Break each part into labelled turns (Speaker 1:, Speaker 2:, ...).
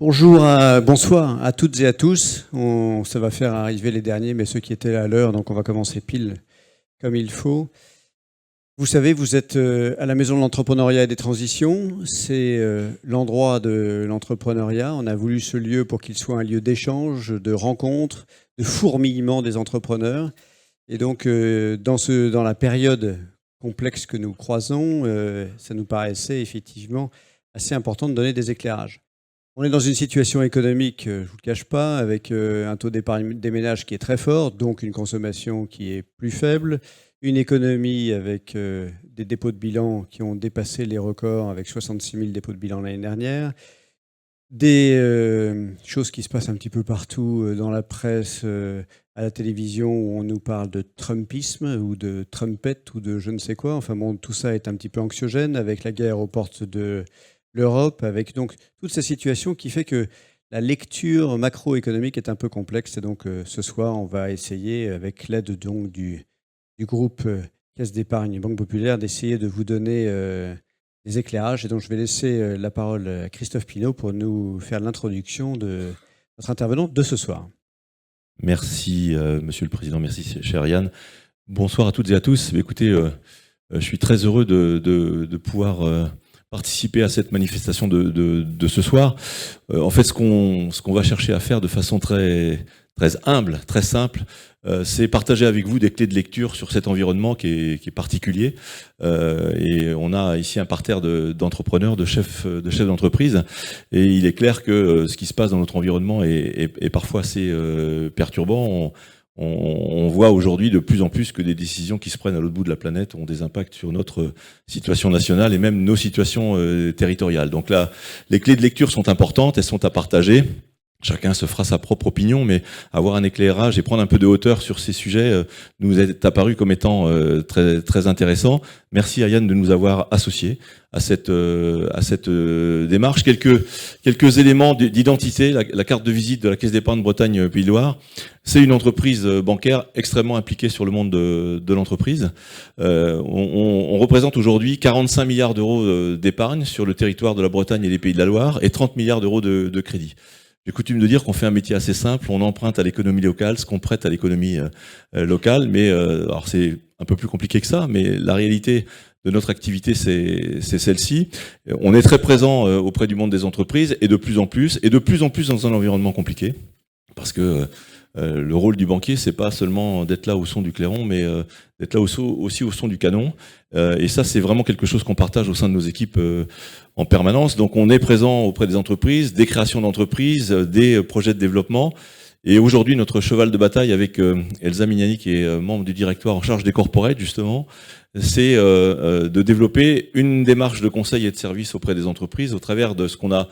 Speaker 1: Bonsoir à toutes et à tous. Ça va faire arriver les derniers, mais ceux qui étaient là à l'heure, donc on va commencer pile comme il faut. Vous savez, vous êtes à la Maison de l'Entrepreneuriat et des Transitions. C'est l'endroit de l'entrepreneuriat. On a voulu ce lieu pour qu'il soit un lieu d'échange, de rencontre, de fourmillement des entrepreneurs. Et donc, dans la période complexe que nous croisons, ça nous paraissait effectivement assez important de donner des éclairages. On est dans une situation économique, je ne vous le cache pas, avec un taux d'épargne des ménages qui est très fort, donc une consommation qui est plus faible, une économie avec des dépôts de bilan qui ont dépassé les records avec 66 000 dépôts de bilan l'année dernière, des choses qui se passent un petit peu partout dans la presse, à la télévision, où on nous parle de Trumpisme ou de Trumpette ou de je ne sais quoi. Enfin bon, tout ça est un petit peu anxiogène avec la guerre aux portes de l'Europe, avec donc toute cette situation qui fait que la lecture macroéconomique est un peu complexe. Et donc ce soir, on va essayer, avec l'aide donc du groupe Caisse d'épargne Banque Populaire, d'essayer de vous donner des éclairages. Et donc je vais laisser la parole à Christophe Pinault pour nous faire l'introduction de notre intervenant de ce soir.
Speaker 2: Merci Monsieur le Président, merci cher Yann. Bonsoir à toutes et à tous. Écoutez, je suis très heureux de pouvoir participer à cette manifestation de ce soir. En fait, ce qu'on va chercher à faire de façon très humble, très simple, c'est partager avec vous des clés de lecture sur cet environnement qui est particulier. Et on a ici un parterre d'entrepreneurs, de chefs d'entreprise. Et il est clair que ce qui se passe dans notre environnement est parfois assez perturbant. On voit aujourd'hui de plus en plus que des décisions qui se prennent à l'autre bout de la planète ont des impacts sur notre situation nationale et même nos situations territoriales. Donc là, les clés de lecture sont importantes, elles sont à partager. Chacun se fera sa propre opinion, mais avoir un éclairage et prendre un peu de hauteur sur ces sujets nous est apparu comme étant très intéressant. Merci à Yann de nous avoir associés à cette démarche. Quelques éléments d'identité. La carte de visite de la Caisse d'épargne Bretagne Pays de Loire. C'est une entreprise bancaire extrêmement impliquée sur le monde de l'entreprise. On représente aujourd'hui 45 milliards d'euros d'épargne sur le territoire de la Bretagne et des Pays de la Loire et 30 milliards d'euros de crédit. J'ai coutume de dire qu'on fait un métier assez simple, on emprunte à l'économie locale ce qu'on prête à l'économie locale, mais alors c'est un peu plus compliqué que ça, mais la réalité de notre activité, c'est celle-ci. On est très présent auprès du monde des entreprises et de plus en plus dans un environnement compliqué, parce que le rôle du banquier, c'est pas seulement d'être là au son du clairon, mais d'être là aussi au son du canon. Et ça, c'est vraiment quelque chose qu'on partage au sein de nos équipes en permanence. Donc, on est présent auprès des entreprises, des créations d'entreprises, des projets de développement. Et aujourd'hui, notre cheval de bataille avec Elsa Mignani, qui est membre du directoire en charge des corporates, justement, c'est de développer une démarche de conseil et de service auprès des entreprises au travers de ce qu'on a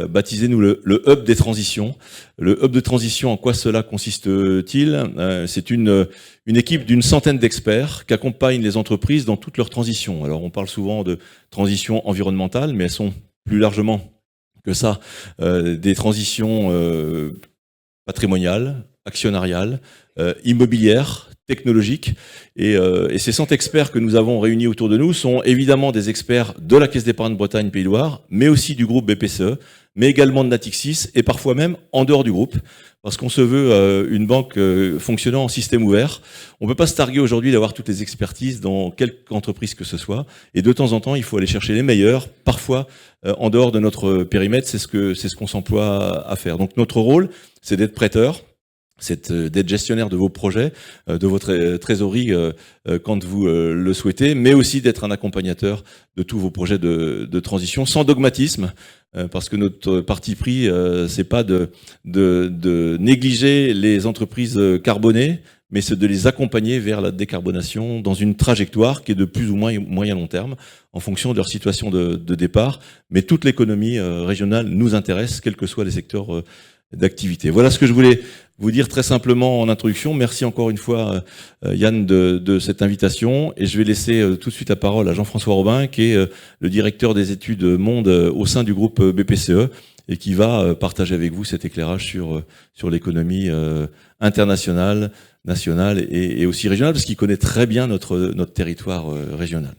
Speaker 2: baptisé, nous, le hub des transitions. Le hub de transition, en quoi cela consiste-t-il ? C'est une équipe d'une centaine d'experts qui accompagnent les entreprises dans toutes leurs transitions. Alors, on parle souvent de transition environnementale, mais elles sont plus largement que ça, des transitions patrimoniales, actionnariales, immobilières, technologiques. Et ces 100 experts que nous avons réunis autour de nous sont évidemment des experts de la Caisse d'épargne Bretagne Pays de Loire, mais aussi du groupe BPCE, mais également de Natixis et parfois même en dehors du groupe, parce qu'on se veut une banque fonctionnant en système ouvert. On ne peut pas se targuer aujourd'hui d'avoir toutes les expertises dans quelque entreprise que ce soit, et de temps en temps, il faut aller chercher les meilleurs, parfois en dehors de notre périmètre, c'est ce qu'on s'emploie à faire. Donc notre rôle, c'est d'être prêteur, c'est d'être gestionnaire de vos projets, de votre trésorerie quand vous le souhaitez, mais aussi d'être un accompagnateur de tous vos projets de transition, sans dogmatisme, parce que notre parti pris, c'est pas de négliger les entreprises carbonées, mais c'est de les accompagner vers la décarbonation dans une trajectoire qui est de plus ou moins moyen long terme, en fonction de leur situation de départ. Mais toute l'économie régionale nous intéresse, quels que soient les secteurs d'activité. Voilà ce que je voulais vous dire très simplement en introduction. Merci encore une fois Yann de cette invitation, et je vais laisser tout de suite la parole à Jean-François Robin, qui est le directeur des études Monde au sein du groupe BPCE et qui va partager avec vous cet éclairage sur l'économie internationale, nationale et aussi régionale, parce qu'il connaît très bien notre territoire régional.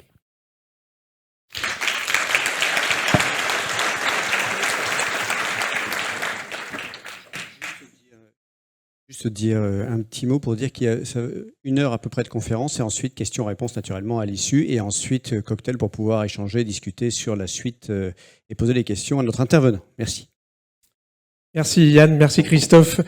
Speaker 1: juste dire un petit mot pour dire qu'il y a 1 heure à peu près de conférence et ensuite questions-réponses naturellement à l'issue et ensuite cocktail pour pouvoir échanger, discuter sur la suite et poser des questions à notre intervenant. Merci.
Speaker 3: Merci Yann, merci Christophe.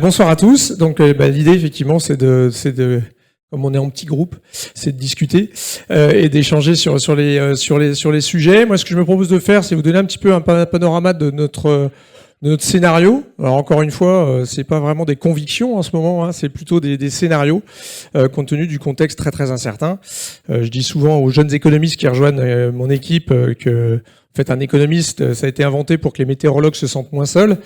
Speaker 3: Bonsoir à tous. Donc l'idée effectivement c'est de comme on est en petit groupe, c'est de discuter et d'échanger sur les sujets. Moi, ce que je me propose de faire, c'est vous donner un petit peu un panorama de notre scénario. Alors encore une fois, c'est pas vraiment des convictions en ce moment, hein, c'est plutôt des scénarios compte tenu du contexte très très incertain. Je dis souvent aux jeunes économistes qui rejoignent mon équipe que en fait, un économiste, ça a été inventé pour que les météorologues se sentent moins seuls.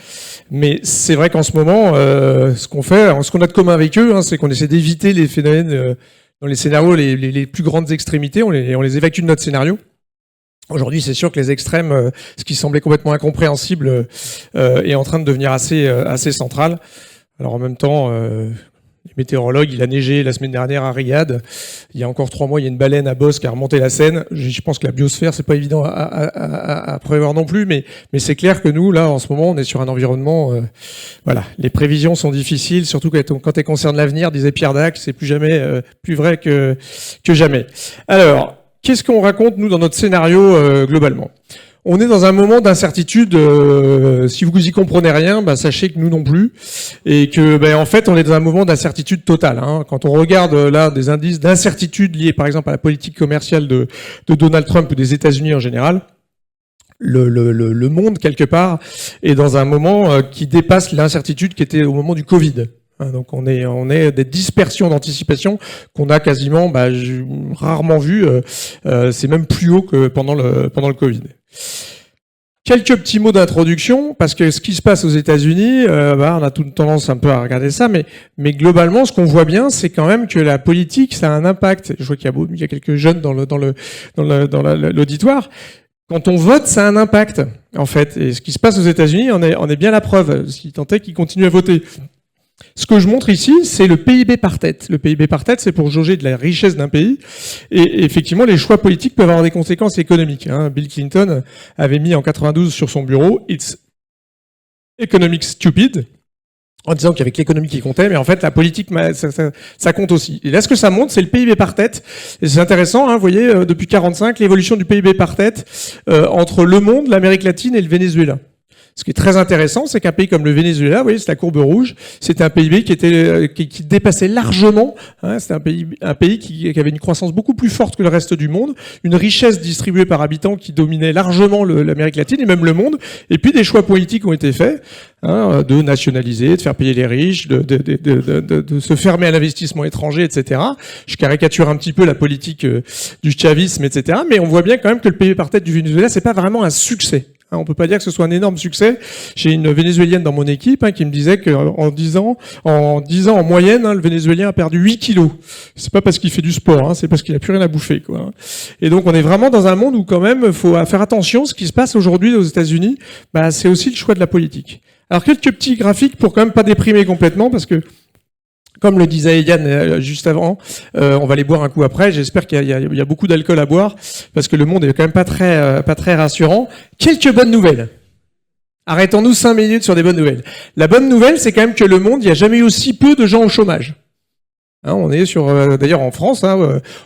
Speaker 3: Mais c'est vrai qu'en ce moment, ce qu'on a de commun avec eux, hein, c'est qu'on essaie d'éviter les phénomènes dans les scénarios les plus grandes extrémités. On les évacue de notre scénario. Aujourd'hui, c'est sûr que les extrêmes, ce qui semblait complètement incompréhensible, est en train de devenir assez central. Alors en même temps, les météorologues, il a neigé la semaine dernière à Riyad. Il y a encore 3 mois, il y a une baleine à Bosse qui a remonté la Seine. Je pense que la biosphère, c'est pas évident à prévoir non plus, mais c'est clair que nous, là, en ce moment, on est sur un environnement, voilà. Les prévisions sont difficiles, surtout quand elles concernent l'avenir, disait Pierre Dac, c'est plus vrai que jamais. Alors, qu'est-ce qu'on raconte, nous, dans notre scénario, globalement? On est dans un moment d'incertitude. Si vous y comprenez rien, sachez que nous non plus, et que en fait on est dans un moment d'incertitude totale. Hein. Quand on regarde là des indices d'incertitude liés par exemple à la politique commerciale de Donald Trump ou des États-Unis en général, le monde quelque part est dans un moment qui dépasse l'incertitude qui était au moment du Covid. Donc on est des dispersions d'anticipation qu'on a quasiment rarement vues. C'est même plus haut que pendant le Covid. Quelques petits mots d'introduction, parce que ce qui se passe aux États-Unis, on a toute tendance un peu à regarder ça, mais globalement, ce qu'on voit bien, c'est quand même que la politique, ça a un impact. Je vois qu'il y a quelques jeunes dans l'auditoire. Quand on vote, ça a un impact, en fait. Et ce qui se passe aux États-Unis, on est bien la preuve, si tant est qu'ils continuent à voter. Ce que je montre ici, c'est le PIB par tête. Le PIB par tête, c'est pour jauger de la richesse d'un pays. Et effectivement, les choix politiques peuvent avoir des conséquences économiques. Hein. Bill Clinton avait mis en 92 sur son bureau « It's economic stupid », en disant qu'il y avait que l'économie qui comptait, mais en fait, la politique, ça compte aussi. Et là, ce que ça montre, c'est le PIB par tête. Et c'est intéressant, hein, vous voyez, depuis 1945, l'évolution du PIB par tête entre le monde, l'Amérique latine et le Venezuela. Ce qui est très intéressant, c'est qu'un pays comme le Venezuela, vous voyez, c'est la courbe rouge, c'était un PIB qui dépassait largement, hein, c'était un pays qui avait une croissance beaucoup plus forte que le reste du monde, une richesse distribuée par habitant qui dominait largement l'Amérique latine et même le monde, et puis des choix politiques ont été faits, hein, de nationaliser, de faire payer les riches, de se fermer à l'investissement étranger, etc. Je caricature un petit peu la politique du chavisme, etc. Mais on voit bien quand même que le PIB par tête du Venezuela, c'est pas vraiment un succès. On peut pas dire que ce soit un énorme succès. J'ai une Vénézuélienne dans mon équipe qui me disait qu'en 10 ans en moyenne, le Vénézuélien a perdu 8 kilos. C'est pas parce qu'il fait du sport, c'est parce qu'il a plus rien à bouffer, quoi. Et donc on est vraiment dans un monde où quand même faut faire attention. Ce qui se passe aujourd'hui aux États-Unis, c'est aussi le choix de la politique. Alors quelques petits graphiques pour quand même pas déprimer complètement, parce que comme le disait Yann juste avant, on va aller boire un coup après. J'espère qu'il y a beaucoup d'alcool à boire, parce que le monde est quand même pas très rassurant. Quelques bonnes nouvelles. Arrêtons-nous 5 minutes sur des bonnes nouvelles. La bonne nouvelle, c'est quand même que le monde, il n'y a jamais eu aussi peu de gens au chômage. Hein, on est sur, d'ailleurs en France,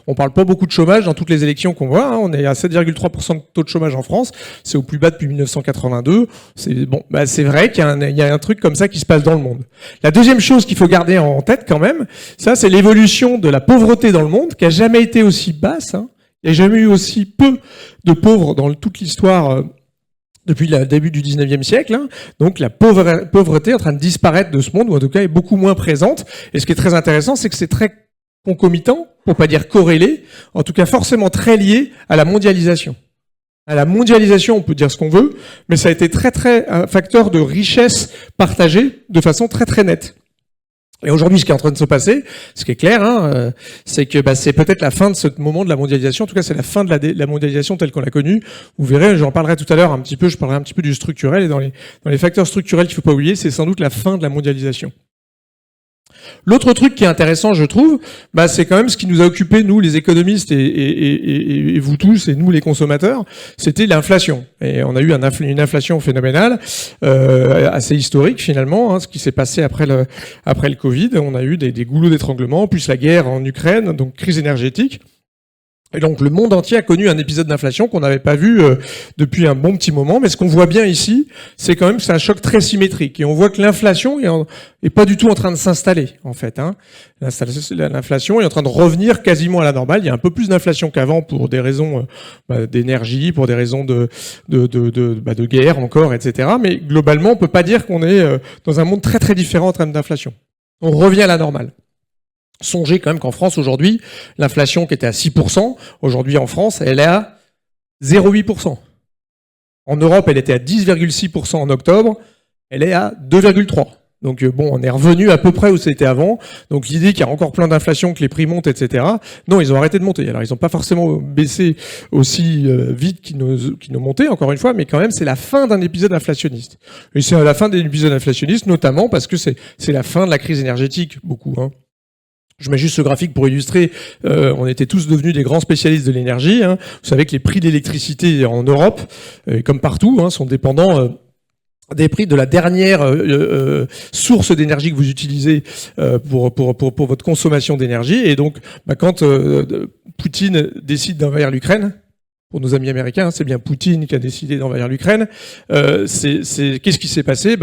Speaker 3: on parle pas beaucoup de chômage dans toutes les élections qu'on voit. On est à 7,3% de taux de chômage en France. C'est au plus bas depuis 1982. C'est vrai qu'il y a un truc comme ça qui se passe dans le monde. La deuxième chose qu'il faut garder en tête quand même, ça c'est l'évolution de la pauvreté dans le monde, qui a jamais été aussi basse. Il n'y a jamais eu aussi peu de pauvres dans toute l'histoire. Depuis le début du 19e siècle, donc la pauvreté est en train de disparaître de ce monde, ou en tout cas est beaucoup moins présente. Et ce qui est très intéressant, c'est que c'est très concomitant, pour pas dire corrélé, en tout cas forcément très lié à la mondialisation. À la mondialisation, on peut dire ce qu'on veut, mais ça a été un facteur de richesse partagée de façon très très nette. Et aujourd'hui, ce qui est en train de se passer, ce qui est clair, c'est que c'est peut-être la fin de ce moment de la mondialisation. En tout cas, c'est la fin de la mondialisation telle qu'on l'a connue. Vous verrez, j'en parlerai tout à l'heure un petit peu. Je parlerai un petit peu du structurel. Et dans les facteurs structurels qu'il ne faut pas oublier, c'est sans doute la fin de la mondialisation. L'autre truc qui est intéressant, je trouve, c'est quand même ce qui nous a occupé, nous, les économistes et vous tous, et nous, les consommateurs, c'était l'inflation. Et on a eu une inflation phénoménale, assez historique finalement, ce qui s'est passé après le Covid. On a eu des goulots d'étranglement, plus la guerre en Ukraine, donc crise énergétique. Et donc le monde entier a connu un épisode d'inflation qu'on n'avait pas vu depuis un bon petit moment. Mais ce qu'on voit bien ici, c'est quand même que c'est un choc très symétrique. Et on voit que l'inflation est pas du tout en train de s'installer, en fait. L'inflation est en train de revenir quasiment à la normale. Il y a un peu plus d'inflation qu'avant pour des raisons d'énergie, pour des raisons de guerre encore, etc. Mais globalement, on peut pas dire qu'on est dans un monde très très différent en termes d'inflation. On revient à la normale. Songez quand même qu'en France, aujourd'hui, l'inflation qui était à 6%, aujourd'hui en France, elle est à 0,8%. En Europe, elle était à 10,6% en octobre, elle est à 2,3%. Donc on est revenu à peu près où c'était avant. Donc l'idée qu'il y a encore plein d'inflation, que les prix montent, etc. Non, ils ont arrêté de monter. Alors ils n'ont pas forcément baissé aussi vite qu'ils n'ont monté, encore une fois, mais quand même c'est la fin d'un épisode inflationniste. Et c'est la fin d'un épisode inflationniste, notamment parce que c'est la fin de la crise énergétique, beaucoup. Je mets juste ce graphique pour illustrer, on était tous devenus des grands spécialistes de l'énergie. Vous savez que les prix de l'électricité en Europe, comme partout, sont dépendants des prix de la dernière source d'énergie que vous utilisez pour votre consommation d'énergie. Et donc, quand Poutine décide d'envahir l'Ukraine, pour nos amis américains, c'est bien Poutine qui a décidé d'envahir l'Ukraine. Qu'est-ce qui s'est passé ?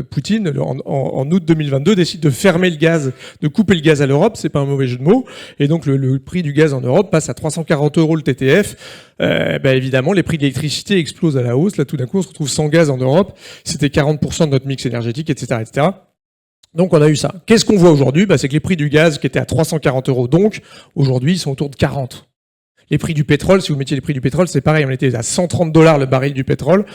Speaker 3: Poutine, en août 2022, décide de fermer le gaz, de couper le gaz à l'Europe. C'est pas un mauvais jeu de mots. Et donc le prix du gaz en Europe passe à 340 € le TTF. Évidemment, les prix de l'électricité explosent à la hausse. Là, tout d'un coup, on se retrouve sans gaz en Europe. C'était 40% de notre mix énergétique, etc., etc. Donc on a eu ça. Qu'est-ce qu'on voit aujourd'hui ? C'est que les prix du gaz qui étaient à 340 €, donc aujourd'hui, ils sont autour de 40. Les prix du pétrole, si vous mettiez les prix du pétrole, c'est pareil, on était à 130 $ le baril du pétrole.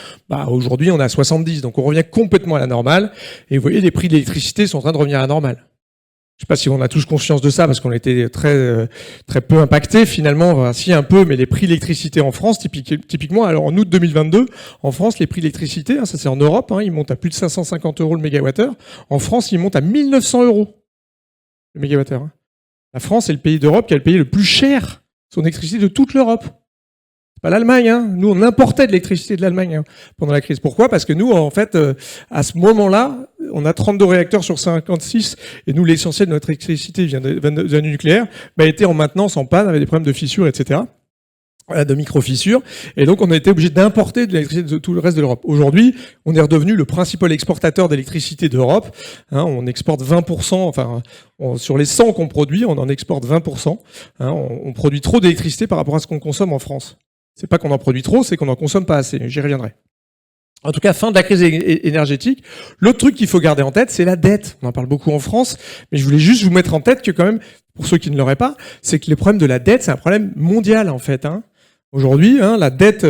Speaker 3: Aujourd'hui, on est à 70, donc on revient complètement à la normale. Et vous voyez, les prix de l'électricité sont en train de revenir à la normale. Je sais pas si on a tous conscience de ça, parce qu'on était très très peu impactés finalement, si un peu, mais les prix de l'électricité en France, typiquement, alors en août 2022, en France, les prix de l'électricité, ça c'est en Europe, ils montent à plus de 550 € le mégawattheure. En France, ils montent à 1 900 € le mégawattheure. La France est le pays d'Europe qui a le payé le plus cher son électricité de toute l'Europe. C'est pas l'Allemagne, Nous, on importait de l'électricité de l'Allemagne pendant la crise. Pourquoi ? Parce que nous, en fait, à ce moment-là, on a 32 réacteurs sur 56, et nous, l'essentiel de notre électricité vient du nucléaire, était en maintenance, en panne, avec des problèmes de fissures, etc., de micro-fissures. Et donc, on a été obligé d'importer de l'électricité de tout le reste de l'Europe. Aujourd'hui, on est redevenu le principal exportateur d'électricité d'Europe. On exporte 20%, sur les 100 qu'on produit, on en exporte 20%. On produit trop d'électricité par rapport à ce qu'on consomme en France. C'est pas qu'on en produit trop, c'est qu'on en consomme pas assez. J'y reviendrai. En tout cas, fin de la crise énergétique. L'autre truc qu'il faut garder en tête, c'est la dette. On en parle beaucoup en France, mais je voulais juste vous mettre en tête que quand même, pour ceux qui ne l'auraient pas, c'est que le problème de la dette, c'est un problème mondial, en fait. Aujourd'hui, la dette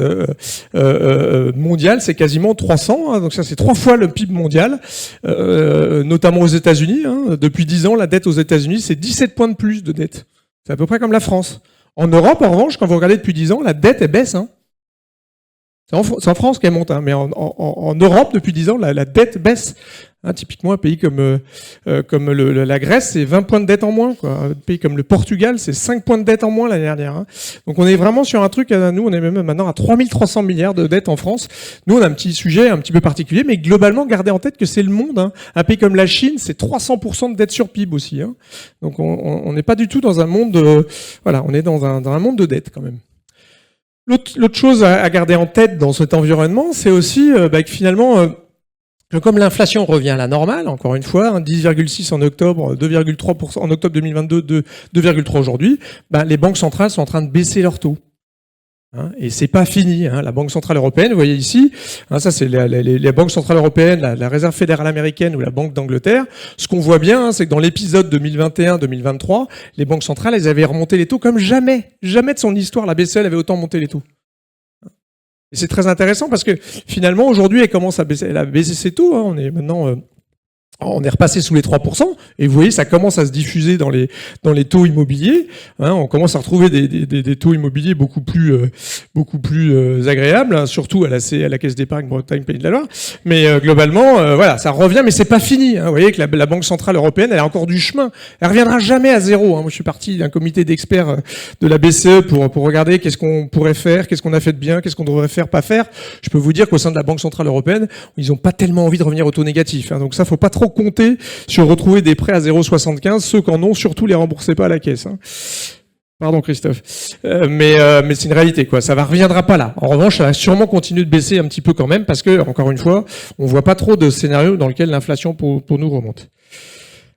Speaker 3: mondiale, c'est quasiment 300. Donc ça, c'est 3 fois le PIB mondial, notamment aux États-Unis. Depuis 10 ans, la dette aux États-Unis, c'est 17 points de plus de dette. C'est à peu près comme la France. En Europe, en revanche, quand vous regardez depuis 10 ans, la dette, elle baisse. C'est en France qu'elle monte, mais en Europe, depuis 10 ans, la dette baisse. Typiquement, un pays comme la Grèce, c'est 20 points de dette en moins. Un pays comme le Portugal, c'est 5 points de dette en moins l'année dernière. Donc on est vraiment sur un truc, nous on est même maintenant à 3300 milliards de dettes en France. Nous on a un petit sujet un petit peu particulier, mais globalement, gardez en tête que c'est le monde. Un pays comme la Chine, c'est 300% de dette sur PIB aussi. Donc on n'est pas du tout dans un monde... on est dans un monde de dette quand même. L'autre chose à garder en tête dans cet environnement, c'est aussi que finalement, comme l'inflation revient à la normale, encore une fois, 10,6 en octobre, 2,3% en octobre 2022, 2,3 aujourd'hui, les banques centrales sont en train de baisser leurs taux. Et c'est pas fini. La Banque centrale européenne, vous voyez ici, ça c'est les banques centrales européennes, la Réserve fédérale américaine ou la Banque d'Angleterre. Ce qu'on voit bien, c'est que dans l'épisode 2021-2023, les banques centrales, elles avaient remonté les taux comme jamais de son histoire. La BCE avait autant monté les taux. Et c'est très intéressant parce que finalement aujourd'hui, elle commence à baisser, elle a baissé ses taux. On est maintenant On est repassé sous les 3%, et vous voyez, ça commence à se diffuser dans les taux immobiliers. Hein, on commence à retrouver des taux immobiliers beaucoup plus agréables, hein, surtout à la Caisse d'épargne Bretagne Pays de la Loire. Mais globalement, voilà, ça revient, mais c'est pas fini. Hein. Vous voyez que la Banque centrale européenne, elle a encore du chemin. Elle reviendra jamais à zéro. Hein. Moi, je suis parti d'un comité d'experts de la BCE pour regarder qu'est-ce qu'on pourrait faire, qu'est-ce qu'on a fait de bien, qu'est-ce qu'on devrait faire, pas faire. Je peux vous dire qu'au sein de la Banque centrale européenne, ils ont pas tellement envie de revenir au taux négatif. Hein. Donc ça, faut pas trop compter sur retrouver des prêts à 0,75. Ceux qui en ont, surtout les remboursez pas à la caisse. Hein. Pardon Christophe. Mais c'est une réalité, quoi. Ça reviendra pas là. En revanche, ça va sûrement continuer de baisser un petit peu quand même parce que, encore une fois, on voit pas trop de scénarios dans lesquels l'inflation pour nous remonte.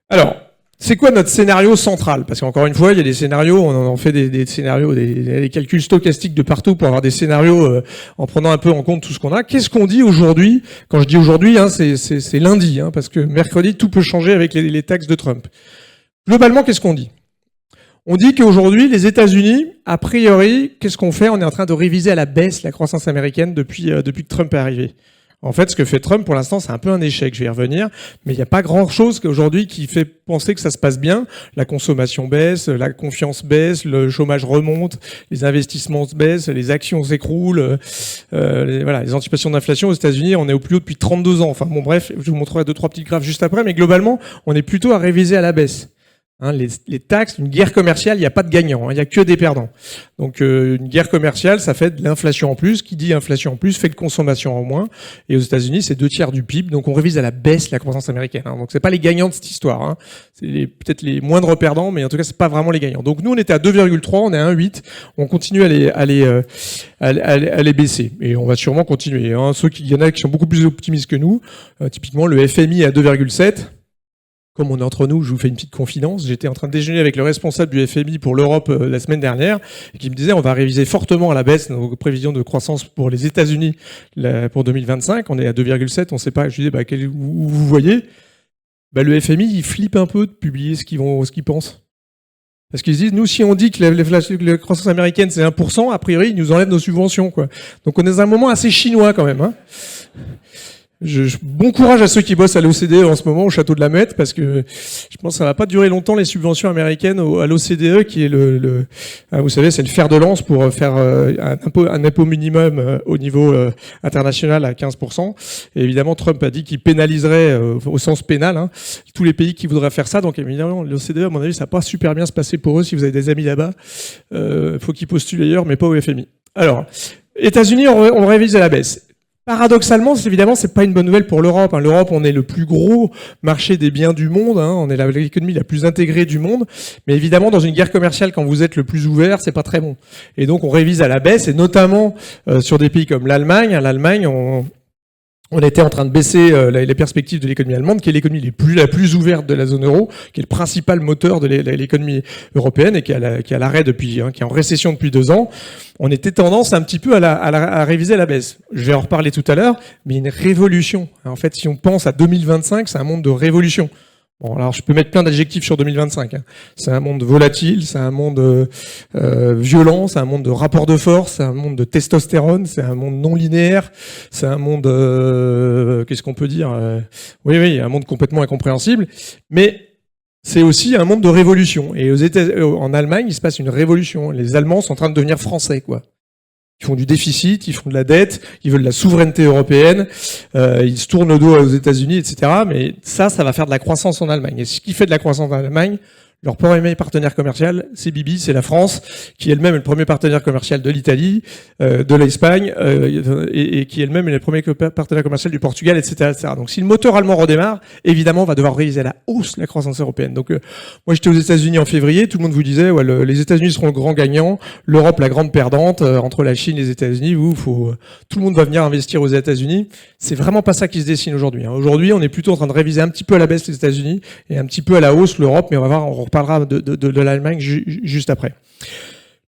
Speaker 3: Alors, c'est quoi notre scénario central? Parce qu'encore une fois, il y a des scénarios, on en fait des scénarios, des calculs stochastiques de partout pour avoir des scénarios en prenant un peu en compte tout ce qu'on a. Qu'est-ce qu'on dit aujourd'hui? Quand je dis aujourd'hui, hein, c'est lundi, hein, parce que mercredi, tout peut changer avec les taxes de Trump. Globalement, qu'est-ce qu'on dit? On dit qu'aujourd'hui, les États-Unis, a priori, qu'est-ce qu'on fait? On est en train de réviser à la baisse la croissance américaine depuis que Trump est arrivé. En fait, ce que fait Trump, pour l'instant, c'est un peu un échec, je vais y revenir, mais il n'y a pas grand-chose qu'aujourd'hui qui fait penser que ça se passe bien. La consommation baisse, la confiance baisse, le chômage remonte, les investissements baissent, les actions s'écroulent, les anticipations d'inflation aux États-Unis, on est au plus haut depuis 32 ans. Enfin bon, bref, je vous montrerai 2-3 petits graphes juste après, mais globalement, on est plutôt à réviser à la baisse. Hein, les taxes, une guerre commerciale, il n'y a pas de gagnants, hein, il n'y a que des perdants. Donc une guerre commerciale, ça fait de l'inflation en plus. Qui dit inflation en plus fait de consommation en moins. Et aux États-Unis, c'est 2/3 du PIB. Donc on révise à la baisse la croissance américaine. Hein. Donc c'est pas les gagnants de cette histoire. Hein. C'est peut-être les moindres perdants, mais en tout cas c'est pas vraiment les gagnants. Donc nous on était à 2,3, on est à 1,8. On continue à les baisser. Et on va sûrement continuer. Hein. Il y en a qui sont beaucoup plus optimistes que nous. Typiquement le FMI est à 2,7. Comme on est entre nous, je vous fais une petite confidence. J'étais en train de déjeuner avec le responsable du FMI pour l'Europe la semaine dernière, et qui me disait on va réviser fortement à la baisse nos prévisions de croissance pour les États-Unis pour 2025. On est à 2,7, on ne sait pas. Je lui disais où vous voyez. Le FMI il flippe un peu de publier ce qu'ils pensent. Parce qu'ils disent, nous, si on dit que la croissance américaine c'est 1%, a priori, ils nous enlèvent nos subventions, quoi. Donc on est dans un moment assez chinois quand même. Hein. Bon courage à ceux qui bossent à l'OCDE en ce moment, au château de la Mette, parce que je pense que ça va pas durer longtemps les subventions américaines à l'OCDE, qui est vous savez, c'est le fer de lance pour faire un impôt minimum au niveau international à 15%. Et évidemment, Trump a dit qu'il pénaliserait au sens pénal tous les pays qui voudraient faire ça. Donc évidemment, l'OCDE, à mon avis, ça va pas super bien se passer pour eux. Si vous avez des amis là-bas, faut qu'ils postulent ailleurs, mais pas au FMI. Alors, États-Unis, on révise à la baisse. Paradoxalement, évidemment, c'est pas une bonne nouvelle pour l'Europe. Hein. L'Europe, on est le plus gros marché des biens du monde. Hein. On est l'économie la plus intégrée du monde. Mais évidemment, dans une guerre commerciale, quand vous êtes le plus ouvert, c'est pas très bon. Et donc, on révise à la baisse, et notamment sur des pays comme l'Allemagne. L'Allemagne, on était en train de baisser les perspectives de l'économie allemande, qui est l'économie la plus ouverte de la zone euro, qui est le principal moteur de l'économie européenne et qui est à l'arrêt depuis, qui est en récession depuis 2 ans. On était tendance un petit peu à réviser la baisse. Je vais en reparler tout à l'heure, mais une révolution. En fait, si on pense à 2025, c'est un monde de révolution. Bon, alors je peux mettre plein d'adjectifs sur 2025. Hein. C'est un monde volatile, c'est un monde violent, c'est un monde de rapport de force, c'est un monde de testostérone, c'est un monde non linéaire, c'est un monde, qu'est-ce qu'on peut dire oui, un monde complètement incompréhensible. Mais c'est aussi un monde de révolution. Et en Allemagne, il se passe une révolution. Les Allemands sont en train de devenir français, quoi. Ils font du déficit, ils font de la dette, ils veulent la souveraineté européenne, ils se tournent le dos aux États-Unis, etc. Mais ça va faire de la croissance en Allemagne. Et ce qui fait de la croissance en Allemagne, leur premier partenaire commercial, c'est Bibi, c'est la France, qui elle-même est le premier partenaire commercial de l'Italie, de l'Espagne, et qui elle-même est le premier partenaire commercial du Portugal, etc., etc. Donc si le moteur allemand redémarre, évidemment, on va devoir réviser à la hausse la croissance européenne. Donc moi, j'étais aux États-Unis en février, tout le monde vous disait, les États-Unis seront le grand gagnant, l'Europe la grande perdante, entre la Chine et les États-Unis, tout le monde va venir investir aux États-Unis. C'est vraiment pas ça qui se dessine aujourd'hui. Hein. Aujourd'hui, on est plutôt en train de réviser un petit peu à la baisse les États-Unis et un petit peu à la hausse l'Europe, mais on va voir, on reparlera de l'Allemagne juste après.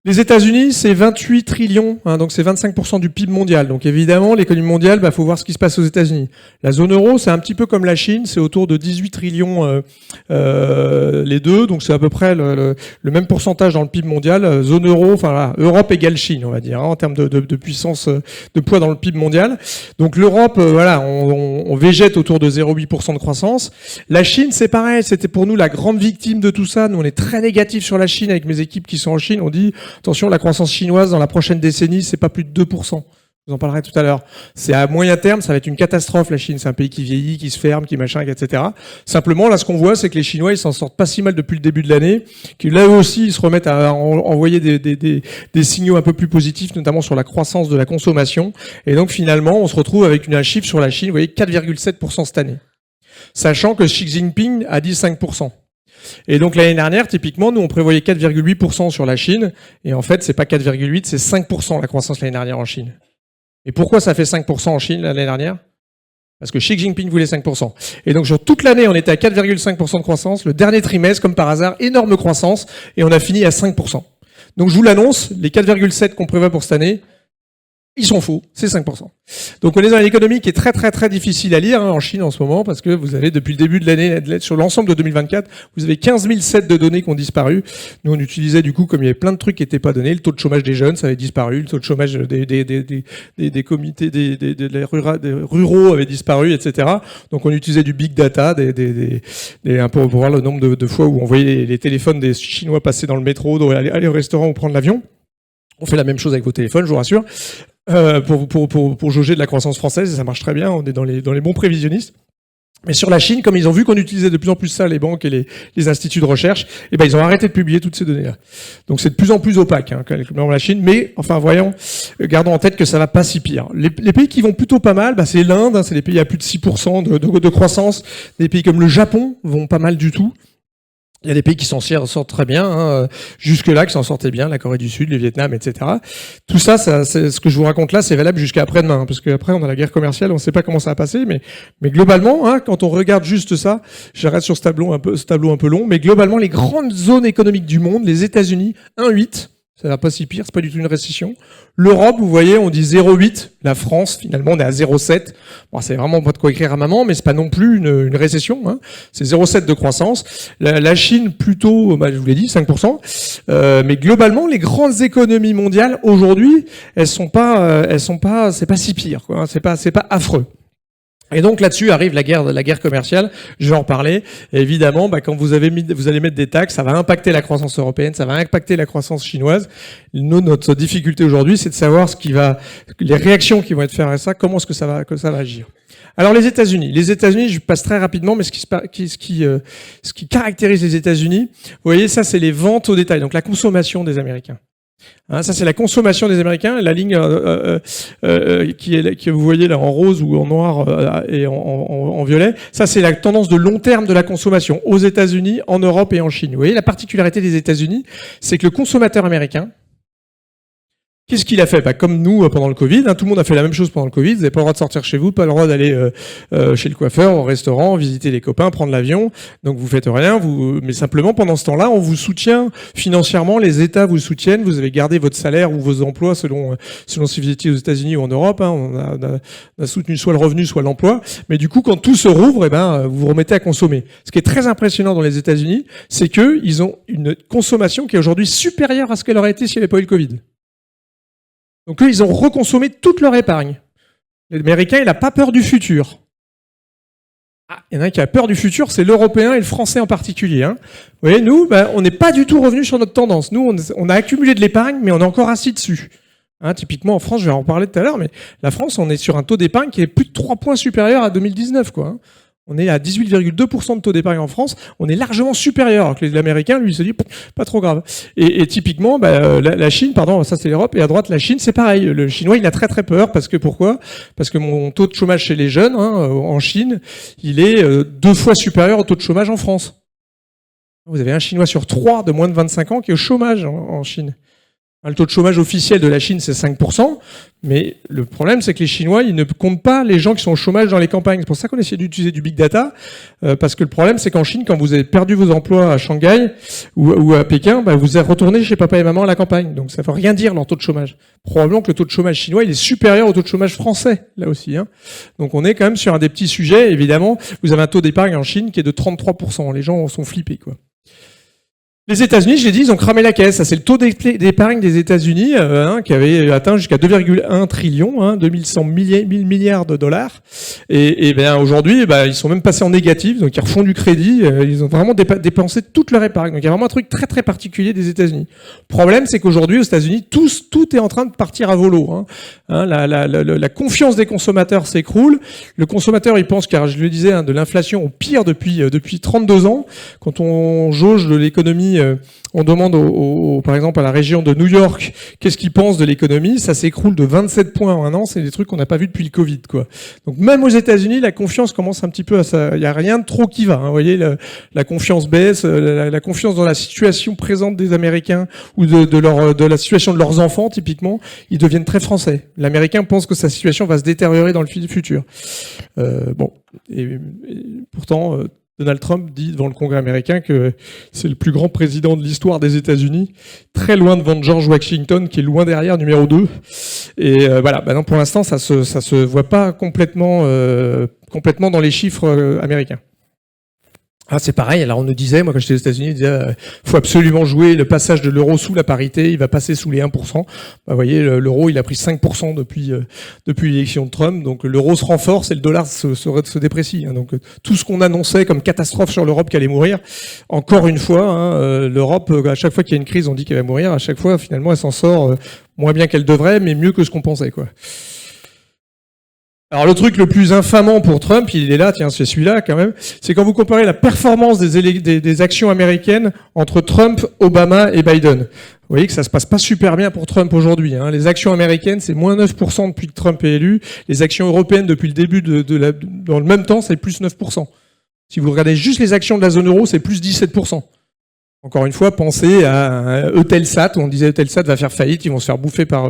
Speaker 3: Les États-Unis, c'est 28 trillions, hein, donc c'est 25% du PIB mondial. Donc évidemment, l'économie mondiale, faut voir ce qui se passe aux États-Unis. La zone euro, c'est un petit peu comme la Chine, c'est autour de 18 trillions les deux, donc c'est à peu près le même pourcentage dans le PIB mondial. Zone euro, enfin là, Europe égale Chine, on va dire, hein, en termes de puissance, de poids dans le PIB mondial. Donc l'Europe, voilà, on végète autour de 0,8% de croissance. La Chine, c'est pareil, c'était pour nous la grande victime de tout ça. Nous, on est très négatifs sur la Chine avec mes équipes qui sont en Chine. On dit attention, la croissance chinoise dans la prochaine décennie, c'est pas plus de 2%. Je vous en parlerai tout à l'heure. C'est à moyen terme, ça va être une catastrophe, la Chine. C'est un pays qui vieillit, qui se ferme, qui machin, etc. Simplement, là, ce qu'on voit, c'est que les Chinois, ils s'en sortent pas si mal depuis le début de l'année, que là aussi, ils se remettent à envoyer des signaux un peu plus positifs, notamment sur la croissance de la consommation. Et donc, finalement, on se retrouve avec un chiffre sur la Chine, vous voyez, 4,7% cette année. Sachant que Xi Jinping a dit 5%. Et donc l'année dernière, typiquement, nous on prévoyait 4,8% sur la Chine, et en fait c'est pas 4,8, c'est 5% la croissance l'année dernière en Chine. Et pourquoi ça fait 5% en Chine l'année dernière? Parce que Xi Jinping voulait 5%. Et donc sur toute l'année, on était à 4,5% de croissance. Le dernier trimestre, comme par hasard, énorme croissance, et on a fini à 5%. Donc je vous l'annonce, les 4,7 qu'on prévoit pour cette année, ils sont faux, c'est 5%. Donc on est dans une économie qui est très très très difficile à lire en Chine en ce moment, parce que vous avez depuis le début de l'année, sur l'ensemble de 2024, vous avez 15 000 sets de données qui ont disparu. Nous on utilisait du coup, comme il y avait plein de trucs qui n'étaient pas donnés, le taux de chômage des jeunes, ça avait disparu, le taux de chômage des comités, des ruraux avait disparu, etc. Donc on utilisait du big data, un peu pour voir le nombre de fois où on voyait les téléphones des Chinois passer dans le métro, aller au restaurant ou prendre l'avion. On fait la même chose avec vos téléphones, je vous rassure. Pour jauger de la croissance française, et ça marche très bien, on est dans les bons prévisionnistes. Mais sur la Chine, comme ils ont vu qu'on utilisait de plus en plus ça, les banques et les instituts de recherche, ils ont arrêté de publier toutes ces données-là. Donc c'est de plus en plus opaque, la Chine, mais enfin voyons, gardons en tête que ça va pas si pire. Les pays qui vont plutôt pas mal, c'est l'Inde, c'est les pays à plus de 6% de croissance. Des pays comme le Japon vont pas mal du tout. Il y a des pays qui s'en sortent très bien, jusque-là, qui s'en sortaient bien, la Corée du Sud, le Vietnam, etc. Tout ça, c'est ce que je vous raconte là, c'est valable jusqu'à après-demain, parce qu'après, on a la guerre commerciale, on ne sait pas comment ça va passer, mais globalement, quand on regarde juste ça, j'arrête sur ce tableau un peu long, mais globalement, les grandes zones économiques du monde, les États-Unis, 1,8, ça va pas si pire, c'est pas du tout une récession. L'Europe, vous voyez, on dit 0,8. La France, finalement, on est à 0,7. Bon, c'est vraiment pas de quoi écrire à maman, mais c'est pas non plus une récession. C'est 0,7 de croissance. La Chine, plutôt, je vous l'ai dit, 5%. Mais globalement, les grandes économies mondiales, aujourd'hui, c'est pas si pire, quoi. C'est pas affreux. Et donc là-dessus arrive la guerre commerciale. Je vais en parler. Et évidemment, quand vous allez mettre des taxes, ça va impacter la croissance européenne, ça va impacter la croissance chinoise. Notre difficulté aujourd'hui, c'est de savoir les réactions qui vont être faites à ça, comment est-ce que ça va agir. Alors les États-Unis, je passe très rapidement, mais ce qui caractérise les États-Unis, vous voyez, ça c'est les ventes au détail, donc la consommation des Américains. Ça c'est la consommation des Américains. La ligne qui vous voyez là en rose ou en noir et en violet, ça c'est la tendance de long terme de la consommation aux États-Unis, en Europe et en Chine. Vous voyez, la particularité des États-Unis, c'est que le consommateur américain, qu'est-ce qu'il a fait? Comme nous pendant le Covid, tout le monde a fait la même chose pendant le Covid. Vous n'avez pas le droit de sortir chez vous, pas le droit d'aller chez le coiffeur, au restaurant, visiter les copains, prendre l'avion. Donc vous faites rien, mais simplement pendant ce temps-là, on vous soutient financièrement. Les États vous soutiennent. Vous avez gardé votre salaire ou vos emplois selon si vous étiez aux États-Unis ou en Europe. On a soutenu soit le revenu, soit l'emploi. Mais du coup, quand tout se rouvre, vous vous remettez à consommer. Ce qui est très impressionnant dans les États-Unis, c'est qu'ils ont une consommation qui est aujourd'hui supérieure à ce qu'elle aurait été s'il n'y avait pas eu le Covid. Donc eux, ils ont reconsommé toute leur épargne. L'Américain, il n'a pas peur du futur. Il y en a un qui a peur du futur, c'est l'Européen et le Français en particulier. Vous voyez, nous, on n'est pas du tout revenu sur notre tendance. Nous, on a accumulé de l'épargne, mais on est encore assis dessus. Typiquement, en France, je vais en parler tout à l'heure, mais la France, on est sur un taux d'épargne qui est plus de 3 points supérieur à 2019, quoi. On est à 18,2% de taux d'épargne en France. On est largement supérieur. Alors que l'Américain, lui, il se dit, pas trop grave. Et typiquement, la Chine, ça c'est l'Europe, et à droite, la Chine, c'est pareil. Le Chinois, il a très très peur. Pourquoi? Parce que mon taux de chômage chez les jeunes, en Chine, il est 2 fois supérieur au taux de chômage en France. Vous avez un Chinois sur 3 de moins de 25 ans qui est au chômage en Chine. Le taux de chômage officiel de la Chine, c'est 5%, mais le problème, c'est que les Chinois, ils ne comptent pas les gens qui sont au chômage dans les campagnes. C'est pour ça qu'on essaie d'utiliser du big data, parce que le problème, c'est qu'en Chine, quand vous avez perdu vos emplois à Shanghai ou à Pékin, vous êtes retourné chez papa et maman à la campagne. Donc ça ne veut rien dire, leur taux de chômage. Probablement que le taux de chômage chinois, il est supérieur au taux de chômage français, là aussi. Donc on est quand même sur un des petits sujets. Évidemment, vous avez un taux d'épargne en Chine qui est de 33%. Les gens sont flippés, quoi. Les États-Unis, je l'ai dit, ils ont cramé la caisse. Ça, c'est le taux d'épargne des États-Unis qui avait atteint jusqu'à 2,1 trillion, 2100 milliards de dollars. Et aujourd'hui, ils sont même passés en négatif, donc ils refont du crédit. Ils ont vraiment dépensé toute leur épargne. Donc il y a vraiment un truc très très particulier des États-Unis. Problème, c'est qu'aujourd'hui, aux États-Unis, tout est en train de partir à volo. La confiance des consommateurs s'écroule. Le consommateur, il pense, car je le disais, de l'inflation au pire depuis 32 ans. Quand on jauge de l'économie, on demande par exemple à la région de New York qu'est-ce qu'ils pensent de l'économie, ça s'écroule de 27 points en un an, c'est des trucs qu'on n'a pas vu depuis le Covid, quoi. Donc même aux États-Unis, la confiance commence un petit peu à ça, il y a rien de trop qui va, Vous voyez, la confiance baisse, la confiance dans la situation présente des Américains ou de la situation de leurs enfants typiquement, ils deviennent très français. L'Américain pense que sa situation va se détériorer dans le futur. Et pourtant Donald Trump dit devant le Congrès américain que c'est le plus grand président de l'histoire des États-Unis, très loin devant George Washington, qui est loin derrière, numéro 2. Et voilà, non, pour l'instant, ça se voit pas complètement dans les chiffres américains. C'est pareil, alors on nous disait, moi quand j'étais aux États-Unis, on disait faut absolument jouer le passage de l'euro sous la parité, il va passer sous les 1%. Vous voyez, l'euro, il a pris 5% depuis l'élection de Trump, donc l'euro se renforce et le dollar se déprécie. Donc tout ce qu'on annonçait comme catastrophe sur l'Europe qui allait mourir, encore une fois, l'Europe, à chaque fois qu'il y a une crise, on dit qu'elle va mourir, à chaque fois, finalement, elle s'en sort moins bien qu'elle devrait, mais mieux que ce qu'on pensait, quoi. Alors le truc le plus infamant pour Trump, il est là, tiens, c'est celui-là quand même, c'est quand vous comparez la performance des actions américaines entre Trump, Obama et Biden. Vous voyez que ça se passe pas super bien pour Trump aujourd'hui. Les actions américaines, c'est moins 9% depuis que Trump est élu. Les actions européennes, depuis le début dans le même temps, c'est plus 9%. Si vous regardez juste les actions de la zone euro, c'est plus 17%. Encore une fois, pensez à Eutelsat, où on disait Eutelsat va faire faillite, ils vont se faire bouffer par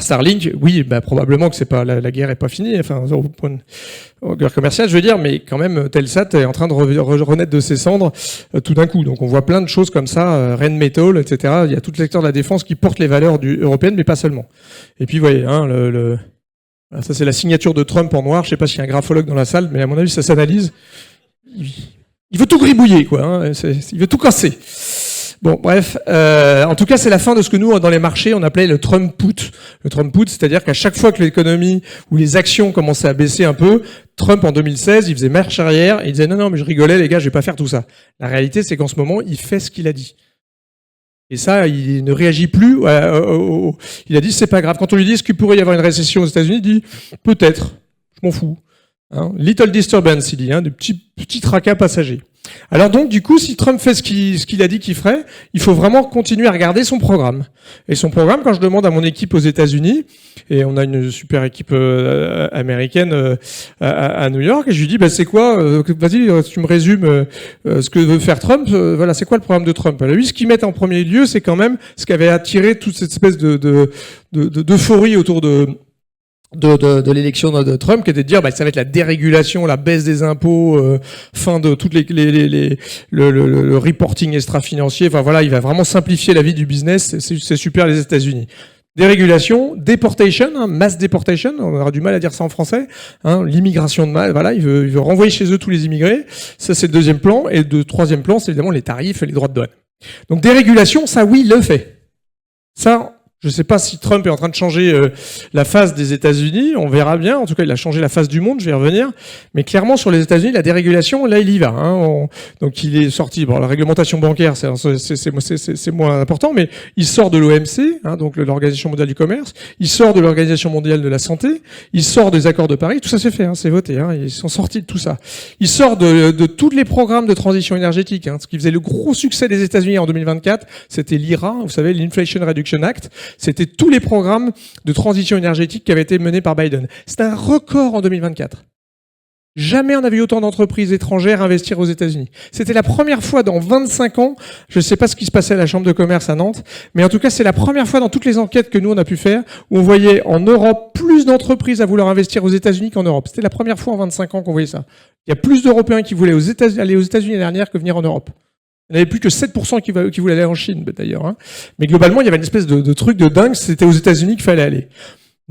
Speaker 3: Starlink. Oui, probablement que c'est pas la guerre est pas finie, enfin guerre commerciale, je veux dire, mais quand même Eutelsat est en train de renaître de ses cendres tout d'un coup. Donc on voit plein de choses comme ça, Rheinmetall, etc. Il y a tout le secteur de la défense qui porte les valeurs européennes, mais pas seulement. Et puis vous voyez, ça c'est la signature de Trump en noir. Je sais pas s'il y a un graphologue dans la salle, mais à mon avis ça s'analyse. Il veut tout gribouiller, quoi. Il veut tout casser. Bon, bref. En tout cas, c'est la fin de ce que nous, dans les marchés, on appelait le Trump put. Le Trump put, c'est-à-dire qu'à chaque fois que l'économie ou les actions commençaient à baisser un peu, Trump, en 2016, il faisait marche arrière et il disait non, mais je rigolais, les gars, je vais pas faire tout ça. La réalité, c'est qu'en ce moment, il fait ce qu'il a dit. Et ça, il ne réagit plus. Il a dit, c'est pas grave. Quand on lui dit, est-ce qu'il pourrait y avoir une récession aux États-Unis, il dit, peut-être. Je m'en fous. Little disturbance, il dit, des petits tracas passagers. Alors donc, du coup, si Trump fait ce qu'il a dit qu'il ferait, il faut vraiment continuer à regarder son programme. Et son programme, quand je demande à mon équipe aux États-Unis, et on a une super équipe américaine à New York, et je lui dis, c'est quoi vas-y, tu me résumes ce que veut faire Trump. Voilà, c'est quoi le programme de Trump? Alors lui, ce qu'ils mettent en premier lieu, c'est quand même ce qui avait attiré toute cette espèce d'euphorie autour de l'élection de Trump, qui était de dire ça va être la dérégulation, la baisse des impôts, fin de toutes le reporting extra-financier. Enfin voilà, il va vraiment simplifier la vie du business. C'est super les États-Unis. Dérégulation, deportation, mass deportation, on aura du mal à dire ça en français, l'immigration de masse, voilà, il veut renvoyer chez eux tous les immigrés. Ça c'est le deuxième plan, et le troisième plan, c'est évidemment les tarifs et les droits de douane. Donc dérégulation, ça oui, il le fait. Ça, je ne sais pas si Trump est en train de changer la face des États-Unis, on verra bien. En tout cas, il a changé la face du monde, je vais y revenir. Mais clairement, sur les États-Unis, la dérégulation, là, il y va. Donc, il est sorti. Bon, la réglementation bancaire, c'est moins important, mais il sort de l'OMC, donc l'Organisation mondiale du commerce. Il sort de l'Organisation mondiale de la santé. Il sort des accords de Paris. Tout ça, c'est fait, c'est voté. Ils sont sortis de tout ça. Il sort de tous les programmes de transition énergétique. Ce qui faisait le gros succès des États-Unis en 2024, c'était l'IRA, vous savez, l'Inflation Reduction Act. C'était tous les programmes de transition énergétique qui avaient été menés par Biden. C'était un record en 2024. Jamais on avait eu autant d'entreprises étrangères investir aux États-Unis. C'était la première fois dans 25 ans, je ne sais pas ce qui se passait à la Chambre de commerce à Nantes, mais en tout cas, c'est la première fois dans toutes les enquêtes que nous, on a pu faire, où on voyait en Europe plus d'entreprises à vouloir investir aux États-Unis qu'en Europe. C'était la première fois en 25 ans qu'on voyait ça. Il y a plus d'Européens qui voulaient aller aux États-Unis l'année dernière que venir en Europe. Il n'y avait plus que 7% qui voulaient aller en Chine, d'ailleurs. Hein. Mais globalement, il y avait une espèce de truc de dingue, c'était aux États-Unis qu'il fallait aller.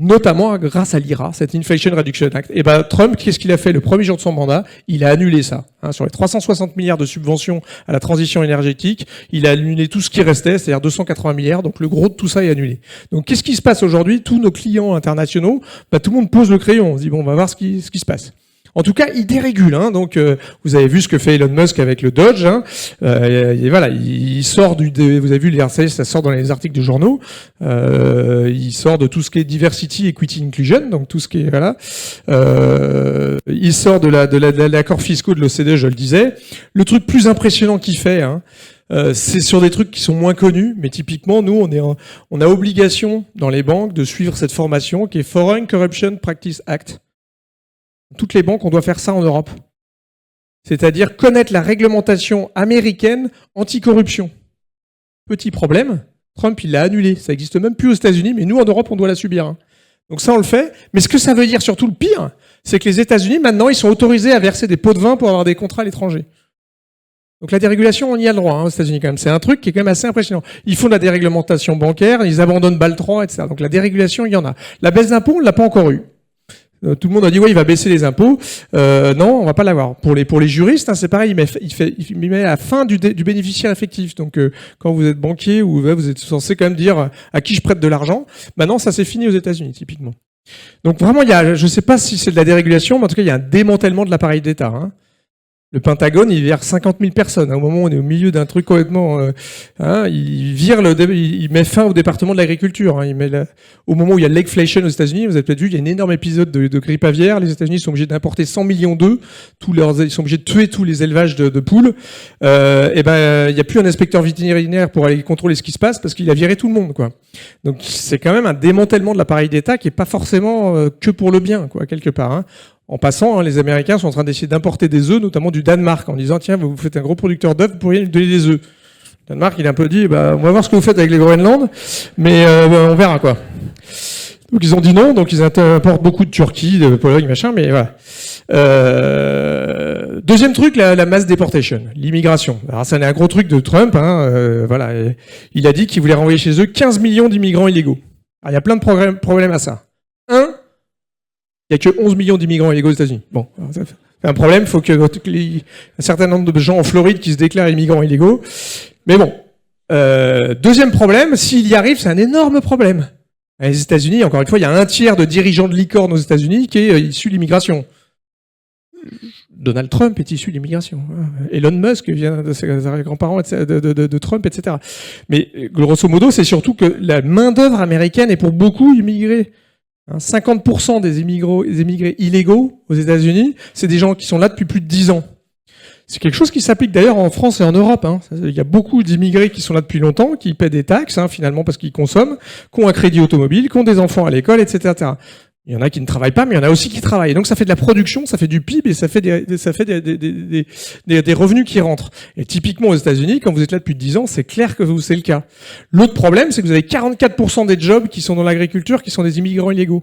Speaker 3: Notamment grâce à l'IRA, cet Inflation Reduction Act. Et ben Trump, qu'est-ce qu'il a fait le premier jour de son mandat? Il a annulé ça. Hein, sur les 360 milliards de subventions à la transition énergétique, il a annulé tout ce qui restait, c'est-à-dire 280 milliards. Donc le gros de tout ça est annulé. Donc qu'est-ce qui se passe aujourd'hui? Tous nos clients internationaux, tout le monde pose le crayon. On se dit bon, on va voir ce qui se passe. En tout cas, il dérégule. Hein, donc, vous avez vu ce que fait Elon Musk avec le Dodge. Hein, et voilà, il sort vous avez vu les RCS, ça sort dans les articles de journaux. Il sort de tout ce qui est diversity, equity, inclusion, donc tout ce qui est voilà. Il sort de l'accord fiscaux de l'OCDE, je le disais. Le truc plus impressionnant qu'il fait. Hein, c'est sur des trucs qui sont moins connus, mais typiquement, nous, on a obligation dans les banques de suivre cette formation qui est Foreign Corruption Practice Act. Toutes les banques, on doit faire ça en Europe. C'est-à-dire connaître la réglementation américaine anticorruption. Petit problème, Trump, il l'a annulé. Ça n'existe même plus aux États-Unis, mais nous, en Europe, on doit la subir. Hein. Donc ça, on le fait. Mais ce que ça veut dire, surtout le pire, c'est que les États-Unis, maintenant, ils sont autorisés à verser des pots de vin pour avoir des contrats à l'étranger. Donc la dérégulation, on y a le droit hein, aux États-Unis quand même. C'est un truc qui est quand même assez impressionnant. Ils font de la déréglementation bancaire, ils abandonnent BAL 3, etc. Donc la dérégulation, il y en a. La baisse d'impôts, on ne l'a pas encore eue. Tout le monde a dit ouais, il va baisser les impôts. Non, on va pas l'avoir. Pour les juristes, hein, c'est pareil. Il met la fin du bénéficiaire effectif. Donc quand vous êtes banquier ou vous êtes censé quand même dire à qui je prête de l'argent. Maintenant, ça c'est fini aux États-Unis typiquement. Donc vraiment, je sais pas si c'est de la dérégulation, mais en tout cas, il y a un démantèlement de l'appareil d'État. Hein. Le Pentagone, il vire 50 000 personnes. Au moment où on est au milieu d'un truc complètement... il met fin au département de l'agriculture. Hein. Au moment où il y a l'eggflation aux États-Unis, vous avez peut-être vu, il y a un énorme épisode de grippe aviaire. Les États-Unis sont obligés d'importer 100 millions d'œufs. Ils sont obligés de tuer tous les élevages de poules. Il n'y a plus un inspecteur vétérinaire pour aller contrôler ce qui se passe parce qu'il a viré tout le monde. Quoi. Donc c'est quand même un démantèlement de l'appareil d'État qui n'est pas forcément que pour le bien, quoi, quelque part. Hein. En passant, hein, les Américains sont en train d'essayer d'importer des œufs, notamment du Danemark, en disant tiens, vous faites un gros producteur d'œufs, vous pourriez nous donner des œufs. Le Danemark, il a un peu dit on va voir ce que vous faites avec les Groenland, mais on verra quoi. Donc ils ont dit non, donc ils importent beaucoup de Turquie, de Pologne, machin, mais voilà. Deuxième truc, la mass deportation, l'immigration. Alors ça, c'est un gros truc de Trump. Hein, voilà, il a dit qu'il voulait renvoyer chez eux 15 millions d'immigrants illégaux. Alors, il y a plein de problèmes à ça. Il n'y a que 11 millions d'immigrants illégaux aux États-Unis. Bon, ça fait un problème, il faut qu'il y ait un certain nombre de gens en Floride qui se déclarent immigrants illégaux. Mais bon, deuxième problème, s'il y arrive, c'est un énorme problème. Les États-Unis, encore une fois, il y a un tiers de dirigeants de licorne aux États-Unis qui est issu de l'immigration. Donald Trump est issu de l'immigration. Elon Musk vient de ses grands-parents de Trump, etc. Mais grosso modo, c'est surtout que la main-d'œuvre américaine est pour beaucoup immigrée. 50% des immigrés illégaux aux États-Unis, c'est des gens qui sont là depuis plus de 10 ans. C'est quelque chose qui s'applique d'ailleurs en France et en Europe. Hein. Il y a beaucoup d'immigrés qui sont là depuis longtemps, qui paient des taxes, hein, finalement, parce qu'ils consomment, qui ont un crédit automobile, qui ont des enfants à l'école, etc. Il y en a qui ne travaillent pas, mais il y en a aussi qui travaillent. Et donc ça fait de la production, ça fait du PIB et ça fait des revenus qui rentrent. Et typiquement aux États-Unis, quand vous êtes là depuis 10 ans, c'est clair que c'est le cas. L'autre problème, c'est que vous avez 44% des jobs qui sont dans l'agriculture qui sont des immigrants illégaux.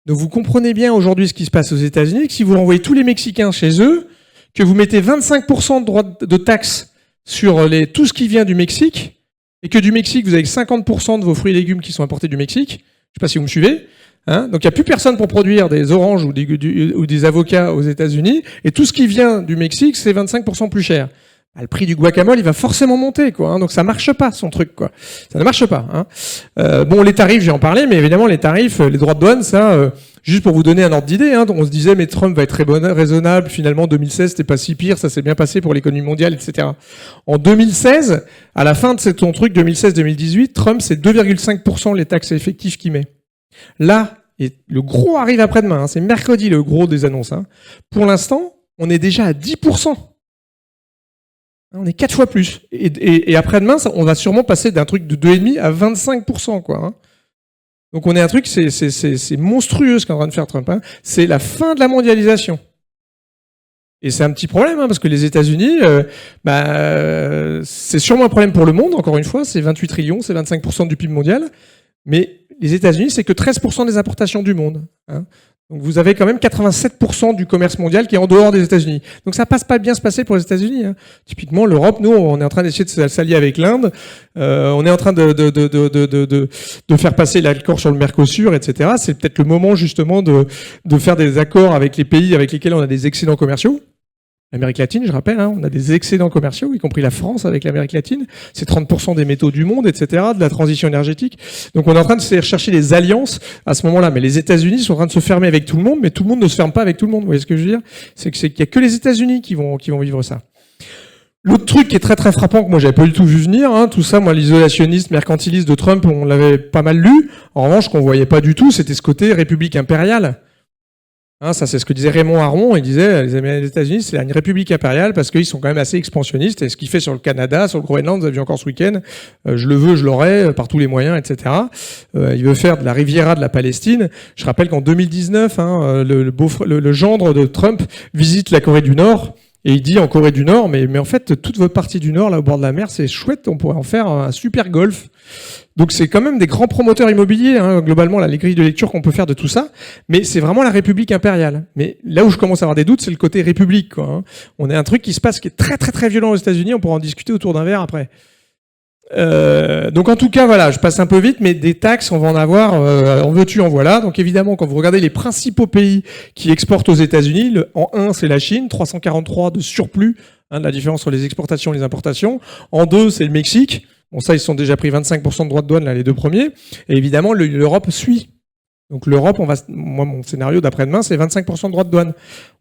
Speaker 3: Donc vous comprenez bien aujourd'hui ce qui se passe aux États-Unis, que si vous renvoyez tous les Mexicains chez eux, que vous mettez 25% de droits de taxes sur tout ce qui vient du Mexique, et que du Mexique, vous avez 50% de vos fruits et légumes qui sont importés du Mexique, je ne sais pas si vous me suivez. Hein, donc il n'y a plus personne pour produire des oranges ou des avocats aux États-Unis, et tout ce qui vient du Mexique, c'est 25% plus cher. Le prix du guacamole, il va forcément monter, quoi. Hein, donc ça marche pas, son truc, quoi. Ça ne marche pas. Hein. Bon, les tarifs, j'ai en parlé, mais évidemment les tarifs, les droits de douane, ça, juste pour vous donner un ordre d'idée. Hein, on se disait, mais Trump va être raisonnable. Finalement, 2016, c'était pas si pire, ça s'est bien passé pour l'économie mondiale, etc. En 2016, à la fin de son truc 2016-2018, Trump, c'est 2,5% les taxes effectives qu'il met. Là, et le gros arrive après-demain, hein, c'est mercredi le gros des annonces. Hein. Pour l'instant, on est déjà à 10%. On est 4 fois plus. Et après-demain, on va sûrement passer d'un truc de 2,5 à 25%. Quoi, hein. Donc on est un truc, c'est monstrueux ce qu'est en train de faire Trump. Hein. C'est la fin de la mondialisation. Et c'est un petit problème, parce que les États-Unis, c'est sûrement un problème pour le monde, encore une fois, c'est 28 trillions, c'est 25% du PIB mondial, mais les États-Unis, c'est que 13% des importations du monde. Donc vous avez quand même 87% du commerce mondial qui est en dehors des États-Unis. Donc ça passe pas bien se passer pour les États-Unis. Typiquement, l'Europe, nous, on est en train d'essayer de s'allier avec l'Inde. On est en train de faire passer l'accord sur le Mercosur, etc. C'est peut-être le moment justement de faire des accords avec les pays avec lesquels on a des excédents commerciaux. L'Amérique latine, je rappelle, on a des excédents commerciaux, y compris la France avec l'Amérique latine. C'est 30% des métaux du monde, etc., de la transition énergétique. Donc on est en train de chercher des alliances à ce moment-là. Mais les États-Unis sont en train de se fermer avec tout le monde, mais tout le monde ne se ferme pas avec tout le monde. Vous voyez ce que je veux dire? C'est qu'il n'y a que les États-Unis qui vont vivre ça. L'autre truc qui est très très frappant, que moi j'avais pas du tout vu venir, tout ça, moi l'isolationnisme mercantiliste de Trump, on l'avait pas mal lu. En revanche, ce qu'on voyait pas du tout, c'était ce côté république impériale. Ça, c'est ce que disait Raymond Aron. Il disait les États-Unis, c'est une république impériale parce qu'ils sont quand même assez expansionnistes. Et ce qu'il fait sur le Canada, sur le Groenland, vous avez vu encore ce week-end, je le veux, je l'aurai, par tous les moyens, etc. Il veut faire de la Riviera de la Palestine. Je rappelle qu'en 2019, le gendre de Trump visite la Corée du Nord. Et il dit en Corée du Nord, mais en fait, toute votre partie du Nord, là, au bord de la mer, c'est chouette, on pourrait en faire un super golf. Donc c'est quand même des grands promoteurs immobiliers, globalement, là, les grilles de lecture qu'on peut faire de tout ça. Mais c'est vraiment la République impériale. Mais là où je commence à avoir des doutes, c'est le côté République, quoi. On a un truc qui se passe qui est très très très violent aux États-Unis, on pourra en discuter autour d'un verre après. Donc en tout cas, voilà, je passe un peu vite, mais des taxes, on va en avoir, en veux-tu, en voilà. Donc évidemment, quand vous regardez les principaux pays qui exportent aux États-Unis, en 1, c'est la Chine, 343 de surplus, de la différence entre les exportations et les importations. En 2, c'est le Mexique. Bon, ça, ils sont déjà pris 25% de droits de douane, là, les deux premiers. Et évidemment, l'Europe suit. Donc l'Europe, moi, mon scénario d'après-demain, c'est 25% de droits de douane.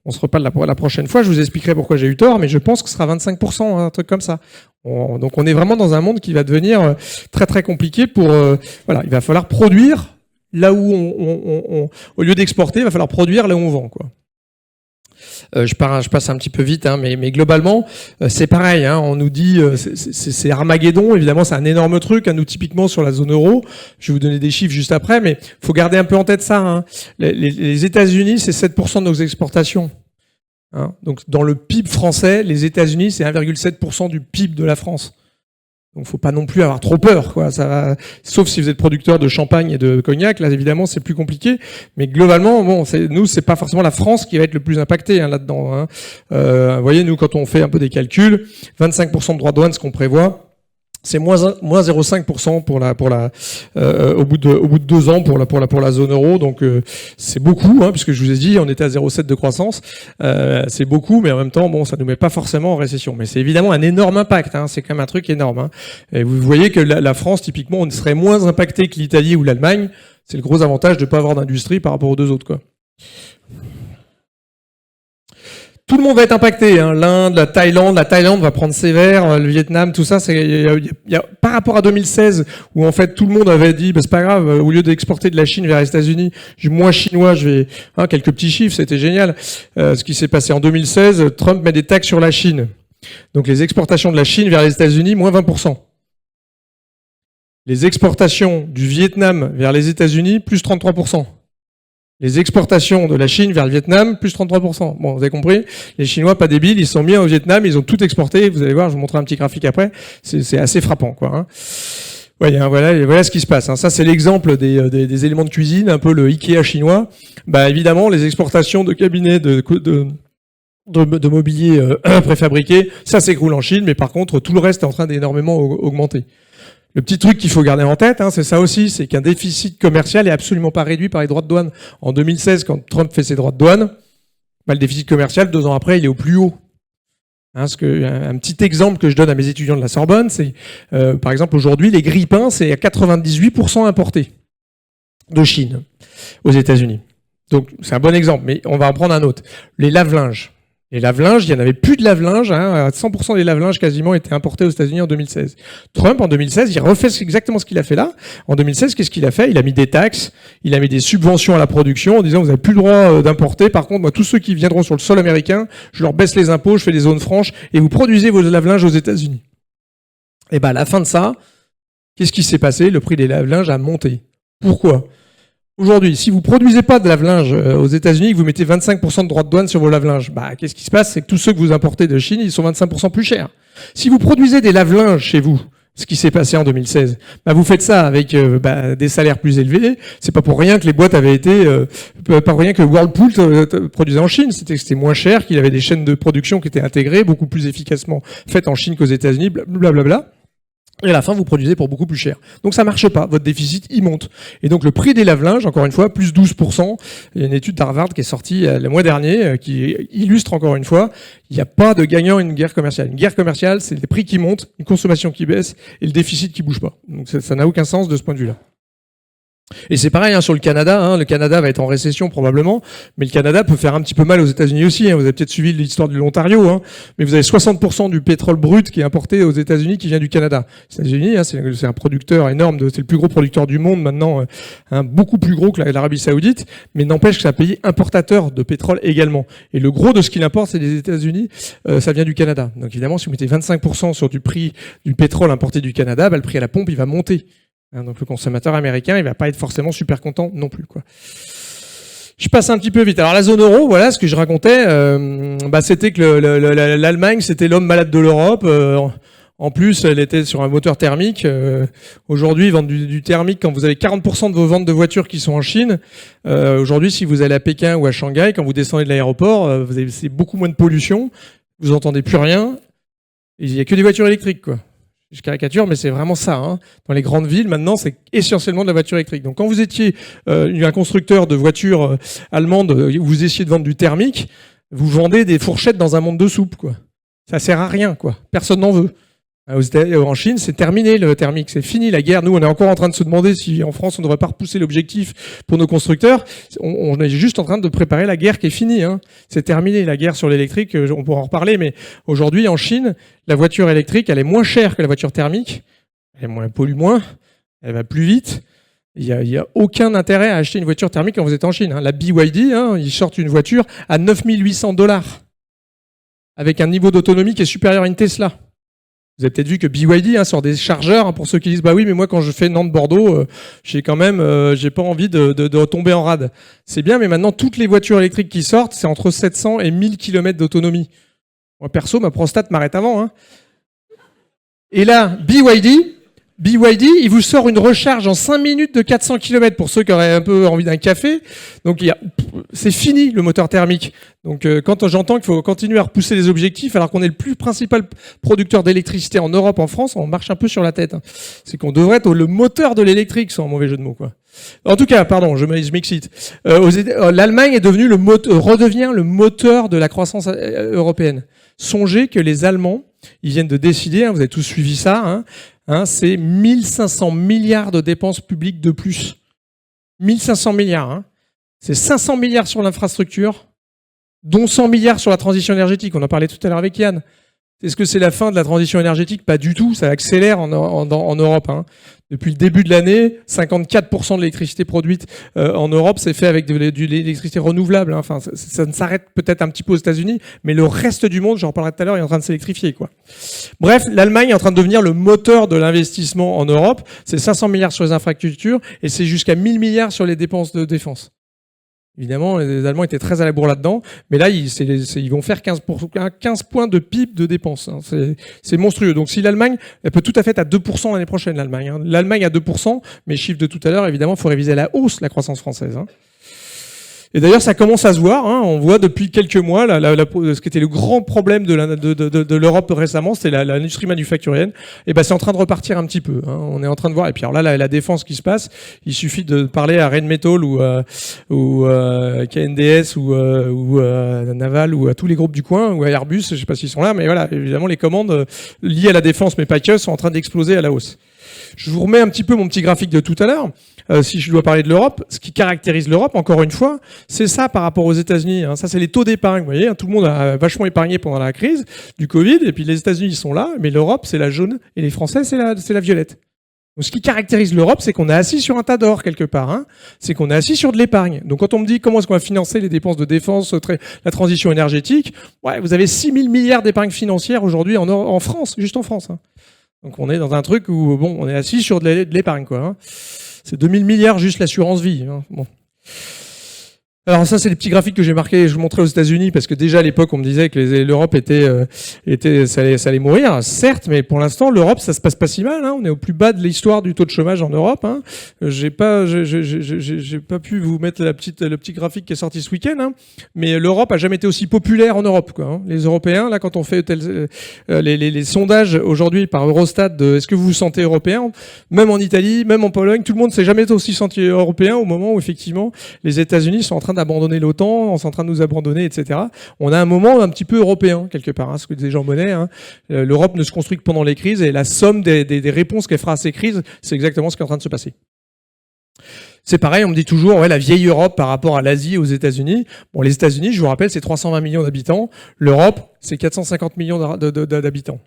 Speaker 3: On se reparle la prochaine fois, je vous expliquerai pourquoi j'ai eu tort, mais je pense que ce sera 25%, un truc comme ça. Donc on est vraiment dans un monde qui va devenir très très compliqué pour... voilà, il va falloir produire là où au lieu d'exporter, il va falloir produire là où on vend, quoi. Je passe un petit peu vite, mais globalement, c'est pareil. On nous dit, c'est Armageddon. Évidemment, c'est un énorme truc. Nous, typiquement sur la zone euro, je vais vous donner des chiffres juste après, mais faut garder un peu en tête ça. Les États-Unis, c'est 7% de nos exportations. Donc, dans le PIB français, les États-Unis, c'est 1,7% du PIB de la France. Donc, faut pas non plus avoir trop peur, quoi. Ça va... Sauf si vous êtes producteur de champagne et de cognac, là, évidemment, c'est plus compliqué. Mais globalement, bon, nous, c'est pas forcément la France qui va être le plus impactée là-dedans. Vous voyez, nous, quand on fait un peu des calculs, 25% de droits de douane, ce qu'on prévoit, c'est moins 0,5% au bout de 2 ans pour la zone euro. Donc c'est beaucoup, puisque je vous ai dit, on était à 0,7 de croissance. C'est beaucoup, mais en même temps, bon, ça nous met pas forcément en récession. Mais c'est évidemment un énorme impact. C'est quand même un truc énorme. Et vous voyez que la France, typiquement, on serait moins impacté que l'Italie ou l'Allemagne. C'est le gros avantage de ne pas avoir d'industrie par rapport aux deux autres, quoi. Tout le monde va être impacté, l'Inde, la Thaïlande va prendre sévère, le Vietnam, tout ça. Par rapport à 2016, où en fait tout le monde avait dit, c'est pas grave, au lieu d'exporter de la Chine vers les États-Unis, moi chinois, je vais, quelques petits chiffres, c'était génial. Ce qui s'est passé en 2016, Trump met des taxes sur la Chine. Donc les exportations de la Chine vers les États-Unis, moins 20%. Les exportations du Vietnam vers les États-Unis, plus 33%. Les exportations de la Chine vers le Vietnam, plus 33%. Bon, vous avez compris, les Chinois, pas débiles, ils sont mis au Vietnam, ils ont tout exporté. Vous allez voir, je vous montrerai un petit graphique après. C'est assez frappant, quoi. Voilà ce qui se passe. Ça, c'est l'exemple des éléments de cuisine, un peu le Ikea chinois. Évidemment, les exportations de cabinets de mobilier préfabriqué, ça s'écroule en Chine, mais par contre, tout le reste est en train d'énormément augmenter. Le petit truc qu'il faut garder en tête, c'est ça aussi, c'est qu'un déficit commercial est absolument pas réduit par les droits de douane. En 2016, quand Trump fait ses droits de douane, le déficit commercial, 2 ans après, il est au plus haut. Un petit exemple que je donne à mes étudiants de la Sorbonne, c'est, par exemple, aujourd'hui, les grille-pains, c'est à 98% importé de Chine aux États-Unis. Donc, c'est un bon exemple, mais on va en prendre un autre. Les lave-linges. Les lave-linges, il n'y en avait plus de lave-linges. 100% des lave-linges quasiment étaient importés aux États-Unis en 2016. Trump, en 2016, il refait exactement ce qu'il a fait là. En 2016, qu'est-ce qu'il a fait? Il a mis des taxes, il a mis des subventions à la production en disant vous n'avez plus le droit d'importer. Par contre, moi, tous ceux qui viendront sur le sol américain, je leur baisse les impôts, je fais des zones franches et vous produisez vos lave-linges aux États-Unis. Et à la fin de ça, qu'est-ce qui s'est passé? Le prix des lave-linges a monté. Pourquoi? Aujourd'hui, si vous produisez pas de lave-linge aux États-Unis, que vous mettez 25% de droits de douane sur vos lave-linges, bah, qu'est-ce qui se passe? C'est que tous ceux que vous importez de Chine, ils sont 25% plus chers. Si vous produisez des lave-linges chez vous, ce qui s'est passé en 2016, bah, vous faites ça avec des salaires plus élevés. C'est pas pour rien que les boîtes avaient été, pas pour rien que Whirlpool produisait en Chine. C'était moins cher, qu'il avait des chaînes de production qui étaient intégrées, beaucoup plus efficacement faites en Chine qu'aux États-Unis, blablabla. Et à la fin, vous produisez pour beaucoup plus cher. Donc ça marche pas, votre déficit, il monte. Et donc le prix des lave-linges, encore une fois, plus 12%. Il y a une étude d'Harvard qui est sortie le mois dernier, qui illustre encore une fois, il n'y a pas de gagnant une guerre commerciale. Une guerre commerciale, c'est les prix qui montent, une consommation qui baisse et le déficit qui bouge pas. Donc ça n'a aucun sens de ce point de vue-là. Et c'est pareil sur le Canada. Le Canada va être en récession probablement, mais le Canada peut faire un petit peu mal aux États-Unis aussi. Vous avez peut-être suivi l'histoire de l'Ontario, mais vous avez 60% du pétrole brut qui est importé aux États-Unis qui vient du Canada. Les États-Unis, c'est un producteur énorme, c'est le plus gros producteur du monde maintenant, beaucoup plus gros que l'Arabie Saoudite, mais n'empêche que c'est un pays importateur de pétrole également. Et le gros de ce qu'il importe, c'est des États-Unis, ça vient du Canada. Donc évidemment, si vous mettez 25% sur du prix du pétrole importé du Canada, le prix à la pompe, il va monter. Donc le consommateur américain, il va pas être forcément super content non plus, quoi. Je passe un petit peu vite. Alors la zone euro, voilà ce que je racontais, c'était que l'Allemagne, c'était l'homme malade de l'Europe. En plus, elle était sur un moteur thermique. Aujourd'hui, ils vendent du thermique quand vous avez 40% de vos ventes de voitures qui sont en Chine. Aujourd'hui, si vous allez à Pékin ou à Shanghai, quand vous descendez de l'aéroport, c'est beaucoup moins de pollution. Vous entendez plus rien. Il y a que des voitures électriques, quoi. Je caricature, mais c'est vraiment ça. Dans les grandes villes, maintenant, c'est essentiellement de la voiture électrique. Donc, quand vous étiez un constructeur de voitures allemandes, où vous essayez de vendre du thermique, vous vendez des fourchettes dans un monde de soupe, quoi. Ça sert à rien, quoi. Personne n'en veut. En Chine, c'est terminé le thermique, c'est fini la guerre. Nous, on est encore en train de se demander si en France, on ne devrait pas repousser l'objectif pour nos constructeurs. On est juste en train de préparer la guerre qui est finie. C'est terminé la guerre sur l'électrique, on pourra en reparler, mais aujourd'hui, en Chine, la voiture électrique, elle est moins chère que la voiture thermique, elle pollue moins, elle va plus vite. Il y a aucun intérêt à acheter une voiture thermique quand vous êtes en Chine. La BYD, ils sortent une voiture à $9 800 avec un niveau d'autonomie qui est supérieur à une Tesla. Vous avez peut-être vu que BYD sort des chargeurs, pour ceux qui disent bah oui, mais moi quand je fais Nantes-Bordeaux, j'ai pas envie de tomber en rade. C'est bien, mais maintenant toutes les voitures électriques qui sortent, c'est entre 700 et 1000 km d'autonomie. Moi perso, ma prostate m'arrête avant. Et là, BYD, il vous sort une recharge en 5 minutes de 400 km pour ceux qui auraient un peu envie d'un café. Donc c'est fini le moteur thermique. Donc quand j'entends qu'il faut continuer à repousser les objectifs alors qu'on est le plus principal producteur d'électricité en Europe, en France, on marche un peu sur la tête. C'est qu'on devrait être le moteur de l'électrique, sans un mauvais jeu de mots, quoi. En tout cas, pardon, je m'excite. L'Allemagne est devenue redevient le moteur de la croissance européenne. Songez que les Allemands, ils viennent de décider, vous avez tous suivi ça, c'est 1500 milliards de dépenses publiques de plus. 1500 milliards. C'est 500 milliards sur l'infrastructure, dont 100 milliards sur la transition énergétique. On en parlait tout à l'heure avec Yann. Est-ce que c'est la fin de la transition énergétique? Pas du tout, ça accélère en Europe. Depuis le début de l'année, 54% de l'électricité produite en Europe, c'est fait avec de l'électricité renouvelable. Enfin, ça ne s'arrête peut-être un petit peu aux États-Unis, mais le reste du monde, j'en reparlerai tout à l'heure, est en train de s'électrifier, quoi. Bref, l'Allemagne est en train de devenir le moteur de l'investissement en Europe. C'est 500 milliards sur les infrastructures et c'est jusqu'à 1000 milliards sur les dépenses de défense. Évidemment, les Allemands étaient très à la bourre là-dedans, mais là, ils vont faire 15 points de PIB de dépenses. C'est monstrueux. Donc, si l'Allemagne, elle peut tout à fait être à 2% l'année prochaine, l'Allemagne. L'Allemagne à 2%, mais chiffre de tout à l'heure, évidemment, il faut réviser à la hausse la croissance française. Et d'ailleurs, ça commence à se voir. On voit depuis quelques mois ce qui était le grand problème de l'Europe récemment, c'était l'industrie manufacturienne. Et c'est en train de repartir un petit peu. On est en train de voir. Et puis alors là, la défense qui se passe, il suffit de parler à Rheinmetall ou KNDS ou Naval ou à tous les groupes du coin ou à Airbus. Je sais pas s'ils sont là, mais voilà, évidemment, les commandes liées à la défense, mais pas que, sont en train d'exploser à la hausse. Je vous remets un petit peu mon petit graphique de tout à l'heure. Si je dois parler de l'Europe, ce qui caractérise l'Europe, encore une fois, c'est ça par rapport aux États-Unis. Ça, c'est les taux d'épargne. Vous voyez, tout le monde a vachement épargné pendant la crise du Covid, et puis les États-Unis ils sont là, mais l'Europe c'est la jaune et les Français c'est la violette. Donc, ce qui caractérise l'Europe, c'est qu'on est assis sur un tas d'or quelque part. C'est qu'on est assis sur de l'épargne. Donc quand on me dit comment est-ce qu'on va financer les dépenses de défense, la transition énergétique, vous avez 6 000 milliards d'épargne financière aujourd'hui en France, juste en France. Donc on est dans un truc où on est assis sur de l'épargne, quoi. C'est 2000 milliards juste l'assurance vie. Hein. Bon. Alors ça, c'est les petits graphiques que j'ai marqués, je montrais aux États-Unis, parce que déjà à l'époque, on me disait que l'Europe ça allait mourir, certes, mais pour l'instant, l'Europe, ça se passe pas si mal. Hein. On est au plus bas de l'histoire du taux de chômage en Europe. Hein. J'ai pas pu vous mettre le petit graphique qui est sorti ce week-end, hein. Mais l'Europe a jamais été aussi populaire en Europe, quoi. Hein. Les Européens, là, quand on fait les sondages aujourd'hui par Eurostat de est-ce que vous vous sentez européen, même en Italie, même en Pologne, tout le monde s'est jamais aussi senti européen au moment où effectivement les États-Unis sont en train d'abandonner l'OTAN, on est en train de nous abandonner, etc. On a un moment un petit peu européen, quelque part, hein, ce que disait Jean Monnet. Hein. L'Europe ne se construit que pendant les crises, et la somme des réponses qu'elle fera à ces crises, c'est exactement ce qui est en train de se passer. C'est pareil, on me dit toujours, ouais, la vieille Europe par rapport à l'Asie et aux États-Unis. Bon, les États-Unis, je vous rappelle, c'est 320 millions d'habitants. L'Europe, c'est 450 millions d'habitants.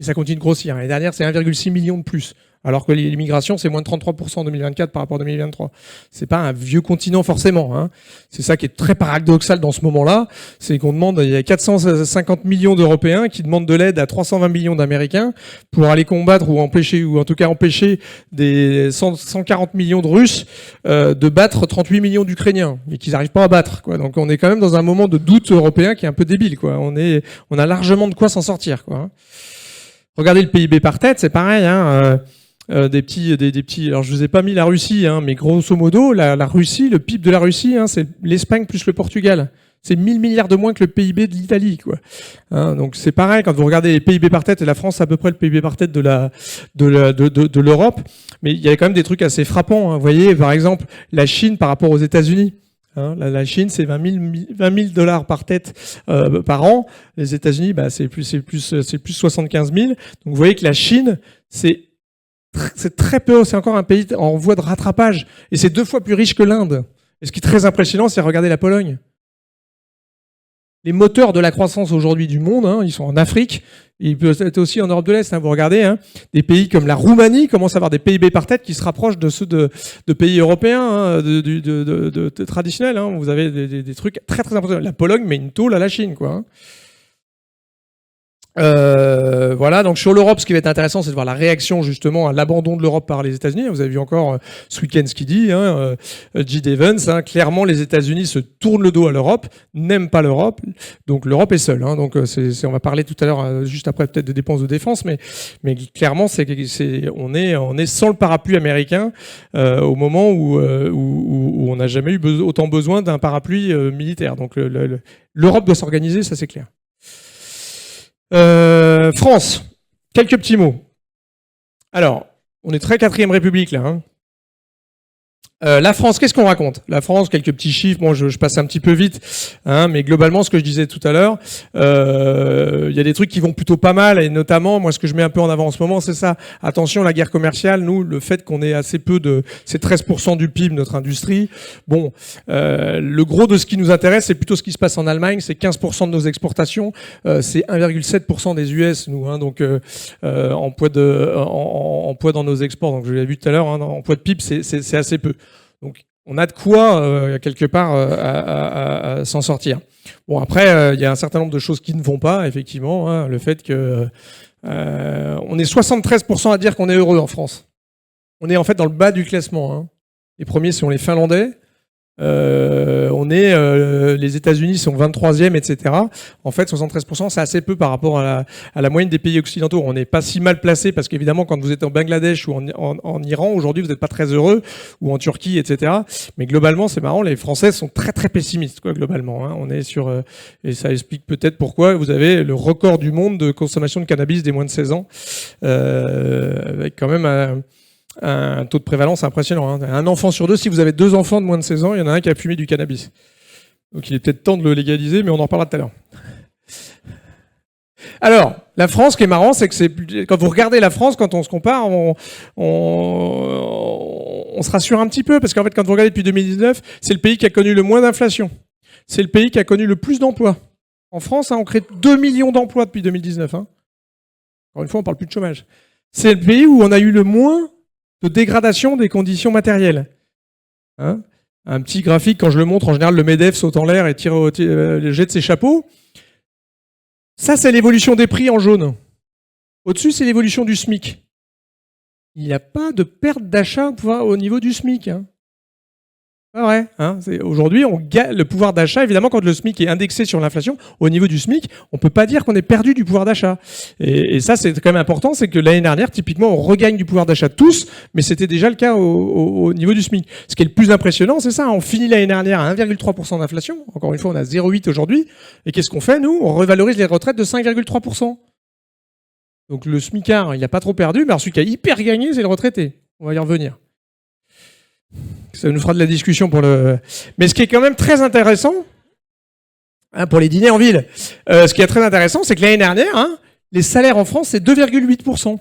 Speaker 3: Et ça continue de grossir. L'année dernière, c'est 1,6 million de plus. Alors que l'immigration, c'est moins de 33% en 2024 par rapport à 2023. C'est pas un vieux continent forcément. Hein. C'est ça qui est très paradoxal dans ce moment-là. C'est qu'on demande, il y a 450 millions d'Européens qui demandent de l'aide à 320 millions d'Américains pour aller combattre ou empêcher, ou en tout cas empêcher des 140 millions de Russes de battre 38 millions d'Ukrainiens et qu'ils n'arrivent pas à battre. Quoi. Donc on est quand même dans un moment de doute européen qui est un peu débile. Quoi. On a largement de quoi s'en sortir. Quoi. Regardez le PIB par tête, c'est pareil. Hein. Des petits. Alors je vous ai pas mis la Russie, hein, mais grosso modo, la Russie, le PIB de la Russie, hein, c'est l'Espagne plus le Portugal. C'est 1000 milliards de moins que le PIB de l'Italie, quoi. Hein, donc c'est pareil quand vous regardez les PIB par tête, et la France c'est à peu près le PIB par tête de l'Europe, mais il y a quand même des trucs assez frappants. Hein. Vous voyez, par exemple, la Chine par rapport aux États-Unis. Hein, la Chine, c'est 20 000 dollars par tête par an. Les États-Unis, bah, c'est plus 75 000. Donc vous voyez que la Chine, c'est très peu, c'est encore un pays en voie de rattrapage. Et c'est 2 fois plus riche que l'Inde. Et ce qui est très impressionnant, c'est regarder la Pologne. Les moteurs de la croissance aujourd'hui du monde, hein, ils sont en Afrique, et ils peuvent être aussi en Europe de l'Est. Hein. Vous regardez, hein, des pays comme la Roumanie commencent à avoir des PIB par tête qui se rapprochent de ceux de pays européens hein, traditionnels. Hein. Vous avez des trucs très très importants. La Pologne met une tôle à la Chine, quoi. Hein. Voilà, donc sur l'Europe, ce qui va être intéressant, c'est de voir la réaction justement à l'abandon de l'Europe par les États-Unis. Vous avez vu encore ce week-end ce qu'il dit, hein, J.D. Evans. Hein, clairement, les États-Unis se tournent le dos à l'Europe, n'aiment pas l'Europe, donc l'Europe est seule. Hein, donc on va parler tout à l'heure, juste après peut-être de dépenses de défense, mais clairement, on est sans le parapluie américain au moment où on n'a jamais eu autant besoin d'un parapluie militaire. Donc l'Europe doit s'organiser, ça c'est clair. France, quelques petits mots. Alors, on est très 4e République là. Hein. La France, qu'est-ce qu'on raconte? La France, quelques petits chiffres, bon, je passe un petit peu vite, hein, mais globalement, ce que je disais tout à l'heure, y a des trucs qui vont plutôt pas mal, et notamment, moi, ce que je mets un peu en avant en ce moment, c'est ça. Attention, la guerre commerciale, nous, le fait qu'on ait assez peu c'est 13% du PIB, notre industrie. Bon, le gros de ce qui nous intéresse, c'est plutôt ce qui se passe en Allemagne, c'est 15% de nos exportations, c'est 1,7% des US, nous, hein, donc en poids dans nos exports. Donc je l'ai vu tout à l'heure, hein, en poids de PIB, c'est assez peu. Donc, on a de quoi, quelque part, à s'en sortir. Bon, après, il y a un certain nombre de choses qui ne vont pas, effectivement. Hein, le fait que on est 73% à dire qu'on est heureux en France. On est en fait dans le bas du classement. Hein. Les premiers sont les Finlandais. Les États-Unis sont 23e, etc. En fait, 73%, c'est assez peu par rapport à la moyenne des pays occidentaux. On n'est pas si mal placé parce qu'évidemment, quand vous êtes en Bangladesh ou en Iran, aujourd'hui, vous n'êtes pas très heureux, ou en Turquie, etc. Mais globalement, c'est marrant, les Français sont très très pessimistes, quoi, globalement. Hein. On est sur et ça explique peut-être pourquoi vous avez le record du monde de consommation de cannabis des moins de 16 ans, avec quand même un taux de prévalence impressionnant. Hein. Un enfant sur 2, si vous avez 2 enfants de moins de 16 ans, il y en a un qui a fumé du cannabis. Donc il est peut-être temps de le légaliser, mais on en reparlera tout à l'heure. Alors, la France, ce qui est marrant, c'est que quand vous regardez la France, quand on se compare, on se rassure un petit peu, parce qu'en fait, quand vous regardez depuis 2019, c'est le pays qui a connu le moins d'inflation. C'est le pays qui a connu le plus d'emplois. En France, hein, on crée 2 millions d'emplois depuis 2019. Hein. Encore une fois, on ne parle plus de chômage. C'est le pays où on a eu le moins de dégradation des conditions matérielles. Hein, un petit graphique, quand je le montre, en général, le MEDEF saute en l'air et jette ses chapeaux. Ça, c'est l'évolution des prix en jaune. Au-dessus, c'est l'évolution du SMIC. Il n'y a pas de perte d'achat au niveau du SMIC. Hein. Pas vrai. Hein. Aujourd'hui, on gagne le pouvoir d'achat. Évidemment, quand le SMIC est indexé sur l'inflation, au niveau du SMIC, on ne peut pas dire qu'on ait perdu du pouvoir d'achat. Et ça, c'est quand même important, c'est que l'année dernière, typiquement, on regagne du pouvoir d'achat tous, mais c'était déjà le cas au niveau du SMIC. Ce qui est le plus impressionnant, c'est ça. On finit l'année dernière à 1,3% d'inflation. Encore une fois, on a 0,8 aujourd'hui. Et qu'est-ce qu'on fait, nous? On revalorise les retraites de 5,3%. Donc le SMICard, il n'a pas trop perdu, mais celui qui a hyper gagné, c'est le retraité. On va y revenir. Ça nous fera de la discussion pour le... Mais ce qui est quand même très intéressant, hein, pour les dîners en ville, ce qui est très intéressant, c'est que l'année dernière, hein, les salaires en France, c'est 2,8%.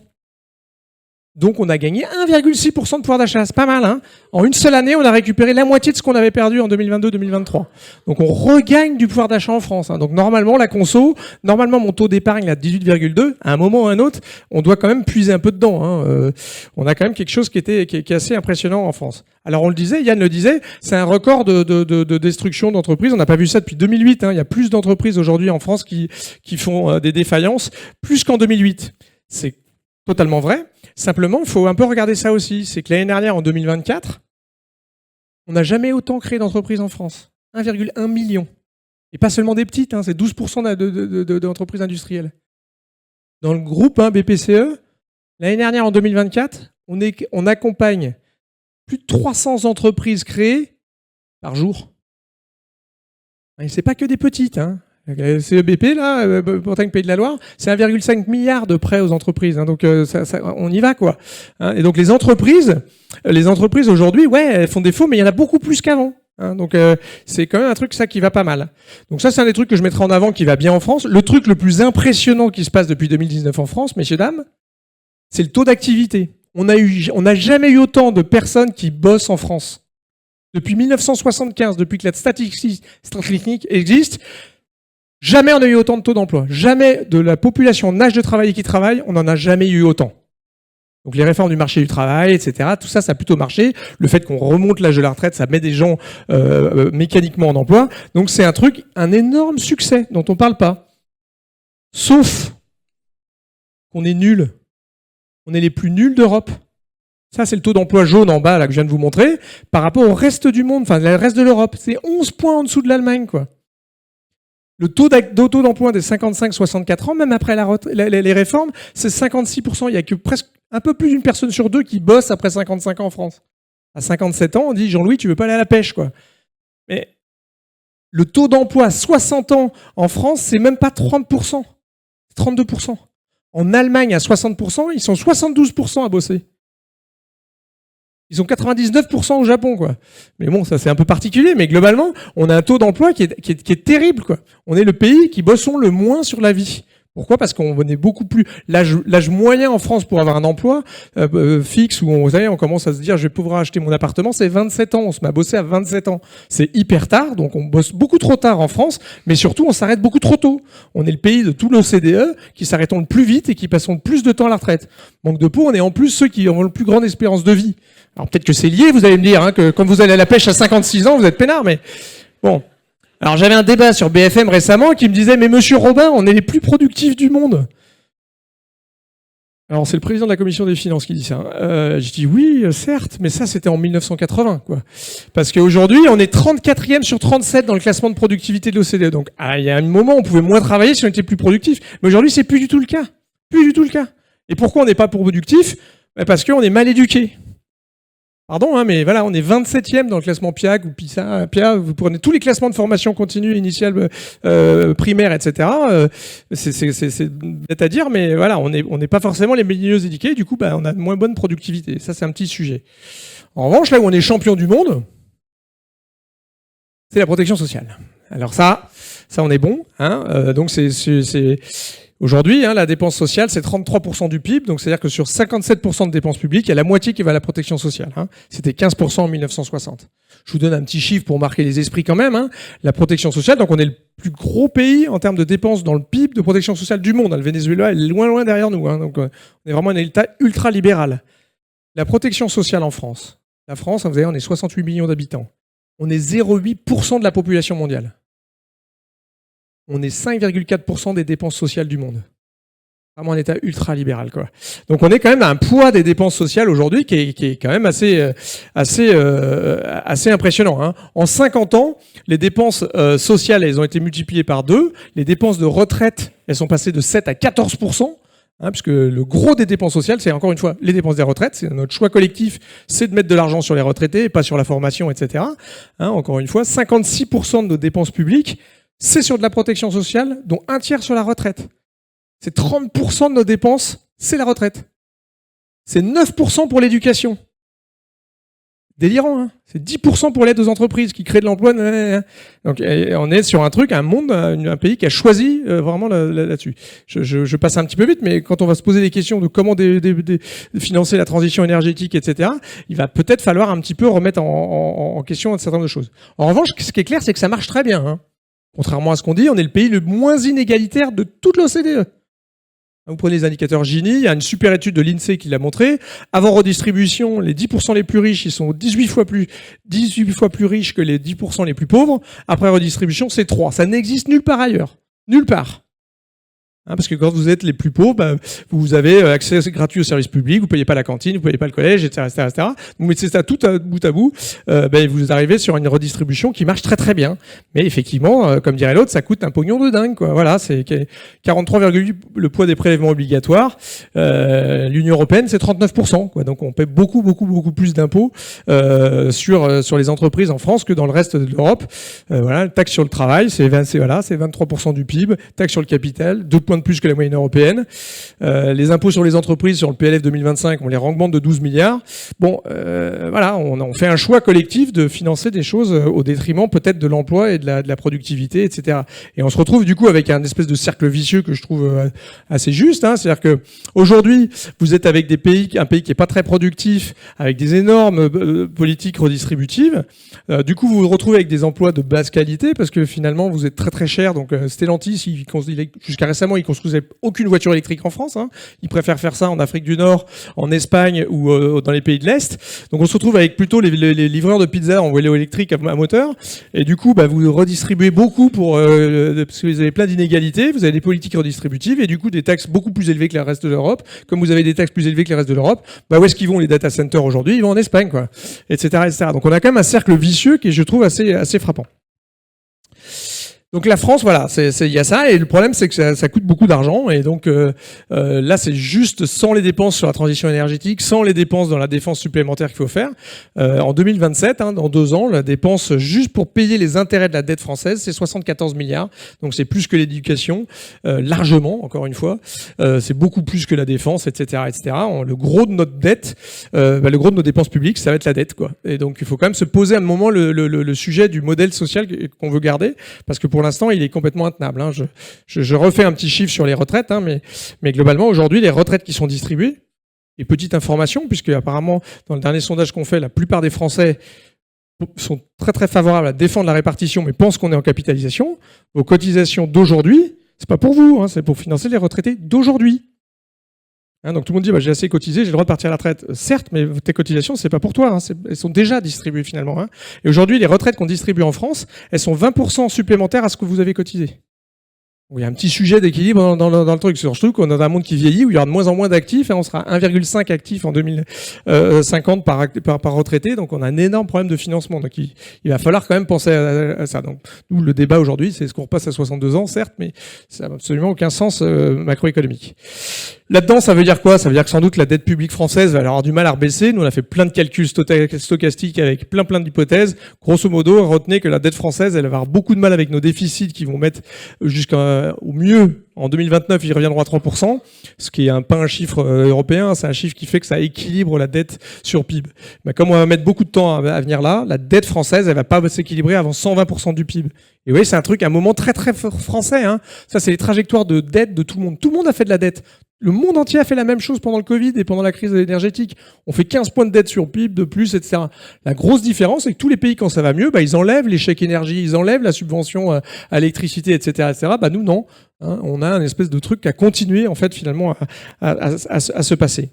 Speaker 3: Donc on a gagné 1,6% de pouvoir d'achat. C'est pas mal. Hein. En une seule année, on a récupéré la moitié de ce qu'on avait perdu en 2022-2023. Donc on regagne du pouvoir d'achat en France. Hein. Donc normalement, la conso, normalement mon taux d'épargne là, de 18,2, à un moment ou à un autre, on doit quand même puiser un peu dedans. Hein. On a quand même quelque chose qui est assez impressionnant en France. Alors on le disait, Yann le disait, c'est un record de destruction d'entreprises. On n'a pas vu ça depuis 2008. Hein. Il y a plus d'entreprises aujourd'hui en France qui font des défaillances, plus qu'en 2008. C'est totalement vrai. Simplement, il faut un peu regarder ça aussi. C'est que l'année dernière, en 2024, on n'a jamais autant créé d'entreprises en France. 1,1 million. Et pas seulement des petites, hein, c'est 12% d'entreprises industrielles. Dans le groupe BPCE, l'année dernière, en 2024, on accompagne plus de 300 entreprises créées par jour. Et c'est pas que des petites. Hein. Le CEBP, là, Bretagne Pays de la Loire, c'est 1,5 milliard de prêts aux entreprises. Hein, donc on y va, quoi. Hein, et donc les entreprises aujourd'hui, ouais, elles font défaut, mais il y en a beaucoup plus qu'avant. Hein, donc c'est quand même un truc ça qui va pas mal. Donc ça, c'est un des trucs que je mettrai en avant qui va bien en France. Le truc le plus impressionnant qui se passe depuis 2019 en France, messieurs, dames, c'est le taux d'activité. On n'a jamais eu autant de personnes qui bossent en France. Depuis 1975, depuis que la statistique existe, jamais on a eu autant de taux d'emploi. Jamais de la population en âge de travailler qui travaille, on n'en a jamais eu autant. Donc les réformes du marché du travail, etc., tout ça, ça a plutôt marché. Le fait qu'on remonte l'âge de la retraite, ça met des gens mécaniquement en emploi. Donc c'est un énorme succès dont on ne parle pas. Sauf qu'on est nuls. On est les plus nuls d'Europe. Ça, c'est le taux d'emploi jaune en bas là, que je viens de vous montrer, par rapport au reste du monde, enfin le reste de l'Europe. C'est 11 points en dessous de l'Allemagne, quoi. Le taux d'emploi des 55-64 ans, même après les réformes, c'est 56%. Il n'y a que presque un peu plus d'une personne sur deux qui bosse après 55 ans en France. À 57 ans, on dit « Jean-Louis, tu veux pas aller à la pêche, quoi ». Mais le taux d'emploi à 60 ans en France, c'est même pas 30%. C'est 32%. En Allemagne, à 60%, ils sont 72% à bosser. Ils sont 99% au Japon, quoi. Mais bon, ça c'est un peu particulier, mais globalement, on a un taux d'emploi qui est terrible, quoi. On est le pays qui bossons le moins sur la vie. Pourquoi ? Parce qu'on est beaucoup plus... L'âge moyen en France pour avoir un emploi fixe, où on commence à se dire je vais pouvoir acheter mon appartement, c'est 27 ans. On se met à bosser à 27 ans. C'est hyper tard, donc on bosse beaucoup trop tard en France, mais surtout on s'arrête beaucoup trop tôt. On est le pays de tout l'OCDE qui s'arrêtons le plus vite et qui passons le plus de temps à la retraite. Manque de peau, on est en plus ceux qui ont le plus grande espérance de vie. Alors peut-être que c'est lié, vous allez me dire, hein, que quand vous allez à la pêche à 56 ans, vous êtes peinard, mais bon. Alors j'avais un débat sur BFM récemment qui me disait « Mais monsieur Robin, on est les plus productifs du monde ». Alors c'est le président de la commission des finances qui dit ça. Je dis oui, certes, mais ça c'était en 1980, quoi. Parce qu'aujourd'hui, on est 34e sur 37 dans le classement de productivité de l'OCDE. Donc il y a un moment, on pouvait moins travailler si on était plus productif. Mais aujourd'hui, c'est plus du tout le cas. Plus du tout le cas. Et pourquoi on n'est pas productif ? Parce qu'on est mal éduqué. Pardon, hein, mais voilà, on est 27e dans le classement PIAC ou PISA. Vous prenez tous les classements de formation continue, initiale, primaire, etc. C'est bête à dire, mais voilà, on n'est pas forcément les mieux éduqués. Du coup, on a de moins bonne productivité. Ça, c'est un petit sujet. En revanche, là où on est champion du monde, c'est la protection sociale. Alors ça, on est bon. Hein, donc aujourd'hui, la dépense sociale, c'est 33% du PIB, donc c'est-à-dire que sur 57% de dépenses publiques, il y a la moitié qui va à la protection sociale. Hein. C'était 15% en 1960. Je vous donne un petit chiffre pour marquer les esprits quand même. Hein. La protection sociale, donc on est le plus gros pays en termes de dépenses dans le PIB de protection sociale du monde. Le Venezuela est loin derrière nous. Hein. Donc on est vraiment un État ultra-libéral. La protection sociale en France. La France, vous savez, on est 68 millions d'habitants. On est 0,8% de la population mondiale. On est 5,4% des dépenses sociales du monde. Vraiment un État ultra-libéral, quoi. Donc on est quand même à un poids des dépenses sociales aujourd'hui qui est quand même assez impressionnant. Hein. En 50 ans, les dépenses sociales, elles ont été multipliées par 2. Les dépenses de retraite, elles sont passées de 7 à 14%. Hein, puisque le gros des dépenses sociales, c'est encore une fois les dépenses des retraites. C'est notre choix collectif, c'est de mettre de l'argent sur les retraités et pas sur la formation, etc. Hein, encore une fois, 56% de nos dépenses publiques, c'est sur de la protection sociale, dont un tiers sur la retraite. C'est 30% de nos dépenses, c'est la retraite. C'est 9% pour l'éducation. Délirant, hein. C'est 10% pour l'aide aux entreprises qui créent de l'emploi. Donc on est sur un truc, un monde, un pays qui a choisi vraiment là-dessus. Je passe un petit peu vite, mais quand on va se poser des questions de comment financer la transition énergétique, etc., il va peut-être falloir un petit peu remettre en question un certain nombre de choses. En revanche, ce qui est clair, c'est que ça marche très bien. Hein. Contrairement à ce qu'on dit, on est le pays le moins inégalitaire de toute l'OCDE. Vous prenez les indicateurs Gini, il y a une super étude de l'INSEE qui l'a montré. Avant redistribution, les 10% les plus riches, ils sont 18 fois plus riches que les 10% les plus pauvres. Après redistribution, c'est 3. Ça n'existe nulle part ailleurs. Nulle part. Hein, parce que quand vous êtes les plus pauvres, bah, vous avez accès gratuit aux services publics, vous payez pas la cantine, vous payez pas le collège, etc. Vous mettez ça tout à bout, vous arrivez sur une redistribution qui marche très très bien. Mais effectivement, comme dirait l'autre, ça coûte un pognon de dingue, quoi. Voilà, c'est 43,8 le poids des prélèvements obligatoires. L'Union européenne, c'est 39%, quoi. Donc on paie beaucoup plus d'impôts sur les entreprises en France que dans le reste de l'Europe. Voilà, taxe sur le travail, c'est 23% du PIB, taxe sur le capital, 2 points de plus que la moyenne européenne. Les impôts sur les entreprises sur le PLF 2025, on les augmente de 12 milliards. Bon, voilà, on fait un choix collectif de financer des choses au détriment peut-être de l'emploi et de la productivité, etc. Et on se retrouve du coup avec un espèce de cercle vicieux que je trouve assez juste. Hein. C'est-à-dire que aujourd'hui, vous êtes avec un pays qui est pas très productif, avec des énormes politiques redistributives. Du coup, vous vous retrouvez avec des emplois de basse qualité parce que finalement, vous êtes très très cher. Donc Stellantis, jusqu'à récemment, ils construisaient aucune voiture électrique en France. Hein. Ils préfèrent faire ça en Afrique du Nord, en Espagne ou dans les pays de l'Est. Donc on se retrouve avec plutôt les livreurs de pizza en vélo électrique à moteur. Et du coup, vous redistribuez beaucoup parce que vous avez plein d'inégalités. Vous avez des politiques redistributives et du coup des taxes beaucoup plus élevées que le reste de l'Europe. Comme vous avez des taxes plus élevées que le reste de l'Europe, où est-ce qu'ils vont les data centers aujourd'hui? Ils vont en Espagne, quoi, etc. Donc on a quand même un cercle vicieux qui, je trouve, assez frappant. Donc la France, voilà, il y a ça, et le problème c'est que ça coûte beaucoup d'argent, et donc là c'est juste sans les dépenses sur la transition énergétique, sans les dépenses dans la défense supplémentaire qu'il faut faire. En 2027, dans 2 ans, la dépense juste pour payer les intérêts de la dette française, c'est 74 milliards, donc c'est plus que l'éducation, largement, encore une fois, c'est beaucoup plus que la défense, etc. Le gros de notre dette, le gros de nos dépenses publiques, ça va être la dette, quoi. Et donc il faut quand même se poser à un moment le sujet du modèle social qu'on veut garder, parce que pour l'instant, il est complètement intenable. Hein. Je refais un petit chiffre sur les retraites, hein, mais globalement, aujourd'hui, les retraites qui sont distribuées, et petite information, puisque apparemment, dans le dernier sondage qu'on fait, la plupart des Français sont très très favorables à défendre la répartition, mais pensent qu'on est en capitalisation. Vos cotisations d'aujourd'hui, c'est pas pour vous, hein, c'est pour financer les retraités d'aujourd'hui. Hein, donc tout le monde dit j'ai assez cotisé, j'ai le droit de partir à la retraite. Certes, mais tes cotisations, c'est pas pour toi. Hein, elles sont déjà distribuées finalement. Hein. Et aujourd'hui, les retraites qu'on distribue en France, elles sont 20% supplémentaires à ce que vous avez cotisé. Il y a un petit sujet d'équilibre dans le truc. Surtout qu'on a un monde qui vieillit, où il y aura de moins en moins d'actifs. Hein, on sera 1,5 actifs en 2050 par retraité. Donc on a un énorme problème de financement. Donc il va falloir quand même penser à ça. Donc nous, le débat aujourd'hui, c'est est-ce qu'on repasse à 62 ans, certes, mais ça n'a absolument aucun sens macroéconomique. Là-dedans, ça veut dire quoi? Ça veut dire que sans doute la dette publique française va avoir du mal à rebaisser. Nous, on a fait plein de calculs stochastiques avec plein d'hypothèses. Grosso modo, retenez que la dette française, elle va avoir beaucoup de mal avec nos déficits qui vont mettre jusqu'au mieux. En 2029, ils reviendront à 3%, ce qui est pas un chiffre européen, c'est un chiffre qui fait que ça équilibre la dette sur PIB. Mais comme on va mettre beaucoup de temps à venir là, la dette française, elle va pas s'équilibrer avant 120% du PIB. Et vous voyez, c'est un truc, un moment très très français. Hein. Ça, c'est les trajectoires de dette de tout le monde. Tout le monde a fait de la dette. Le monde entier a fait la même chose pendant le Covid et pendant la crise énergétique. On fait 15 points de dette sur PIB de plus, etc. La grosse différence, c'est que tous les pays, quand ça va mieux, ils enlèvent les chèques énergie, ils enlèvent la subvention à l'électricité, etc. Nous, non. Hein, on a un espèce de truc à continuer, en fait, finalement, à se passer.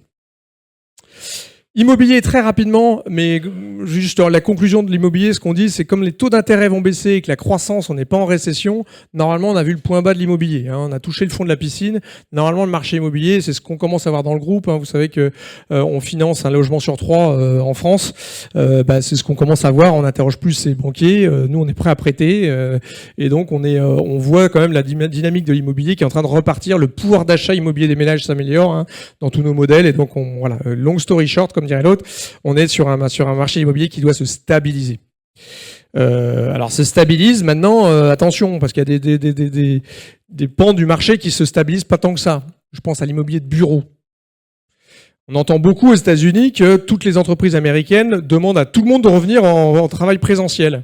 Speaker 3: Immobilier très rapidement, mais juste la conclusion de l'immobilier, ce qu'on dit, c'est comme les taux d'intérêt vont baisser et que la croissance, on n'est pas en récession, normalement on a vu le point bas de l'immobilier, hein, on a touché le fond de la piscine. Normalement le marché immobilier, c'est ce qu'on commence à voir dans le groupe, hein, vous savez que on finance un logement sur 3 en France, c'est ce qu'on commence à voir, on interroge plus ces banquiers, nous on est prêt à prêter, et donc on voit quand même la dynamique de l'immobilier qui est en train de repartir, le pouvoir d'achat immobilier des ménages s'améliore, hein, dans tous nos modèles, et donc voilà, long story short, comme dirait l'autre, on est sur un marché immobilier qui doit se stabiliser. Alors se stabilise maintenant, attention, parce qu'il y a des pans du marché qui se stabilisent pas tant que ça. Je pense à l'immobilier de bureau. On entend beaucoup aux États-Unis que toutes les entreprises américaines demandent à tout le monde de revenir en travail présentiel.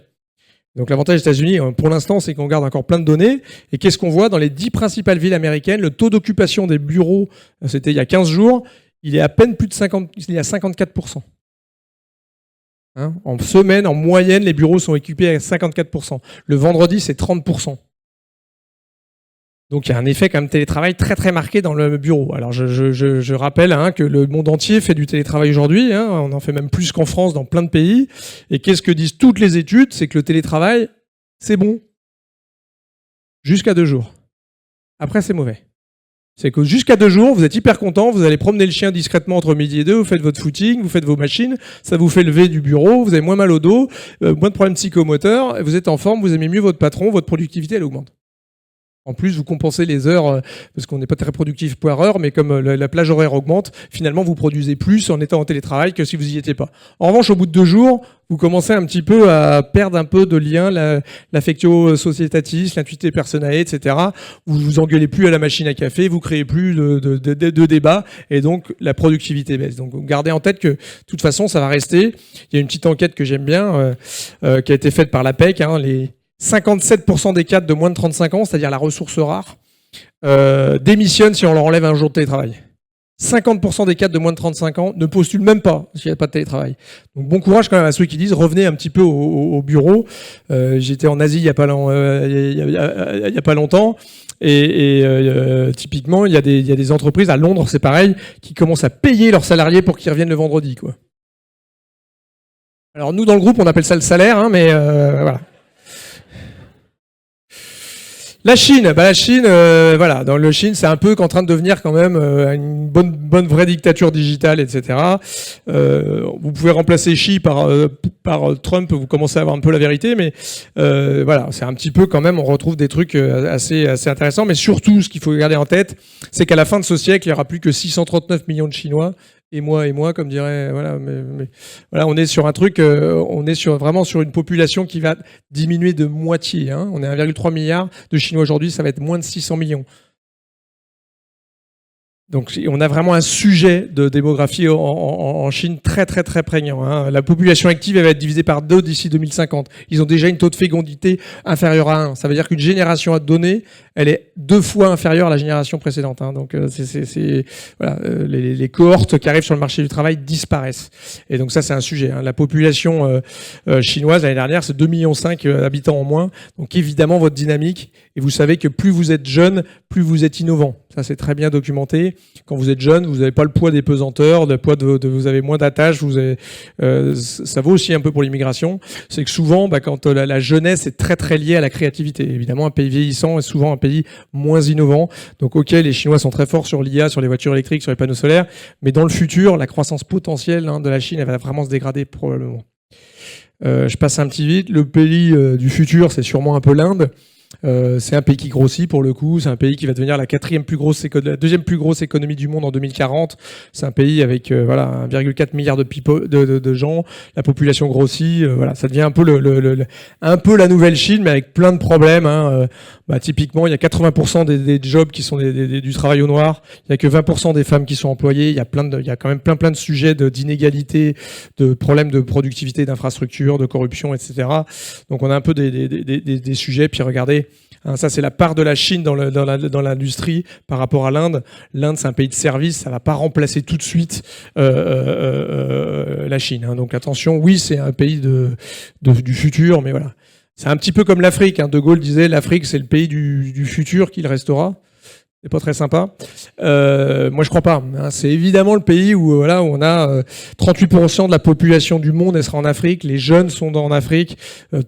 Speaker 3: Donc l'avantage des États-Unis, pour l'instant, c'est qu'on garde encore plein de données. Et qu'est-ce qu'on voit dans les 10 principales villes américaines? Le taux d'occupation des bureaux, c'était il y a 15 jours, il est à peine plus de 50, il est à 54%. Hein, en semaine, en moyenne, les bureaux sont occupés à 54%. Le vendredi, c'est 30%. Donc il y a un effet quand même télétravail très très marqué dans le bureau. Alors je rappelle, hein, que le monde entier fait du télétravail aujourd'hui, hein, on en fait même plus qu'en France dans plein de pays. Et qu'est-ce que disent toutes les études? C'est que le télétravail, c'est bon. Jusqu'à 2 jours. Après, c'est mauvais. C'est que jusqu'à 2 jours, vous êtes hyper content, vous allez promener le chien discrètement entre midi et 2, vous faites votre footing, vous faites vos machines, ça vous fait lever du bureau, vous avez moins mal au dos, moins de problèmes psychomoteurs, vous êtes en forme, vous aimez mieux votre patron, votre productivité, elle augmente. En plus, vous compensez les heures, parce qu'on n'est pas très productif par heure, mais comme la plage horaire augmente, finalement, vous produisez plus en étant en télétravail que si vous y étiez pas. En revanche, au bout de 2 jours, vous commencez un petit peu à perdre un peu de lien, l'affectio societatis, l'intuité personae, etc. Vous vous engueulez plus à la machine à café, vous créez plus de débats, et donc la productivité baisse. Donc gardez en tête que de toute façon, ça va rester. Il y a une petite enquête que j'aime bien, qui a été faite par l'APEC, hein, les 57% des cadres de moins de 35 ans, c'est-à-dire la ressource rare, démissionnent si on leur enlève un jour de télétravail. 50% des cadres de moins de 35 ans ne postulent même pas s'il n'y a pas de télétravail. Donc bon courage quand même à ceux qui disent revenez un petit peu au bureau. J'étais en Asie il y a pas longtemps et typiquement il y a des entreprises à Londres, c'est pareil, qui commencent à payer leurs salariés pour qu'ils reviennent le vendredi, quoi. Alors nous dans le groupe on appelle ça le salaire, hein, mais voilà. La Chine, voilà, dans le Chine, c'est un peu en train de devenir quand même une bonne vraie dictature digitale, etc. Vous pouvez remplacer Xi par Trump, vous commencez à avoir un peu la vérité, mais voilà, c'est un petit peu quand même, on retrouve des trucs assez intéressants, mais surtout, ce qu'il faut garder en tête, c'est qu'à la fin de ce siècle, il n'y aura plus que 639 millions de Chinois. Et moi, comme dirait, voilà, mais voilà, on est sur un truc, on est vraiment sur une population qui va diminuer de moitié, hein. On est à 1,3 milliard de Chinois aujourd'hui, ça va être moins de 600 millions. Donc on a vraiment un sujet de démographie en Chine très très très prégnant, hein. La population active elle va être divisée par 2 d'ici 2050. Ils ont déjà une taux de fécondité inférieur à 1. Ça veut dire qu'une génération à donner, elle est 2 fois inférieure à la génération précédente, hein. Donc voilà, les cohortes qui arrivent sur le marché du travail disparaissent. Et donc ça c'est un sujet, hein. La population chinoise l'année dernière c'est 2,5 millions d'habitants en moins. Donc évidemment votre dynamique, et vous savez que plus vous êtes jeune, plus vous êtes innovant. Ça c'est très bien documenté. Quand vous êtes jeune, vous n'avez pas le poids des pesanteurs, le poids vous avez moins d'attaches. Ça vaut aussi un peu pour l'immigration. C'est que souvent, quand la jeunesse est très très liée à la créativité. Évidemment, un pays vieillissant est souvent un pays moins innovant. Donc, ok, les Chinois sont très forts sur l'IA, sur les voitures électriques, sur les panneaux solaires, mais dans le futur, la croissance potentielle, hein, de la Chine, elle va vraiment se dégrader probablement. Je passe un petit vite. Le pays du futur, c'est sûrement un peu l'Inde. C'est un pays qui grossit pour le coup, c'est un pays qui va devenir la deuxième plus grosse économie du monde en 2040. C'est un pays avec 1,4 milliard de gens, la population grossit, voilà, ça devient un peu un peu la nouvelle Chine, mais avec plein de problèmes, hein. Typiquement, il y a 80% des jobs qui sont du travail au noir, il y a que 20% des femmes qui sont employées, il y a quand même plein de sujets d'inégalité, de problèmes de productivité, d'infrastructure, de corruption, etc. Donc on a un peu des sujets, puis regardez. Hein, ça, c'est la part de la Chine dans l'industrie par rapport à l'Inde. L'Inde, c'est un pays de service, ça ne va pas remplacer tout de suite la Chine, hein. Donc attention, oui, c'est un pays du futur, mais voilà. C'est un petit peu comme l'Afrique, hein. De Gaulle disait l'Afrique, c'est le pays du futur qu'il restera. C'est pas très sympa. Moi, je crois pas. Hein. C'est évidemment le pays où, voilà, où on a 38% de la population du monde, elle sera en Afrique. Les jeunes sont en Afrique.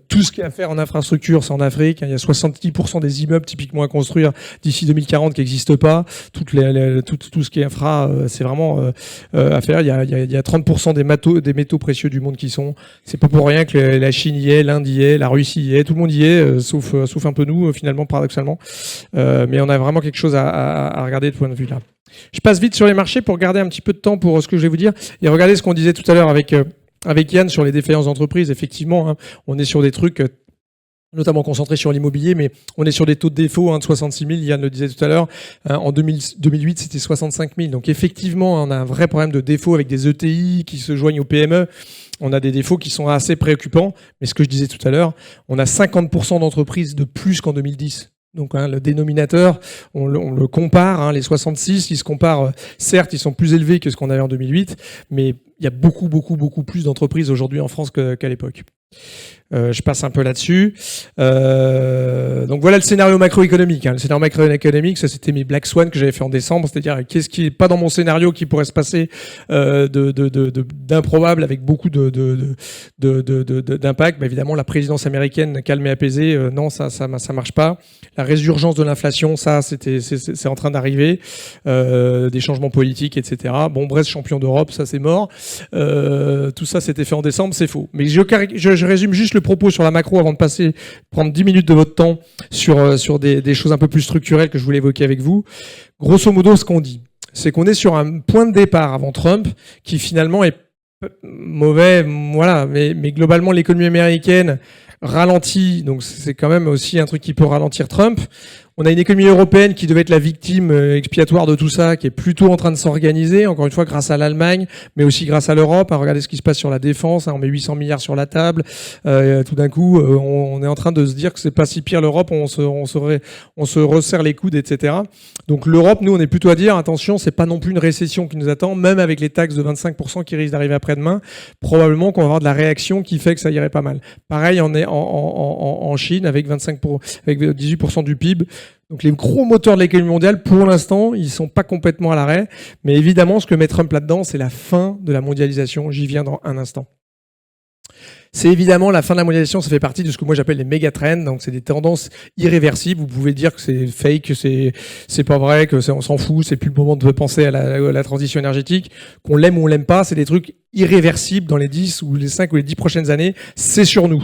Speaker 3: Tout ce qu'il y a à faire en infrastructure, c'est en Afrique. Il y a 70% des immeubles typiquement à construire d'ici 2040 qui n'existent pas. Tout ce qui est infra, c'est vraiment à faire. Il y a 30% des métaux précieux du monde qui sont. C'est pas pour rien que la Chine y est, l'Inde y est, la Russie y est. Tout le monde y est, sauf un peu nous, finalement, paradoxalement. Mais on a vraiment quelque chose à regarder de ce point de vue-là. Je passe vite sur les marchés pour garder un petit peu de temps pour ce que je vais vous dire. Et regardez ce qu'on disait tout à l'heure avec Yann sur les défaillances d'entreprise. Effectivement, hein, on est sur des trucs notamment concentrés sur l'immobilier, mais on est sur des taux de défaut de 66 000, Yann le disait tout à l'heure. En 2008, c'était 65 000. Donc effectivement, on a un vrai problème de défaut avec des ETI qui se joignent aux PME. On a des défauts qui sont assez préoccupants. Mais ce que je disais tout à l'heure, on a 50% d'entreprises de plus qu'en 2010. Donc le dénominateur, on le compare, les 66, ils se comparent, certes ils sont plus élevés que ce qu'on avait en 2008, mais il y a beaucoup plus d'entreprises aujourd'hui en France qu'à l'époque. Je passe un peu là-dessus. Donc voilà le scénario macroéconomique. Le scénario macroéconomique, ça c'était mes Black Swan que j'avais fait en décembre, c'est-à-dire qu'est-ce qui est pas dans mon scénario qui pourrait se passer d'improbable avec beaucoup d'impact. Évidemment, la présidence américaine calme et apaisée, non, ça marche pas. La résurgence de l'inflation, ça c'est en train d'arriver. Des changements politiques, etc. Bon, Brest champion d'Europe, ça c'est mort. Tout ça c'était fait en décembre, c'est faux. Mais je résume juste le propos sur la macro avant de prendre 10 minutes de votre temps sur des choses un peu plus structurelles que je voulais évoquer avec vous. Grosso modo, ce qu'on dit, c'est qu'on est sur un point de départ avant Trump qui finalement est mauvais, voilà, mais globalement l'économie américaine ralentit, donc c'est quand même aussi un truc qui peut ralentir Trump. On a une économie européenne qui devait être la victime expiatoire de tout ça, qui est plutôt en train de s'organiser, encore une fois grâce à l'Allemagne, mais aussi grâce à l'Europe. Regardez ce qui se passe sur la défense, on met 800 milliards sur la table. Tout d'un coup, on est en train de se dire que c'est pas si pire l'Europe, on se resserre les coudes, etc. Donc l'Europe, nous, on est plutôt à dire, attention, c'est pas non plus une récession qui nous attend, même avec les taxes de 25% qui risquent d'arriver après-demain, probablement qu'on va avoir de la réaction qui fait que ça irait pas mal. Pareil, on est en Chine avec 18% du PIB. Donc les gros moteurs de l'économie mondiale, pour l'instant, ils sont pas complètement à l'arrêt. Mais évidemment, ce que met Trump là-dedans, c'est la fin de la mondialisation. J'y viens dans un instant. C'est évidemment la fin de la mondialisation, ça fait partie de ce que moi j'appelle les méga trends. Donc c'est des tendances irréversibles. Vous pouvez dire que c'est fake, que c'est pas vrai, que on s'en fout, c'est plus le moment de penser à la transition énergétique. Qu'on l'aime ou on l'aime pas, c'est des trucs irréversibles dans les 10 ou les 5 ou les 10 prochaines années. C'est sur nous.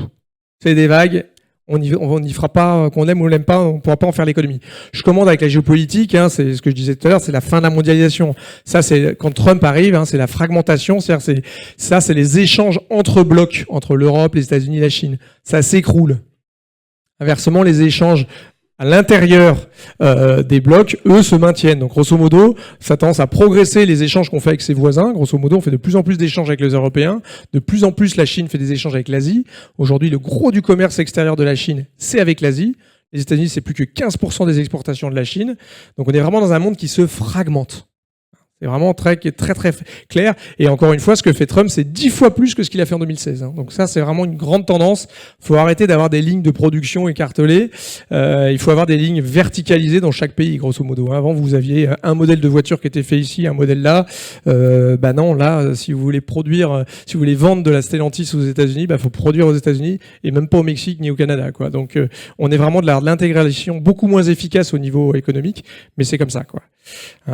Speaker 3: C'est des vagues. On n'y fera pas, qu'on l'aime ou on l'aime pas, on ne pourra pas en faire l'économie. Je commande avec la géopolitique, c'est ce que je disais tout à l'heure, c'est la fin de la mondialisation. Ça, c'est quand Trump arrive, c'est la fragmentation, c'est les échanges entre blocs, entre l'Europe, les États-Unis et la Chine. Ça s'écroule. Inversement, les échanges à l'intérieur des blocs, eux, se maintiennent. Donc, grosso modo, ça tendance à progresser les échanges qu'on fait avec ses voisins. Grosso modo, on fait de plus en plus d'échanges avec les Européens. De plus en plus, la Chine fait des échanges avec l'Asie. Aujourd'hui, le gros du commerce extérieur de la Chine, c'est avec l'Asie. Les États-Unis, c'est plus que 15% des exportations de la Chine. Donc, on est vraiment dans un monde qui se fragmente. C'est vraiment très clair. Et encore une fois, ce que fait Trump, c'est 10 fois plus que ce qu'il a fait en 2016. Donc ça, c'est vraiment une grande tendance. Il faut arrêter d'avoir des lignes de production écartelées. Il faut avoir des lignes verticalisées dans chaque pays, grosso modo. Avant, vous aviez un modèle de voiture qui était fait ici, un modèle là. Non, là, si vous voulez vendre de la Stellantis aux États-Unis, faut produire aux États-Unis et même pas au Mexique ni au Canada, quoi. Donc, on est vraiment de l'intégration beaucoup moins efficace au niveau économique, mais c'est comme ça, quoi.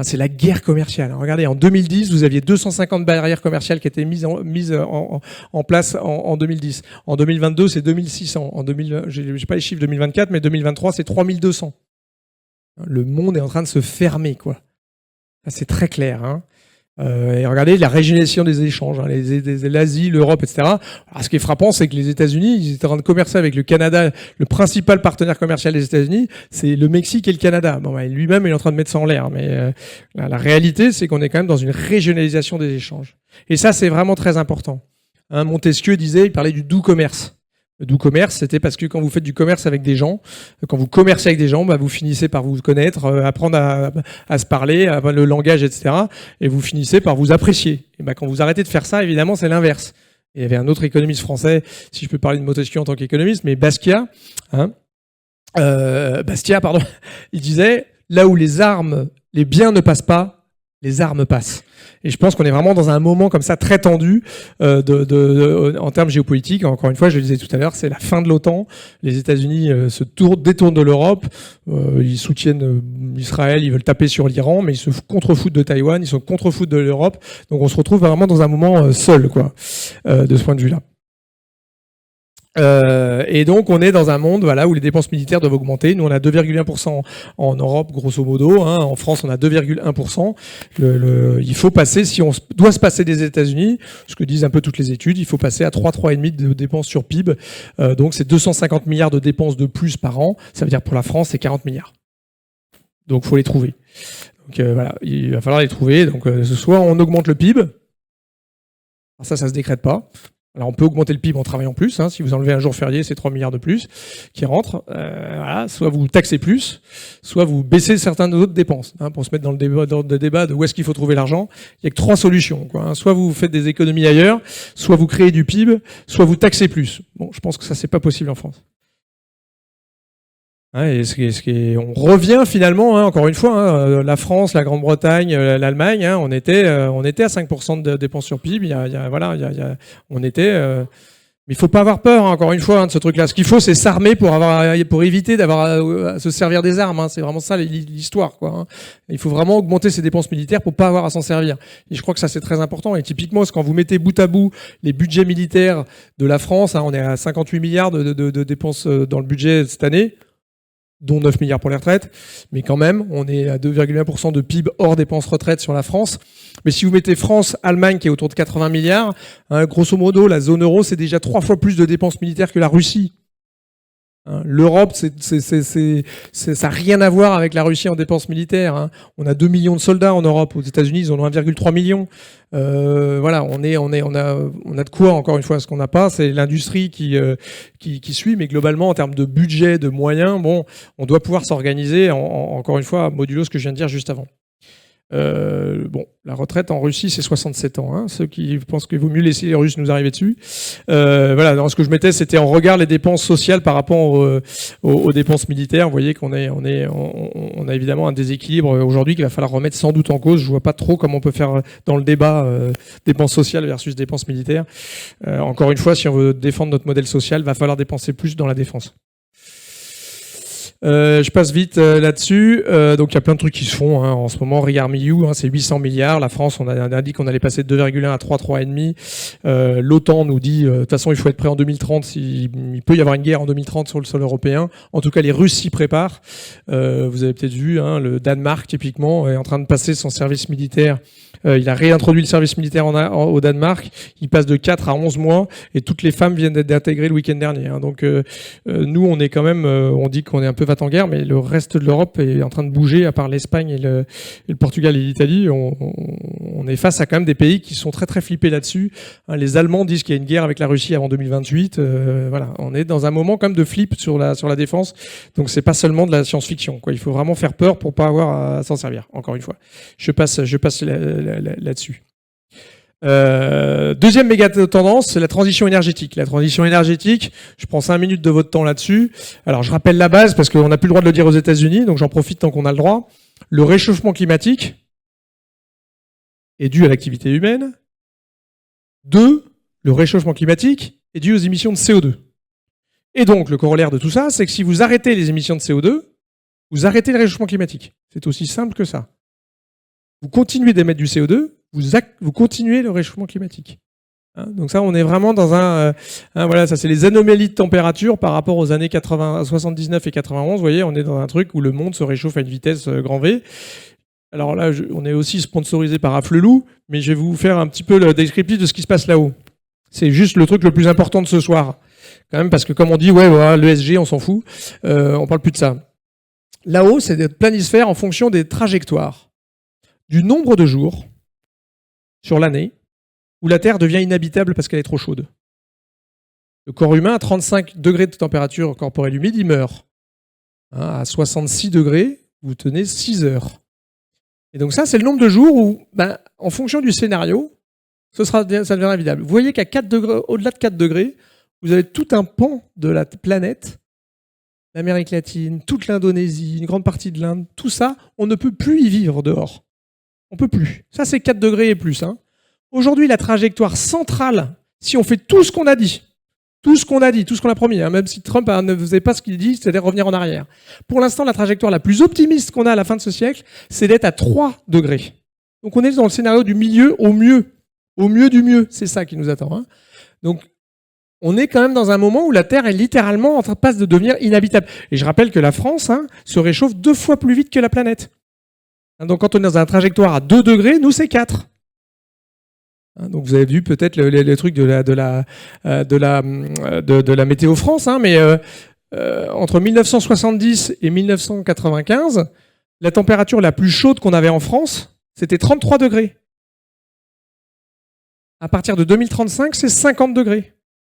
Speaker 3: C'est la guerre commerciale. Regardez, en 2010, vous aviez 250 barrières commerciales qui étaient mises en place en 2010. En 2022, c'est 2600. J'ai pas les chiffres 2024, mais 2023, c'est 3200. Le monde est en train de se fermer, quoi. C'est très clair. Et regardez la régionalisation des échanges, l'Asie, l'Europe, etc. Alors, ce qui est frappant, c'est que les États-Unis, ils étaient en train de commercer avec le Canada. Le principal partenaire commercial des États-Unis, c'est le Mexique et le Canada. Lui-même, il est en train de mettre ça en l'air. Mais la réalité, c'est qu'on est quand même dans une régionalisation des échanges. Et ça, c'est vraiment très important. Montesquieu il parlait du doux commerce. Le doux commerce, c'était parce que quand vous faites du commerce avec des gens, quand vous commercez avec des gens, vous finissez par vous connaître, apprendre à se parler, le langage, etc. Et vous finissez par vous apprécier. Et quand vous arrêtez de faire ça, évidemment, c'est l'inverse. Et il y avait un autre économiste français, si je peux parler de Montesquieu en tant qu'économiste, mais Basquiat, il disait là où les biens ne passent pas, les armes passent. Et je pense qu'on est vraiment dans un moment comme ça très tendu en termes géopolitiques. Encore une fois, je le disais tout à l'heure, c'est la fin de l'OTAN. Les États-Unis détournent de l'Europe. Ils soutiennent Israël, ils veulent taper sur l'Iran, mais ils se contrefoutent de Taïwan, ils se contrefoutent de l'Europe. Donc on se retrouve vraiment dans un moment seul, quoi, de ce point de vue-là. Et donc on est dans un monde où les dépenses militaires doivent augmenter. Nous on a 2,1% en Europe grosso modo, hein. En France on a 2,1%. Il faut passer, si on doit se passer des États-Unis, ce que disent un peu toutes les études, il faut passer à 3,5 de dépenses sur PIB. Donc c'est 250 milliards de dépenses de plus par an. Ça veut dire pour la France c'est 40 milliards. Donc faut les trouver. Donc voilà, il va falloir les trouver. Donc soit on augmente le PIB. Alors ça se décrète pas. Alors on peut augmenter le PIB en travaillant plus, hein. Si vous enlevez un jour férié, c'est 3 milliards de plus qui rentrent. Voilà. Soit vous taxez plus, soit vous baissez certaines autres dépenses, hein, pour se mettre dans le débat de où est-ce qu'il faut trouver l'argent. Il n'y a que 3 solutions, quoi, hein. Soit vous faites des économies ailleurs, soit vous créez du PIB, soit vous taxez plus. Bon, je pense que ça c'est pas possible en France. Et on revient finalement, hein, encore une fois, hein, la France, la Grande-Bretagne, l'Allemagne, hein, on était à 5% de dépenses sur PIB. On était. Mais il faut pas avoir peur, hein, encore une fois, hein, de ce truc-là. Ce qu'il faut, c'est s'armer pour éviter d'avoir à se servir des armes. Hein. C'est vraiment ça l'histoire, quoi. Hein. Il faut vraiment augmenter ses dépenses militaires pour pas avoir à s'en servir. Et je crois que ça c'est très important. Et typiquement, quand vous mettez bout à bout les budgets militaires de la France, hein, on est à 58 milliards de dépenses dans le budget cette année, dont 9 milliards pour les retraites, mais quand même, on est à 2,1% de PIB hors dépenses retraite sur la France. Mais si vous mettez France, Allemagne, qui est autour de 80 milliards, hein, grosso modo, la zone euro, c'est déjà 3 fois plus de dépenses militaires que la Russie. Hein, l'Europe, ça n'a rien à voir avec la Russie en dépenses militaires. Hein. On a 2 millions de soldats en Europe. Aux États-Unis, ils en ont 1,3 million. Voilà, on a de quoi, encore une fois. Ce qu'on n'a pas, c'est l'industrie qui suit, mais globalement, en termes de budget, de moyens, bon, on doit pouvoir s'organiser, encore une fois, modulo ce que je viens de dire juste avant. Bon, la retraite en Russie, c'est 67 ans. Hein. Ceux qui pensent qu'il vaut mieux laisser les Russes nous arriver dessus. Voilà, dans ce que je mettais, c'était en regard les dépenses sociales par rapport aux dépenses militaires. Vous voyez qu'on a évidemment un déséquilibre aujourd'hui qu'il va falloir remettre sans doute en cause. Je vois pas trop comment on peut faire dans le débat dépenses sociales versus dépenses militaires. Encore une fois, si on veut défendre notre modèle social, va falloir dépenser plus dans la défense. Je passe vite là-dessus. Donc il y a plein de trucs qui se font, hein. En ce moment, ReArmEU, hein, c'est 800 milliards. La France, on a dit qu'on allait passer de 2,1 à 3,5. L'OTAN nous dit, de toute façon, il faut être prêt en 2030. Il peut y avoir une guerre en 2030 sur le sol européen. En tout cas, les Russes s'y préparent. Vous avez peut-être vu, hein, le Danemark, typiquement, est en train de passer son service militaire. Il a réintroduit le service militaire au Danemark. Il passe de 4 à 11 mois et toutes les femmes viennent d'être intégrées le week-end dernier. Hein. Donc nous, on est quand même, on dit qu'on est un peu va-t-en-guerre, mais le reste de l'Europe est en train de bouger, à part l'Espagne et le Portugal et l'Italie. On est face à quand même des pays qui sont très très flippés là-dessus. Hein, les Allemands disent qu'il y a une guerre avec la Russie avant 2028. Voilà, on est dans un moment quand même de flip sur la défense. Donc c'est pas seulement de la science-fiction, quoi. Il faut vraiment faire peur pour pas avoir à s'en servir. Encore une fois, je passe là-dessus. Deuxième méga tendance, c'est la transition énergétique. La transition énergétique, je prends 5 minutes de votre temps là-dessus. Alors je rappelle la base parce qu'on n'a plus le droit de le dire aux États-Unis, donc j'en profite tant qu'on a le droit. Le réchauffement climatique est dû à l'activité humaine. 2, le réchauffement climatique est dû aux émissions de CO2. Et donc le corollaire de tout ça, c'est que si vous arrêtez les émissions de CO2, vous arrêtez le réchauffement climatique. C'est aussi simple que ça. Vous continuez d'émettre du CO2, vous continuez le réchauffement climatique. Hein, donc ça, on est vraiment dans voilà, ça c'est les anomalies de température par rapport aux années 79 et 91. Vous voyez, on est dans un truc où le monde se réchauffe à une vitesse grand V. Alors là, on est aussi sponsorisé par Afflelou, mais je vais vous faire un petit peu le descriptif de ce qui se passe là-haut. C'est juste le truc le plus important de ce soir. Quand même, parce que comme on dit, ouais, voilà, l'ESG, on s'en fout. On parle plus de ça. Là-haut, c'est des planisphères en fonction des trajectoires, du nombre de jours sur l'année où la Terre devient inhabitable parce qu'elle est trop chaude. Le corps humain, à 35 degrés de température corporelle humide, il meurt. Hein, à 66 degrés, vous tenez 6 heures. Et donc ça, c'est le nombre de jours où, en fonction du scénario, ça devient habitable. Vous voyez qu'à 4 degrés, au-delà de 4 degrés, vous avez tout un pan de la planète l'Amérique latine, toute l'Indonésie, une grande partie de l'Inde, tout ça, on ne peut plus y vivre dehors. On peut plus. Ça, c'est 4 degrés et plus. Hein. Aujourd'hui, la trajectoire centrale, si on fait tout ce qu'on a dit, tout ce qu'on a promis, hein, même si Trump ne faisait pas ce qu'il dit, c'est-à-dire revenir en arrière. Pour l'instant, la trajectoire la plus optimiste qu'on a à la fin de ce siècle, c'est d'être à 3 degrés. Donc on est dans le scénario du milieu au mieux du mieux. C'est ça qui nous attend. Hein. Donc on est quand même dans un moment où la Terre est littéralement en train de devenir inhabitable. Et je rappelle que la France se réchauffe 2 fois plus vite que la planète. Donc quand on est dans une trajectoire à 2 degrés, nous c'est 4. Donc vous avez vu peut-être les trucs de la météo France, hein, mais entre 1970 et 1995, la température la plus chaude qu'on avait en France, c'était 33 degrés. À partir de 2035, c'est 50 degrés.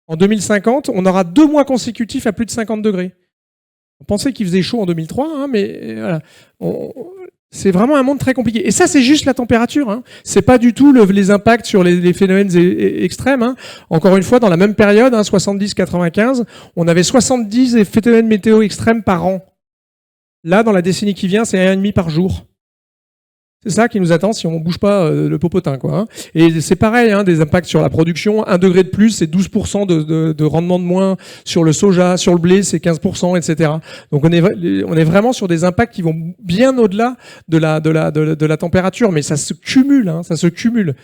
Speaker 3: En 2050, on aura 2 mois consécutifs à plus de 50 degrés. On pensait qu'il faisait chaud en 2003, hein, mais voilà. C'est vraiment un monde très compliqué. Et ça, c'est juste la température. Hein. C'est pas du tout les impacts sur les phénomènes extrêmes. Hein. Encore une fois, dans la même période, 70-95, on avait 70 phénomènes météo extrêmes par an. Là, dans la décennie qui vient, c'est 1,5 par jour. C'est ça qui nous attend si on ne bouge pas le popotin, quoi. Hein. Et c'est pareil, hein, des impacts sur la production. 1 degré de plus, c'est 12% de rendement de moins. Sur le soja, sur le blé, c'est 15%, etc. Donc on est vraiment sur des impacts qui vont bien au-delà de la température. Mais ça se cumule, hein, ça se cumule.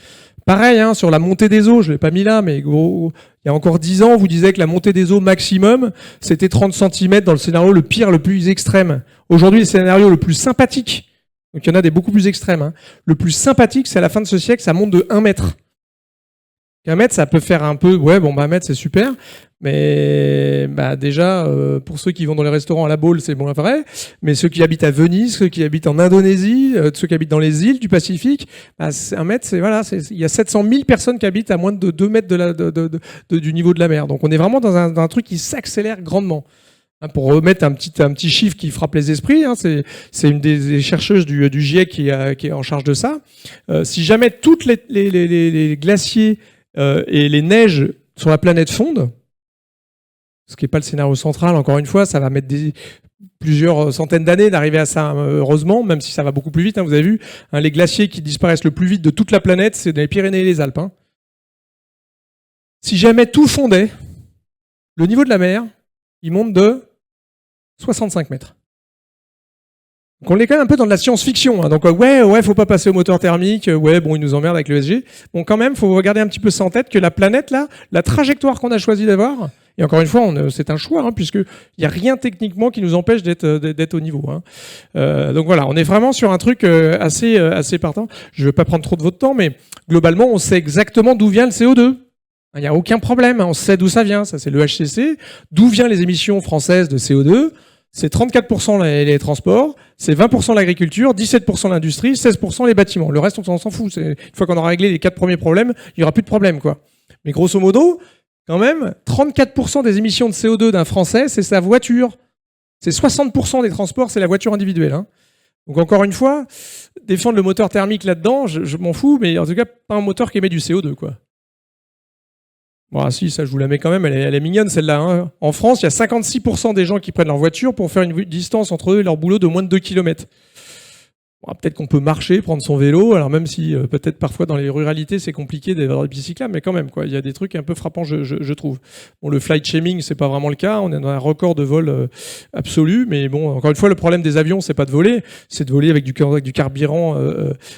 Speaker 3: Pareil, hein, sur la montée des eaux, je ne l'ai pas mis là, mais gros, il y a encore 10 ans, on vous disait que la montée des eaux maximum, c'était 30 cm dans le scénario le pire, le plus extrême. Aujourd'hui, le scénario le plus sympathique, donc il y en a des beaucoup plus extrêmes. Hein. Le plus sympathique, c'est à la fin de ce siècle, ça monte de 1 mètre. 1 mètre, ça peut faire un peu... Ouais, bon, 1 mètre, c'est super. Mais déjà, pour ceux qui vont dans les restaurants à la Baule, c'est bon, vrai. Mais ceux qui habitent à Venise, ceux qui habitent en Indonésie, ceux qui habitent dans les îles du Pacifique, 1 mètre, il y a 700 000 personnes qui habitent à moins de 2 mètres du niveau de la mer. Donc on est vraiment dans un truc qui s'accélère grandement. Pour remettre un petit chiffre qui frappe les esprits, hein, c'est une des chercheuses du GIEC qui est en charge de ça. Si jamais toutes les glaciers et les neiges sur la planète fondent, ce qui n'est pas le scénario central, encore une fois, ça va mettre plusieurs centaines d'années d'arriver à ça, heureusement, même si ça va beaucoup plus vite. Hein, vous avez vu, hein, les glaciers qui disparaissent le plus vite de toute la planète, c'est dans les Pyrénées et les Alpes. Hein. Si jamais tout fondait, le niveau de la mer, il monte de 65 mètres. Donc on est quand même un peu dans de la science-fiction. Hein. Donc ouais, faut pas passer au moteur thermique. Ouais, bon, ils nous emmerdent avec le ESG. Bon, quand même, faut regarder un petit peu ça en tête que la planète là, la trajectoire qu'on a choisi d'avoir. Et encore une fois, c'est un choix, hein, puisqu'il n'y a rien techniquement qui nous empêche d'être au niveau. Hein. Donc voilà, on est vraiment sur un truc assez partant. Je ne vais pas prendre trop de votre temps, mais globalement, on sait exactement d'où vient le CO2. Il n'y a aucun problème, on sait d'où ça vient. Ça, c'est le HCC. D'où viennent les émissions françaises de CO2 ? C'est 34% les transports, c'est 20% l'agriculture, 17% l'industrie, 16% les bâtiments. Le reste, on s'en fout. Une fois qu'on aura réglé les 4 premiers problèmes, il n'y aura plus de problème, quoi. Mais grosso modo, quand même, 34% des émissions de CO2 d'un Français, c'est sa voiture. C'est 60% des transports, c'est la voiture individuelle. Hein. Donc encore une fois, défendre le moteur thermique là-dedans, je m'en fous, mais en tout cas, pas un moteur qui émet du CO2, quoi. Bon, si, ça je vous la mets quand même, elle est mignonne celle-là. Hein. En France, il y a 56% des gens qui prennent leur voiture pour faire une distance entre eux et leur boulot de moins de 2 km. Bon, peut-être qu'on peut marcher, prendre son vélo, alors même si peut-être parfois dans les ruralités c'est compliqué d'avoir des bicyclables, mais quand même, quoi, il y a des trucs un peu frappants, je trouve. Bon, le flight shaming, c'est pas vraiment le cas, on est dans un record de vol absolu, mais bon, encore une fois, le problème des avions, c'est pas de voler, c'est de voler avec du carburant,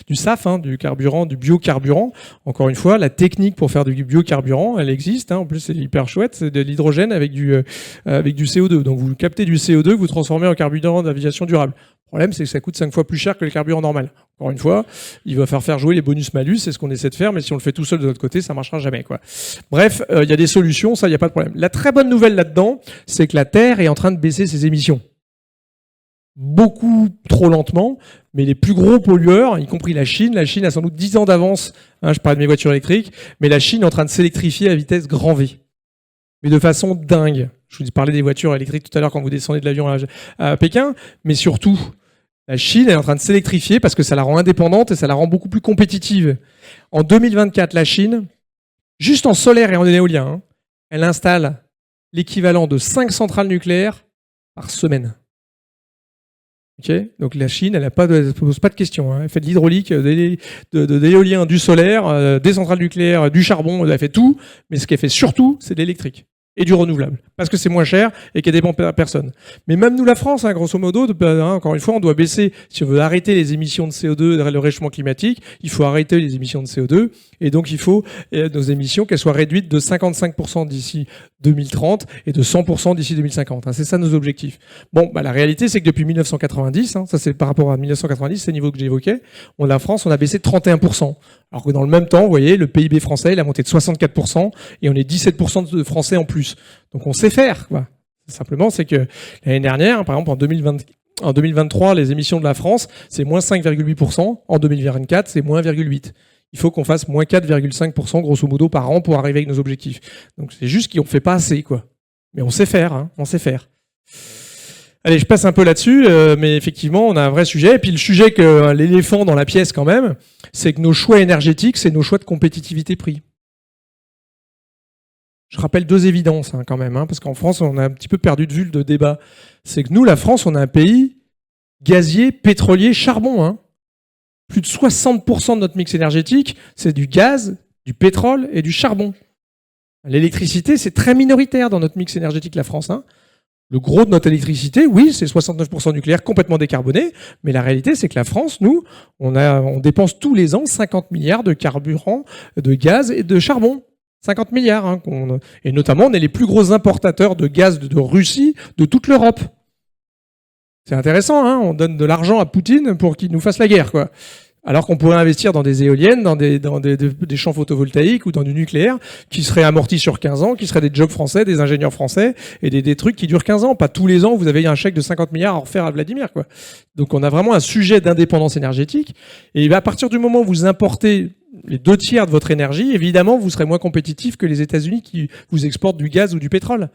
Speaker 3: du SAF, hein, du carburant, du biocarburant. Encore une fois, la technique pour faire du biocarburant, elle existe, hein, en plus c'est hyper chouette, c'est de l'hydrogène avec du CO2. Donc vous captez du CO2, vous transformez en carburant d'aviation durable. Le problème, c'est que ça coûte 5 fois plus cher que le carburant normal. Encore une fois, il va faire jouer les bonus-malus, c'est ce qu'on essaie de faire, mais si on le fait tout seul de notre côté, ça marchera jamais, quoi. Bref, il y a des solutions, ça, il n'y a pas de problème. La très bonne nouvelle là-dedans, c'est que la Terre est en train de baisser ses émissions. Beaucoup trop lentement, mais les plus gros pollueurs, y compris la Chine a sans doute 10 ans d'avance, hein, je parlais de mes voitures électriques, mais la Chine est en train de s'électrifier à vitesse grand V. Mais de façon dingue. Je vous parlais des voitures électriques tout à l'heure quand vous descendez de l'avion à Pékin, mais surtout, la Chine est en train de s'électrifier parce que ça la rend indépendante et ça la rend beaucoup plus compétitive. En 2024, la Chine, juste en solaire et en éolien, hein, elle installe l'équivalent de 5 centrales nucléaires par semaine. Okay, donc la Chine, elle ne pose pas de questions. Hein. Elle fait de l'hydraulique, de l'éolien, du solaire, des centrales nucléaires, du charbon, elle fait tout. Mais ce qu'elle fait surtout, c'est de l'électrique et du renouvelable. Parce que c'est moins cher et qu'elle dépend de personne. Mais même nous, la France, hein, grosso modo, encore une fois, on doit baisser. Si on veut arrêter les émissions de CO2, le réchauffement climatique, il faut arrêter les émissions de CO2. Et donc, il faut nos émissions qu'elles soient réduites de 55% d'ici 2030 et de 100% d'ici 2050. Hein. C'est ça nos objectifs. Bon, la réalité, c'est que depuis 1990, hein, ça c'est par rapport à 1990, ces niveaux que j'évoquais, la France, on a baissé de 31%. Alors que dans le même temps, vous voyez, le PIB français, il a monté de 64% et on est 17% de Français en plus. Donc on sait faire, quoi. Simplement, c'est que l'année dernière, par exemple, en 2023, les émissions de la France, c'est moins 5,8%. En 2024, c'est moins 1,8%. Il faut qu'on fasse moins 4,5% grosso modo par an pour arriver avec nos objectifs. Donc c'est juste qu'on ne fait pas assez, quoi. Mais on sait faire, hein, on sait faire. Allez, je passe un peu là-dessus, mais effectivement, on a un vrai sujet. Et puis le sujet que l'éléphant dans la pièce quand même, c'est que nos choix énergétiques, c'est nos choix de compétitivité-prix. Je rappelle deux évidences hein, quand même, hein, parce qu'en France, on a un petit peu perdu de vue le débat. C'est que nous, la France, on a un pays gazier, pétrolier, charbon. Hein. Plus de 60% de notre mix énergétique, c'est du gaz, du pétrole et du charbon. L'électricité, c'est très minoritaire dans notre mix énergétique, la France. Hein. Le gros de notre électricité, oui, c'est 69% nucléaire, complètement décarboné, mais la réalité, c'est que la France, nous, on dépense tous les ans 50 milliards de carburant, de gaz et de charbon. 50 milliards. Hein, et notamment, on est les plus gros importateurs de gaz de Russie de toute l'Europe. C'est intéressant, hein, on donne de l'argent à Poutine pour qu'il nous fasse la guerre, quoi. Alors qu'on pourrait investir dans des éoliennes, dans des champs photovoltaïques ou dans du nucléaire qui seraient amortis sur 15 ans, qui seraient des jobs français, des ingénieurs français et des trucs qui durent 15 ans. Pas tous les ans, vous avez un chèque de 50 milliards à refaire à Vladimir, quoi. Donc on a vraiment un sujet d'indépendance énergétique. Et à partir du moment où vous importez les 2/3 de votre énergie, évidemment, vous serez moins compétitif que les États-Unis qui vous exportent du gaz ou du pétrole.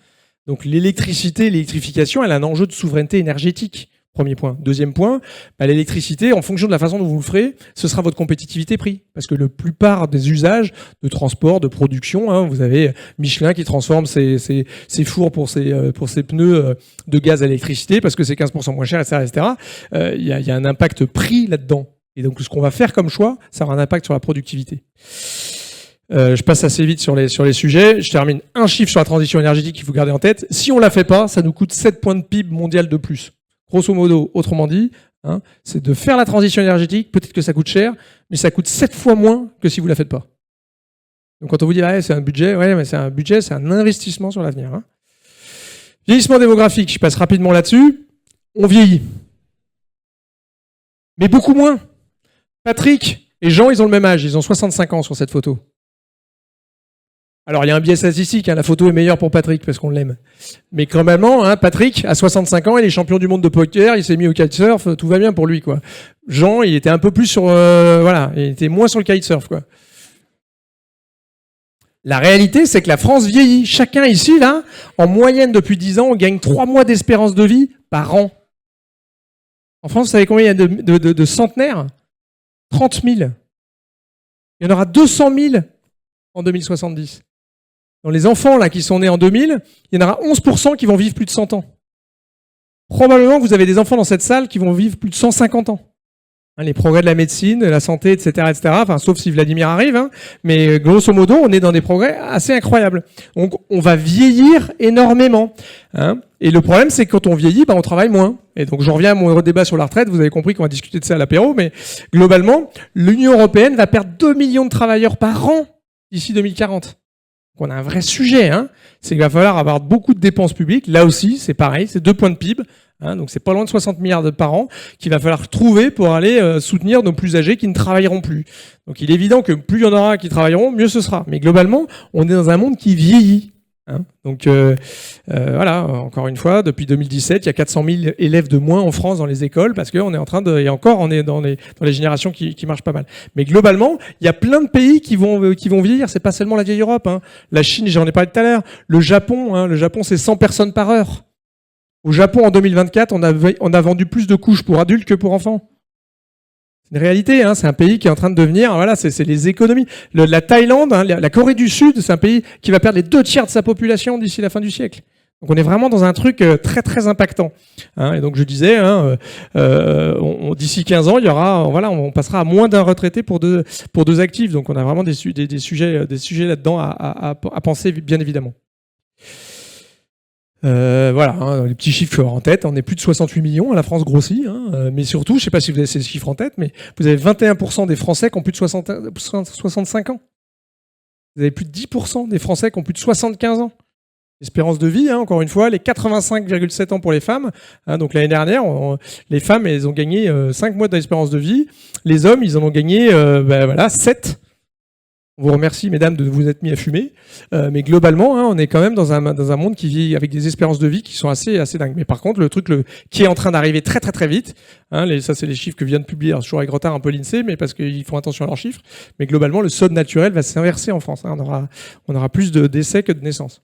Speaker 3: Donc l'électricité, l'électrification, elle a un enjeu de souveraineté énergétique. Premier point. Deuxième point, l'électricité, en fonction de la façon dont vous le ferez, ce sera votre compétitivité prix. Parce que la plupart des usages de transport, de production, hein, vous avez Michelin qui transforme ses fours pour ses pneus de gaz à l'électricité parce que c'est 15% moins cher, etc. etc. Il y a un impact prix là-dedans. Et donc ce qu'on va faire comme choix, ça aura un impact sur la productivité. Je passe assez vite sur les sujets. Je termine. Un chiffre sur la transition énergétique qu'il faut garder en tête. Si on ne la fait pas, ça nous coûte 7 points de PIB mondial de plus. Grosso modo, autrement dit, hein, c'est de faire la transition énergétique. Peut-être que ça coûte cher, mais ça coûte 7 fois moins que si vous ne la faites pas. Donc quand on vous dit c'est un budget, ouais, mais c'est un budget, c'est un investissement sur l'avenir. Hein. Vieillissement démographique, je passe rapidement là-dessus. On vieillit. Mais beaucoup moins. Patrick et Jean, ils ont le même âge. Ils ont 65 ans sur cette photo. Alors, il y a un biais statistique, hein, la photo est meilleure pour Patrick parce qu'on l'aime. Mais quand même, hein, Patrick, à 65 ans, il est champion du monde de poker, il s'est mis au kitesurf, tout va bien pour lui, quoi. Jean, il était un peu plus sur... il était moins sur le kitesurf, quoi. La réalité, c'est que la France vieillit. Chacun ici, là, en moyenne, depuis 10 ans, on gagne 3 mois d'espérance de vie par an. En France, vous savez combien il y a de centenaires ? 30 000. Il y en aura 200 000 en 2070. Dans les enfants là qui sont nés en 2000, il y en aura 11% qui vont vivre plus de 100 ans. Probablement que vous avez des enfants dans cette salle qui vont vivre plus de 150 ans. Hein, les progrès de la médecine, de la santé, etc., etc. Enfin, sauf si Vladimir arrive, hein, mais grosso modo, on est dans des progrès assez incroyables. Donc, on va vieillir énormément. Hein. Et le problème, c'est que quand on vieillit, on travaille moins. Et donc, je reviens à mon débat sur la retraite. Vous avez compris qu'on va discuter de ça à l'apéro, mais globalement, l'Union européenne va perdre 2 millions de travailleurs par an d'ici 2040. Donc on a un vrai sujet, hein. C'est qu'il va falloir avoir beaucoup de dépenses publiques. Là aussi, c'est pareil, c'est 2 points de PIB. Hein, donc c'est pas loin de 60 milliards par an qu'il va falloir trouver pour aller soutenir nos plus âgés qui ne travailleront plus. Donc il est évident que plus il y en aura qui travailleront, mieux ce sera. Mais globalement, on est dans un monde qui vieillit. Hein. Donc voilà, encore une fois, depuis 2017, il y a 400 000 élèves de moins en France dans les écoles parce qu'on est en train de, et encore, on est dans les générations qui marchent pas mal. Mais globalement, il y a plein de pays qui vont vieillir. C'est pas seulement la vieille Europe. Hein. La Chine, j'en ai parlé tout à l'heure. Le Japon, c'est 100 personnes par heure. Au Japon, en 2024, on a vendu plus de couches pour adultes que pour enfants. C'est une réalité, hein, c'est un pays qui est en train de devenir, voilà, c'est les économies. La Thaïlande, hein, la Corée du Sud, c'est un pays qui va perdre les 2/3 de sa population d'ici la fin du siècle. Donc on est vraiment dans un truc très très impactant. Et donc je disais, d'ici 15 ans, il y aura, on passera à moins d'un retraité pour deux actifs. Donc on a vraiment des sujets là-dedans à penser, bien évidemment. Les petits chiffres en tête, on est plus de 68 millions, la France grossit, mais surtout, je ne sais pas si vous avez ces chiffres en tête, mais vous avez 21% des Français qui ont plus de 65 ans. Vous avez plus de 10% des Français qui ont plus de 75 ans. Espérance de vie, encore une fois, les 85,7 ans pour les femmes. Donc l'année dernière, les femmes, elles ont gagné 5 mois d'espérance de vie. Les hommes, ils en ont gagné 7. On vous remercie, mesdames, de vous être mis à fumer. Mais globalement, on est quand même dans un monde qui vit avec des espérances de vie qui sont assez dingues. Mais par contre, le truc qui est en train d'arriver très très très vite, ça c'est les chiffres que vient de publier, toujours avec retard un peu l'INSEE, mais parce qu'ils font attention à leurs chiffres. Mais globalement, le solde naturel va s'inverser en France. On aura plus de décès que de naissances.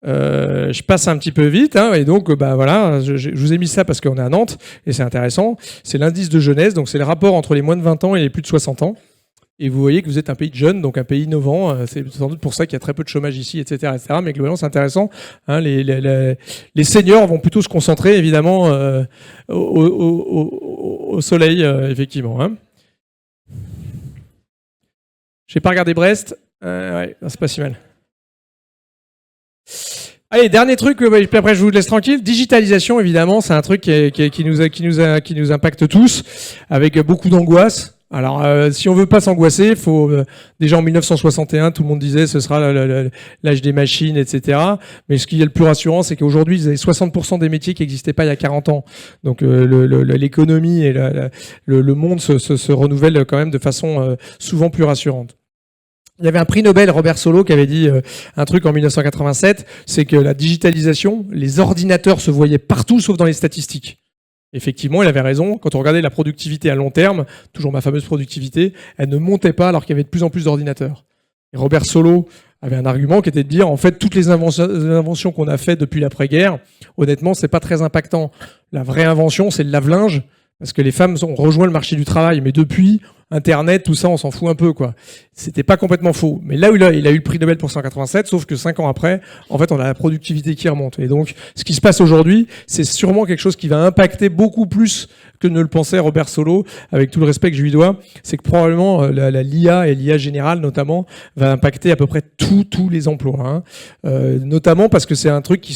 Speaker 3: Je passe un petit peu vite, et donc je vous ai mis ça parce qu'on est à Nantes et c'est intéressant. C'est l'indice de jeunesse, donc c'est le rapport entre les moins de 20 ans et les plus de 60 ans. Et vous voyez que vous êtes un pays de jeunes, donc un pays innovant. C'est sans doute pour ça qu'il y a très peu de chômage ici, etc., etc. Mais globalement, c'est intéressant. Les seniors vont plutôt se concentrer, évidemment, au soleil, effectivement. Je n'ai pas regardé Brest. C'est pas si mal. Allez, dernier truc, puis après je vous laisse tranquille. Digitalisation, évidemment, c'est un truc qui nous impacte tous, avec beaucoup d'angoisse. Alors, si on veut pas s'angoisser, faut déjà en 1961, tout le monde disait ce sera l'âge des machines, etc. Mais ce qui est le plus rassurant, c'est qu'aujourd'hui, vous avez 60% des métiers qui n'existaient pas il y a 40 ans. Donc, l'économie et le monde se renouvellent quand même de façon souvent plus rassurante. Il y avait un prix Nobel, Robert Solow, qui avait dit un truc en 1987, c'est que la digitalisation, les ordinateurs se voyaient partout sauf dans les statistiques. Effectivement, il avait raison. Quand on regardait la productivité à long terme, toujours ma fameuse productivité, elle ne montait pas alors qu'il y avait de plus en plus d'ordinateurs. Et Robert Solow avait un argument qui était de dire, en fait, toutes les inventions qu'on a faites depuis l'après-guerre, honnêtement, c'est pas très impactant. La vraie invention, c'est le lave-linge, parce que les femmes ont rejoint le marché du travail. Mais depuis, Internet, tout ça, on s'en fout un peu, quoi. C'était pas complètement faux. Mais là où il a eu le prix Nobel pour 187, sauf que 5 ans après, en fait, on a la productivité qui remonte. Et donc, ce qui se passe aujourd'hui, c'est sûrement quelque chose qui va impacter beaucoup plus que ne le pensait Robert Solow, avec tout le respect que je lui dois. C'est que probablement l'IA et l'IA générale, notamment, va impacter à peu près tous les emplois. Notamment parce que c'est un truc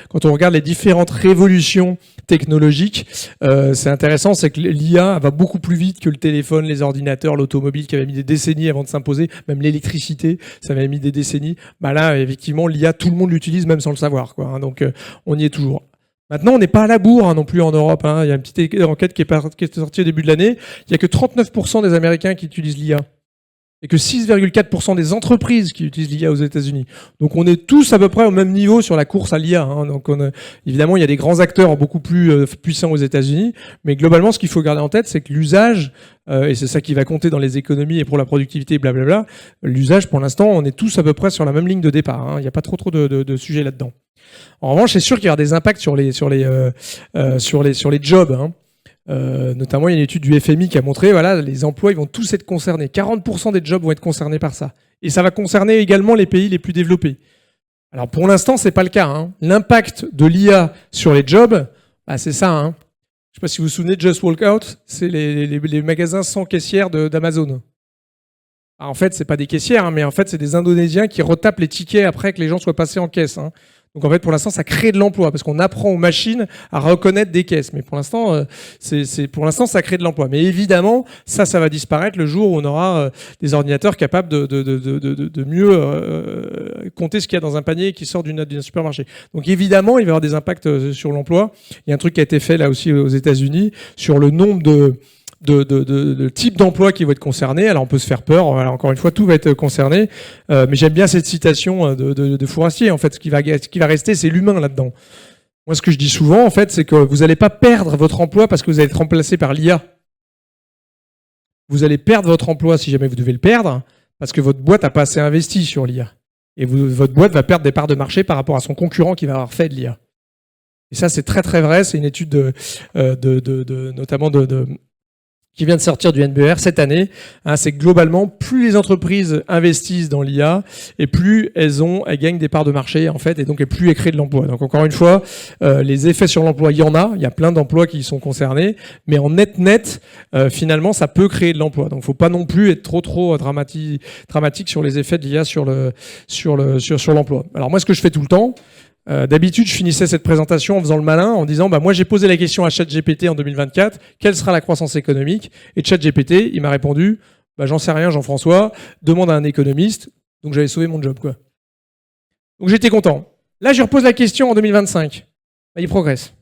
Speaker 3: quand on regarde les différentes révolutions technologiques, c'est intéressant, c'est que l'IA va beaucoup plus vite que le téléphone, les ordinateurs, l'automobile, qui avait mis des décennies avant de s'imposer, même l'électricité, ça avait mis des décennies. Là, effectivement, l'IA, tout le monde l'utilise, même sans le savoir, quoi. Donc, on y est toujours. Maintenant, on n'est pas à la bourre non plus en Europe. Il y a une petite enquête qui est sortie au début de l'année. Il n'y a que 39% des Américains qui utilisent l'IA. Et que 6,4% des entreprises qui utilisent l'IA aux États-Unis. Donc on est tous à peu près au même niveau sur la course à l'IA. Donc évidemment, il y a des grands acteurs beaucoup plus puissants aux États-Unis, mais globalement, ce qu'il faut garder en tête, c'est que l'usage, et c'est ça qui va compter dans les économies et pour la productivité, blablabla, l'usage, pour l'instant, on est tous à peu près sur la même ligne de départ. Il n'y a pas trop de sujets là-dedans. En revanche, c'est sûr qu'il y aura des impacts sur les jobs. Notamment, il y a une étude du FMI qui a montré, les emplois, ils vont tous être concernés. 40% des jobs vont être concernés par ça. Et ça va concerner également les pays les plus développés. Alors, pour l'instant, c'est pas le cas. L'impact de l'IA sur les jobs, c'est ça. Je sais pas si vous vous souvenez de Just Walk Out, c'est les magasins sans caissière d'Amazon. En fait, c'est pas des caissières, mais en fait, c'est des Indonésiens qui retapent les tickets après que les gens soient passés en caisse. Donc en fait, pour l'instant, ça crée de l'emploi parce qu'on apprend aux machines à reconnaître des caisses. Mais pour l'instant, ça crée de l'emploi. Mais évidemment, ça va disparaître le jour où on aura des ordinateurs capables de mieux compter ce qu'il y a dans un panier qui sort d'un supermarché. Donc évidemment, il va y avoir des impacts sur l'emploi. Il y a un truc qui a été fait là aussi aux États-Unis sur le nombre de types d'emplois qui vont être concernés. Alors on peut se faire peur, encore une fois tout va être concerné, mais j'aime bien cette citation de Fourastier. En fait, ce qui va rester, c'est l'humain là-dedans. Moi, ce que je dis souvent, en fait, c'est que vous n'allez pas perdre votre emploi parce que vous allez être remplacé par l'IA. Vous allez perdre votre emploi si jamais vous devez le perdre parce que votre boîte n'a pas assez investi sur l'IA. Et votre boîte va perdre des parts de marché par rapport à son concurrent qui va avoir fait de l'IA. Et ça, c'est très très vrai. C'est une étude notamment qui vient de sortir du NBER cette année, c'est que globalement, plus les entreprises investissent dans l'IA, et plus elles gagnent des parts de marché, en fait, et donc et plus elles créent de l'emploi. Donc encore une fois, les effets sur l'emploi, il y a plein d'emplois qui y sont concernés, mais en net, finalement, ça peut créer de l'emploi. Donc faut pas non plus être trop dramatique sur les effets de l'IA sur l'emploi. Alors moi, ce que je fais tout le temps, d'habitude, je finissais cette présentation en faisant le malin, en disant moi j'ai posé la question à ChatGPT en 2024, quelle sera la croissance économique? Et ChatGPT, il m'a répondu j'en sais rien Jean-François, demande à un économiste. Donc j'avais sauvé mon job, quoi. Donc j'étais content. Là, je repose la question en 2025. Il progresse.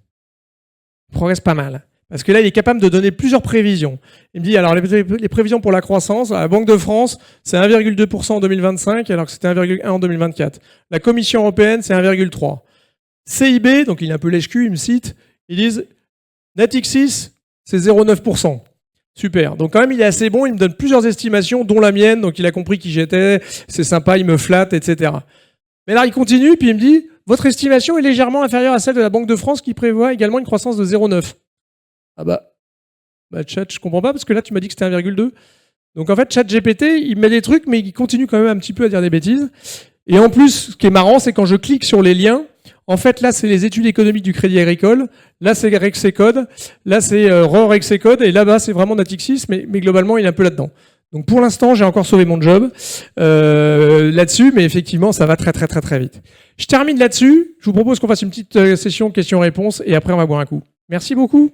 Speaker 3: Il progresse pas mal. Parce que là, il est capable de donner plusieurs prévisions. Il me dit, alors les prévisions pour la croissance, à la Banque de France, c'est 1,2% en 2025, alors que c'était 1,1% en 2024. La Commission européenne, c'est 1,3%. CIB, donc il est un peu lèche-cul, il me cite, ils disent, Natixis, c'est 0,9%. Super. Donc quand même, il est assez bon, il me donne plusieurs estimations, dont la mienne, donc il a compris qui j'étais, c'est sympa, il me flatte, etc. Mais là, il continue, puis il me dit, votre estimation est légèrement inférieure à celle de la Banque de France, qui prévoit également une croissance de 0,9%. Chat, je comprends pas, parce que là, tu m'as dit que c'était 1,2. Donc en fait, ChatGPT, il met des trucs, mais il continue quand même un petit peu à dire des bêtises. Et en plus, ce qui est marrant, c'est quand je clique sur les liens, en fait, là, c'est les études économiques du Crédit Agricole, là, c'est Rexecode, là, c'est Rexecode, et là-bas, c'est vraiment Natixis, mais globalement, il est un peu là-dedans. Donc pour l'instant, j'ai encore sauvé mon job là-dessus, mais effectivement, ça va très vite. Je termine là-dessus. Je vous propose qu'on fasse une petite session questions-réponses, et après, on va boire un coup. Merci beaucoup.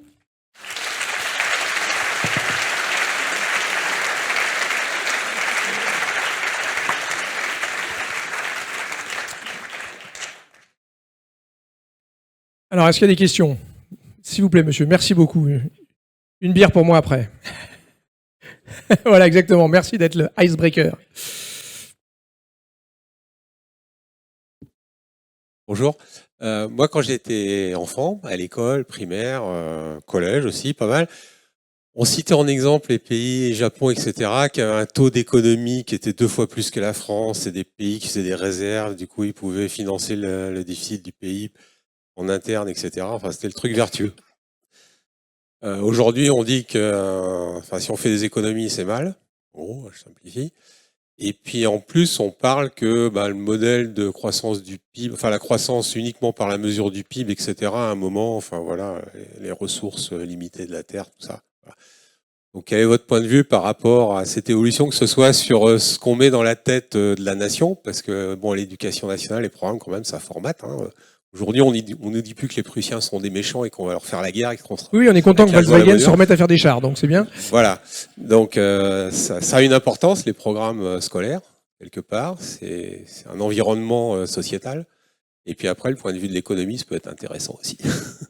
Speaker 3: Alors, est-ce qu'il y a des questions? S'il vous plaît, monsieur. Merci beaucoup. Une bière pour moi après. Voilà, exactement. Merci d'être le icebreaker.
Speaker 4: Bonjour. Moi, quand j'étais enfant, à l'école, primaire, collège aussi, pas mal, on citait en exemple les pays, Japon, etc., qui avaient un taux d'économie qui était 2 fois plus que la France. C'est des pays qui faisaient des réserves. Du coup, ils pouvaient financer le déficit du pays en interne, etc. Enfin, c'était le truc vertueux. Aujourd'hui, on dit que si on fait des économies, c'est mal. Bon, je simplifie. Et puis en plus, on parle que le modèle de croissance du PIB, la croissance uniquement par la mesure du PIB, etc., à un moment, les ressources limitées de la Terre, tout ça. Voilà. Donc quel est votre point de vue par rapport à cette évolution, que ce soit sur ce qu'on met dans la tête de la nation, parce que l'éducation nationale, les programmes quand même, ça formate. Aujourd'hui, on ne dit plus que les Prussiens sont des méchants et qu'on va leur faire la guerre.
Speaker 3: Oui, on est content que Volkswagen se remette à faire des chars, donc c'est bien.
Speaker 4: Voilà. Donc ça a une importance, les programmes scolaires, quelque part. C'est un environnement sociétal. Et puis après, le point de vue de l'économie, ça peut être intéressant aussi.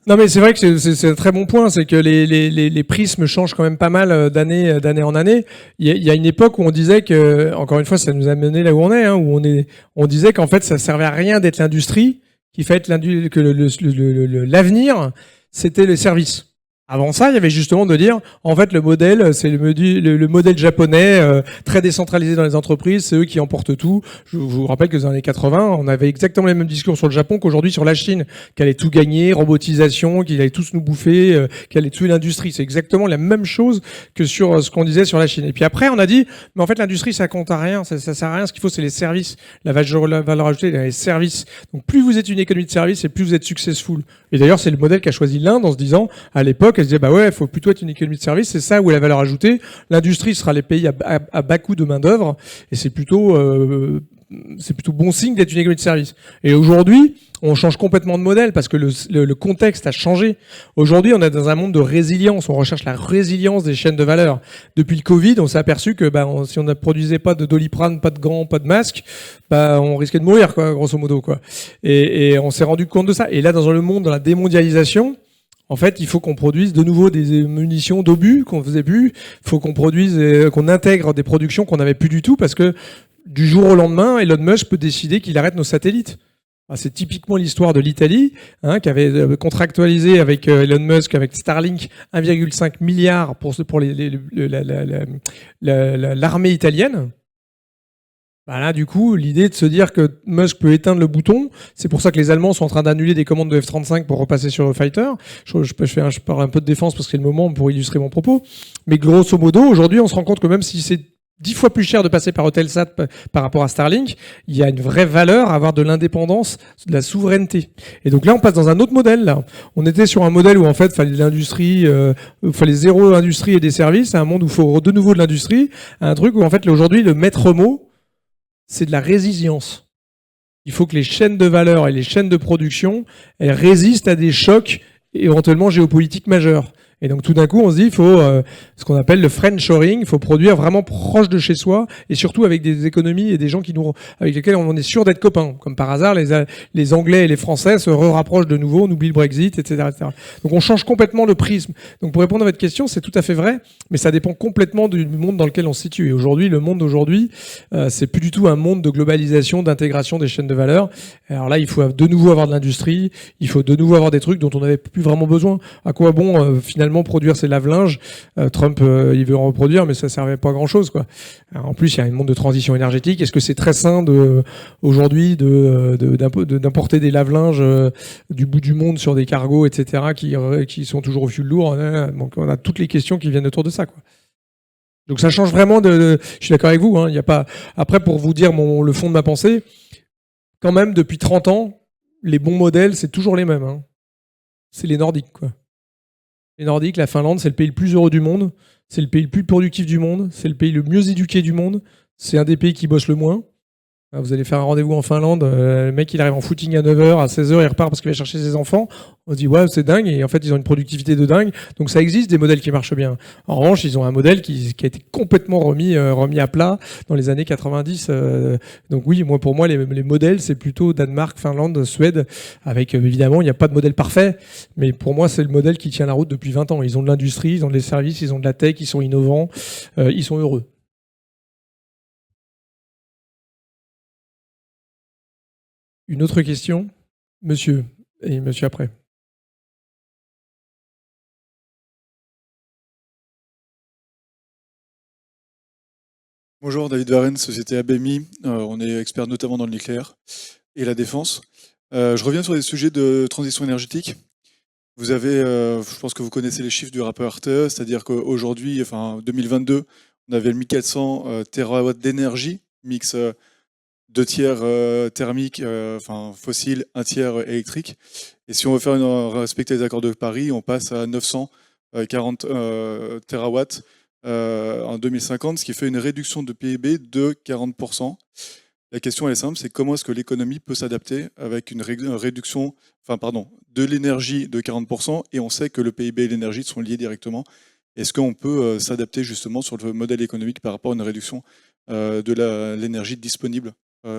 Speaker 3: Non, mais c'est vrai que c'est un très bon point, c'est que les prismes changent quand même pas mal d'année en année. Il y a une époque où on disait que, encore une fois, ça nous a mené là où on est, où on disait qu'en fait, ça servait à rien d'être l'industrie, qu'il fallait que l'avenir, c'était les services. Avant ça, il y avait justement de dire, en fait, le modèle, c'est le modèle japonais, très décentralisé dans les entreprises, c'est eux qui emportent tout. Je vous rappelle que dans les années 80, on avait exactement les mêmes discours sur le Japon qu'aujourd'hui sur la Chine, qu'elle allait tout gagner, robotisation, qu'il allait tous nous bouffer, qu'elle allait tuer l'industrie. C'est exactement la même chose que sur ce qu'on disait sur la Chine. Et puis après, on a dit, mais en fait, l'industrie, ça compte à rien, ça sert à rien. Ce qu'il faut, c'est les services. La valeur ajoutée, les services. Donc, plus vous êtes une économie de services et plus vous êtes successful. Et d'ailleurs, c'est le modèle qu'a choisi l'Inde en se disant, à l'époque, elle se disait, il faut plutôt être une économie de service, c'est ça où est la valeur ajoutée. L'industrie sera les pays à bas coût de main-d'œuvre, et c'est plutôt bon signe d'être une économie de service. Et aujourd'hui, on change complètement de modèle parce que le contexte a changé. Aujourd'hui, on est dans un monde de résilience. On recherche la résilience des chaînes de valeur. Depuis le Covid, on s'est aperçu que si on ne produisait pas de Doliprane, pas de gants, pas de masques, on risquait de mourir, grosso modo, Et on s'est rendu compte de ça. Et là, dans le monde, dans la démondialisation, en fait, il faut qu'on produise de nouveau des munitions d'obus qu'on faisait plus. Il faut qu'on produise, qu'on intègre des productions qu'on n'avait plus du tout parce que du jour au lendemain, Elon Musk peut décider qu'il arrête nos satellites. C'est typiquement l'histoire de l'Italie, qui avait contractualisé avec Elon Musk, avec Starlink, 1,5 milliard pour l'armée italienne. Là, du coup, l'idée de se dire que Musk peut éteindre le bouton, c'est pour ça que les Allemands sont en train d'annuler des commandes de F-35 pour repasser sur le fighter. Je parle un peu de défense parce que c'est le moment pour illustrer mon propos. Mais grosso modo, aujourd'hui, on se rend compte que même si c'est 10 fois plus cher de passer par Eutelsat par rapport à Starlink, il y a une vraie valeur à avoir de l'indépendance, de la souveraineté. Et donc là, on passe dans un autre modèle. Là. On était sur un modèle où en fait, il fallait de l'industrie, fallait zéro industrie et des services, à un monde où il faut de nouveau de l'industrie, à un truc où en fait, aujourd'hui, le maître mot, c'est de la résilience. Il faut que les chaînes de valeur et les chaînes de production, elles résistent à des chocs éventuellement géopolitiques majeurs. Et donc tout d'un coup, on se dit, il faut ce qu'on appelle le friendshoring, il faut produire vraiment proche de chez soi, et surtout avec des économies et des gens avec lesquels on est sûr d'être copains. Comme par hasard, les Anglais et les Français se rapprochent de nouveau, on oublie le Brexit, etc., etc. Donc on change complètement le prisme. Donc pour répondre à votre question, c'est tout à fait vrai, mais ça dépend complètement du monde dans lequel on se situe. Et aujourd'hui, le monde d'aujourd'hui, c'est plus du tout un monde de globalisation, d'intégration des chaînes de valeur. Alors là, il faut de nouveau avoir de l'industrie, il faut de nouveau avoir des trucs dont on n'avait plus vraiment besoin. À quoi bon finalement produire ses lave-linges, Trump il veut en reproduire, mais ça servait pas à grand chose, quoi. Alors, en plus, il y a un monde de transition énergétique. Est-ce que c'est très sain aujourd'hui d'importer des lave-linges du bout du monde sur des cargos, etc., qui sont toujours au fioul lourd, hein. Donc on a toutes les questions qui viennent autour de ça, quoi. Donc ça change vraiment je suis d'accord avec vous, hein, il y a pas. Après, pour vous dire le fond de ma pensée, quand même depuis 30 ans, les bons modèles, c'est toujours les mêmes, hein. C'est les Nordiques, quoi. Les Nordiques, la Finlande, c'est le pays le plus heureux du monde, c'est le pays le plus productif du monde, c'est le pays le mieux éduqué du monde, c'est un des pays qui bosse le moins. Vous allez faire un rendez-vous en Finlande, le mec il arrive en footing à 9h, à 16h il repart parce qu'il va chercher ses enfants. On se dit ouais c'est dingue, et en fait ils ont une productivité de dingue. Donc ça existe des modèles qui marchent bien. En revanche, ils ont un modèle qui a été complètement remis à plat dans les années 90. Donc oui, pour moi les modèles c'est plutôt Danemark, Finlande, Suède, avec évidemment il n'y a pas de modèle parfait, mais pour moi c'est le modèle qui tient la route depuis 20 ans. Ils ont de l'industrie, ils ont des services, ils ont de la tech, ils sont innovants, ils sont heureux. Une autre question, monsieur, et monsieur après.
Speaker 5: Bonjour, David Varenne, société ABMI. On est expert notamment dans le nucléaire et la défense. Je reviens sur les sujets de transition énergétique. Vous avez, je pense que vous connaissez les chiffres du rapport RTE, c'est-à-dire qu'aujourd'hui, enfin 2022, on avait 1400 TWh d'énergie, mix 2 tiers thermique, enfin fossile, 1 tiers électrique. Et si on veut respecter les accords de Paris, on passe à 940 terawatts en 2050, ce qui fait une réduction de PIB de 40%. La question elle est simple, c'est comment est-ce que l'économie peut s'adapter avec une réduction, de l'énergie de 40%, et on sait que le PIB et l'énergie sont liés directement. Est-ce qu'on peut s'adapter justement sur le modèle économique par rapport à une réduction de l'énergie disponible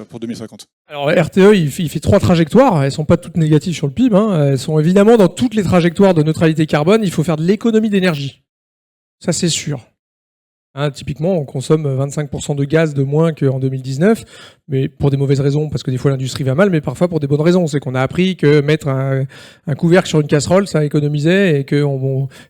Speaker 5: pour 2050?
Speaker 3: Alors RTE, il fait 3 trajectoires, elles sont pas toutes négatives sur le PIB, hein. Elles sont évidemment dans toutes les trajectoires de neutralité carbone, il faut faire de l'économie d'énergie. Ça c'est sûr. Hein, typiquement, on consomme 25% de gaz de moins qu'en 2019, mais pour des mauvaises raisons, parce que des fois l'industrie va mal, mais parfois pour des bonnes raisons. C'est qu'on a appris que mettre un couvercle sur une casserole, ça économisait, et que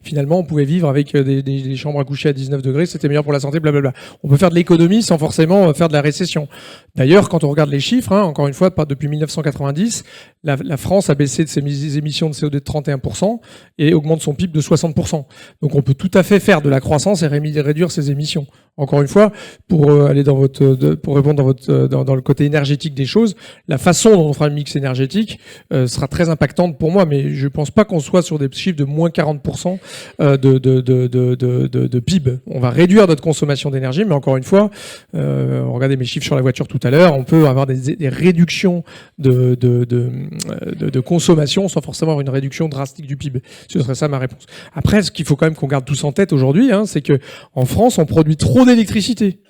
Speaker 3: finalement on pouvait vivre avec des chambres à coucher à 19 degrés, c'était meilleur pour la santé, blablabla. On peut faire de l'économie sans forcément faire de la récession. D'ailleurs, quand on regarde les chiffres, hein, encore une fois, depuis 1990, la France a baissé de ses émissions de CO2 de 31% et augmente son PIB de 60%. Donc on peut tout à fait faire de la croissance et réduire ses émissions. Encore une fois, pour répondre dans le côté énergétique des choses, la façon dont on fera le mix énergétique sera très impactante pour moi, mais je ne pense pas qu'on soit sur des chiffres de moins 40% de PIB. On va réduire notre consommation d'énergie, mais encore une fois, regardez mes chiffres sur la voiture tout à l'heure, on peut avoir des réductions de consommation sans forcément avoir une réduction drastique du PIB. Ce serait ça ma réponse. Après, ce qu'il faut quand même qu'on garde tous en tête aujourd'hui, hein, c'est que en France, on produit trop d'électricité.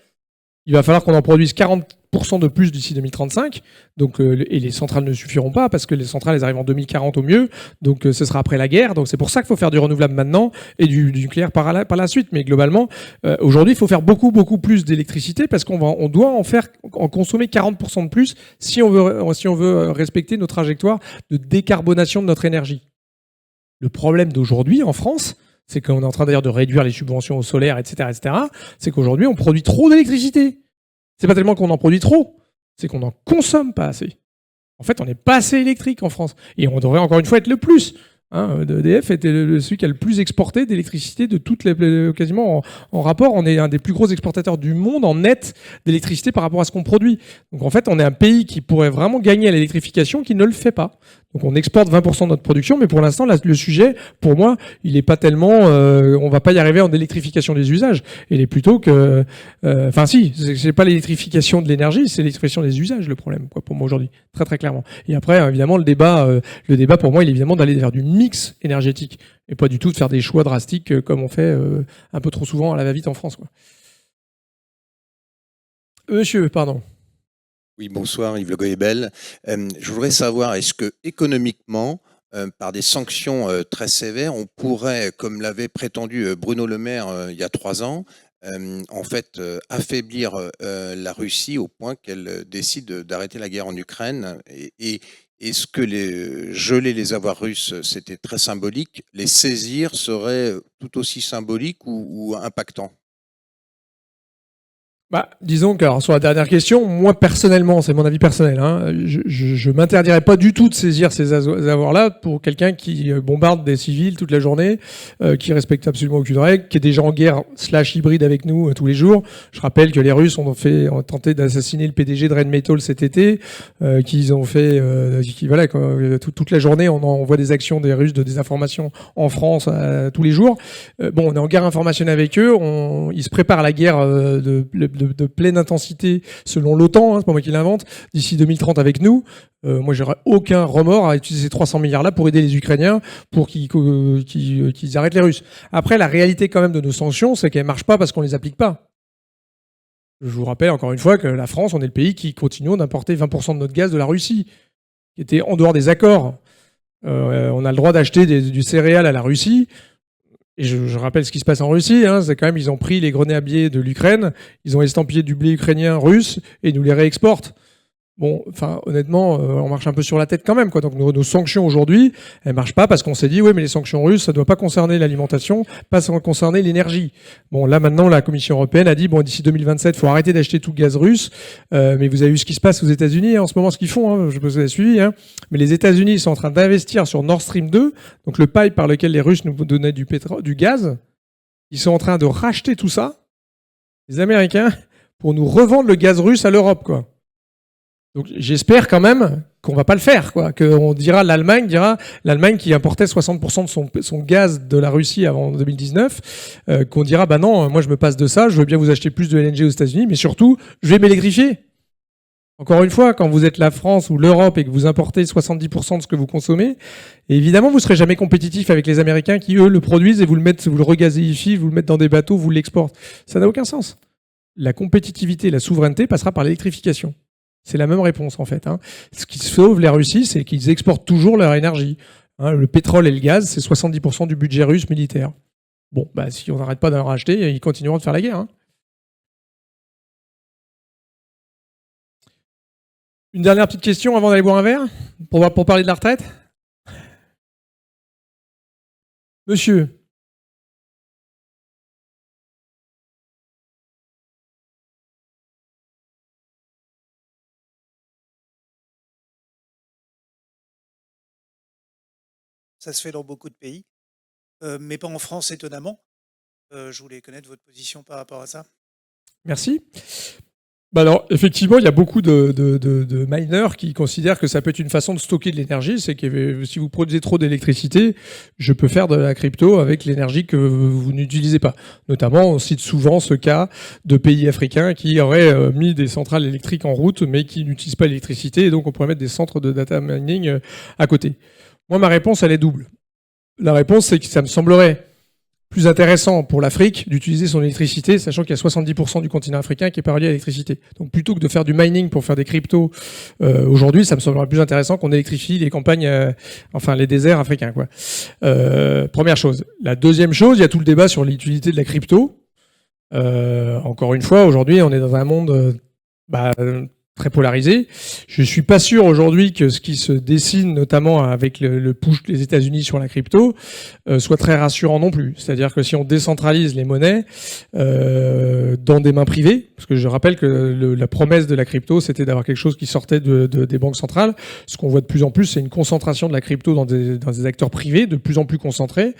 Speaker 3: Il va falloir qu'on en produise 40% de plus d'ici 2035. Donc, et les centrales ne suffiront pas parce que les centrales elles arrivent en 2040 au mieux. Donc ce sera après la guerre. Donc c'est pour ça qu'il faut faire du renouvelable maintenant et du nucléaire par la suite. Mais globalement, aujourd'hui, il faut faire beaucoup plus d'électricité parce qu'on doit en consommer 40% de plus si on veut respecter nos trajectoires de décarbonation de notre énergie. Le problème d'aujourd'hui en France, c'est qu'on est en train d'ailleurs de réduire les subventions au solaire, etc., c'est qu'aujourd'hui, on produit trop d'électricité. C'est pas tellement qu'on en produit trop, c'est qu'on n'en consomme pas assez. En fait, on n'est pas assez électrique en France. Et on devrait encore une fois être le plus. EDF était celui qui a le plus exporté d'électricité de toutes les... Quasiment en rapport, on est un des plus gros exportateurs du monde en net d'électricité par rapport à ce qu'on produit. Donc en fait, on est un pays qui pourrait vraiment gagner à l'électrification qui ne le fait pas. Donc on exporte 20% de notre production, mais pour l'instant, le sujet, pour moi, il n'est pas tellement... on va pas y arriver en électrification des usages. Il est plutôt que... Enfin si, c'est pas l'électrification de l'énergie, c'est l'électrification des usages le problème, quoi, pour moi aujourd'hui, très très clairement. Et après, évidemment, le débat pour moi, il est évidemment d'aller vers du mix énergétique, et pas du tout de faire des choix drastiques comme on fait un peu trop souvent à la va-vite en France, quoi. Monsieur, pardon.
Speaker 6: Oui, bonsoir, Yves Le Goyebel. Je voudrais savoir, est-ce que économiquement, par des sanctions très sévères, on pourrait, comme l'avait prétendu Bruno Le Maire il y a 3 ans, en fait, affaiblir la Russie au point qu'elle décide d'arrêter la guerre en Ukraine et est-ce que geler les avoirs russes, c'était très symbolique, les saisir serait tout aussi symbolique ou impactant?
Speaker 3: Disons que sur la dernière question, moi personnellement, c'est mon avis personnel, je m'interdirais pas du tout de saisir ces avoirs-là pour quelqu'un qui bombarde des civils toute la journée, qui respecte absolument aucune règle, qui est déjà en guerre / hybride avec nous tous les jours. Je rappelle que les Russes ont tenté d'assassiner le PDG de Rheinmetall cet été, qu'ils ont fait, toute la journée, on voit des actions des Russes de désinformation en France tous les jours. On est en guerre informationnelle avec eux, ils se préparent à la guerre de pleine intensité selon l'OTAN, c'est pas moi qui l'invente, d'ici 2030 avec nous. Moi, j'aurais aucun remords à utiliser ces 300 milliards-là pour aider les Ukrainiens pour qu'ils arrêtent les Russes. Après, la réalité quand même de nos sanctions, c'est qu'elles ne marchent pas parce qu'on ne les applique pas. Je vous rappelle encore une fois que la France, on est le pays qui continue d'importer 20% de notre gaz de la Russie, qui était en dehors des accords. On a le droit d'acheter du céréal à la Russie. Et je rappelle ce qui se passe en Russie, c'est quand même, ils ont pris les grenets à blé de l'Ukraine, ils ont estampillé du blé ukrainien russe et nous les réexportent. Bon, enfin, honnêtement, on marche un peu sur la tête quand même, quoi. Donc nos sanctions aujourd'hui, elles marchent pas parce qu'on s'est dit, oui, mais les sanctions russes, ça doit pas concerner l'alimentation, pas concerner l'énergie. Bon, là maintenant, la Commission européenne a dit, bon, d'ici 2027, il faut arrêter d'acheter tout le gaz russe. Mais vous avez vu ce qui se passe aux États-Unis en ce moment, ce qu'ils font. Je sais pas si vous avez suivi. Mais les États-Unis sont en train d'investir sur Nord Stream 2, donc le pipe par lequel les Russes nous donnaient du gaz. Ils sont en train de racheter tout ça, les Américains, pour nous revendre le gaz russe à l'Europe, quoi. Donc j'espère quand même qu'on va pas le faire, quoi. Qu'on dira l'Allemagne qui importait 60% de son gaz de la Russie avant 2019, qu'on dira bah non, moi je me passe de ça, je veux bien vous acheter plus de LNG aux États-Unis, mais surtout je vais m'électrifier. Encore une fois, quand vous êtes la France ou l'Europe et que vous importez 70% de ce que vous consommez, évidemment vous serez jamais compétitif avec les Américains qui eux le produisent et vous le regazéifient, vous le mettent dans des bateaux, vous l'exportent. Ça n'a aucun sens. La compétitivité, la souveraineté passera par l'électrification. C'est la même réponse en fait. Ce qui sauve la Russie, c'est qu'ils exportent toujours leur énergie. Le pétrole et le gaz, c'est 70% du budget russe militaire. Bon, si on n'arrête pas d'en racheter, ils continueront de faire la guerre. Une dernière petite question avant d'aller boire un verre pour parler de la retraite. Monsieur.
Speaker 7: Ça se fait dans beaucoup de pays, mais pas en France, étonnamment. Je voulais connaître votre position par rapport à ça.
Speaker 3: Merci. Alors, effectivement, il y a beaucoup de miners qui considèrent que ça peut être une façon de stocker de l'énergie. C'est que si vous produisez trop d'électricité, je peux faire de la crypto avec l'énergie que vous n'utilisez pas. Notamment, on cite souvent ce cas de pays africains qui auraient mis des centrales électriques en route, mais qui n'utilisent pas l'électricité. Et donc, on pourrait mettre des centres de data mining à côté. Moi, ma réponse, elle est double. La réponse, c'est que ça me semblerait plus intéressant pour l'Afrique d'utiliser son électricité, sachant qu'il y a 70% du continent africain qui est pas relié à l'électricité. Donc plutôt que de faire du mining pour faire des cryptos aujourd'hui, ça me semblerait plus intéressant qu'on électrifie les campagnes, les déserts africains, quoi. Première chose. La deuxième chose, il y a tout le débat sur l'utilité de la crypto. Encore une fois, aujourd'hui, on est dans un monde très polarisé. Je suis pas sûr aujourd'hui que ce qui se dessine, notamment avec le push des États-Unis sur la crypto, soit très rassurant non plus. C'est-à-dire que si on décentralise les monnaies dans des mains privées, parce que je rappelle que la promesse de la crypto, c'était d'avoir quelque chose qui sortait des banques centrales. Ce qu'on voit de plus en plus, c'est une concentration de la crypto dans des acteurs privés, de plus en plus concentrés.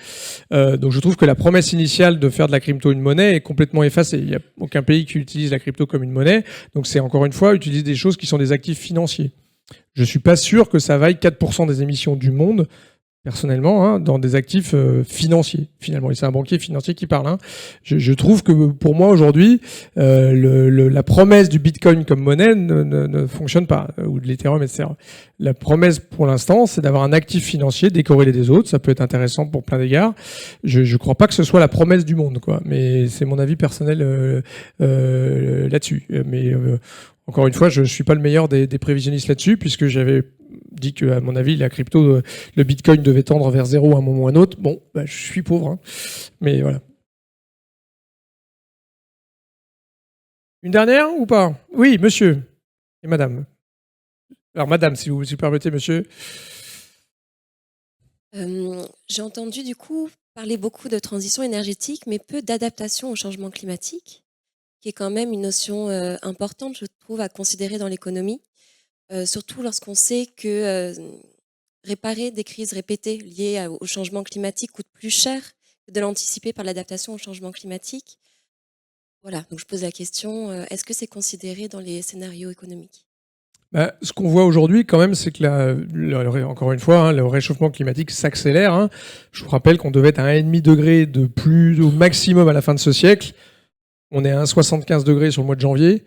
Speaker 3: Donc je trouve que la promesse initiale de faire de la crypto une monnaie est complètement effacée. Il n'y a aucun pays qui utilise la crypto comme une monnaie. Donc c'est encore une fois utiliser des choses qui sont des actifs financiers. Je suis pas sûr que ça vaille 4% des émissions du monde, personnellement, hein, dans des actifs financiers, finalement. Et c'est un banquier financier qui parle. Hein. Je trouve que pour moi, aujourd'hui, la promesse du Bitcoin comme monnaie ne fonctionne pas, ou de l'Ethereum, etc. La promesse, pour l'instant, c'est d'avoir un actif financier décorrélé des autres. Ça peut être intéressant pour plein d'égards. Je crois pas que ce soit la promesse du monde, quoi. Mais c'est mon avis personnel là-dessus. Mais encore une fois, je ne suis pas le meilleur des prévisionnistes là-dessus, puisque j'avais dit que, à mon avis, la crypto, le Bitcoin devait tendre vers zéro à un moment ou à un autre. Bon, bah, je suis pauvre, hein. Mais voilà. Une dernière ou pas? Oui, monsieur et madame. Alors, madame, si vous permettez, monsieur.
Speaker 8: J'ai entendu du coup parler beaucoup de transition énergétique, mais peu d'adaptation au changement climatique, qui est quand même une notion importante, je trouve, à considérer dans l'économie, surtout lorsqu'on sait que réparer des crises répétées liées au changement climatique coûte plus cher que de l'anticiper par l'adaptation au changement climatique. Voilà, donc je pose la question, est-ce que c'est considéré dans les scénarios économiques?
Speaker 3: Bah, ce qu'on voit aujourd'hui, quand même, c'est que encore une fois, hein, le réchauffement climatique s'accélère. Hein. Je vous rappelle qu'on devait être à 1,5 degré de plus au maximum à la fin de ce siècle. On est à 1,75 degrés sur le mois de janvier.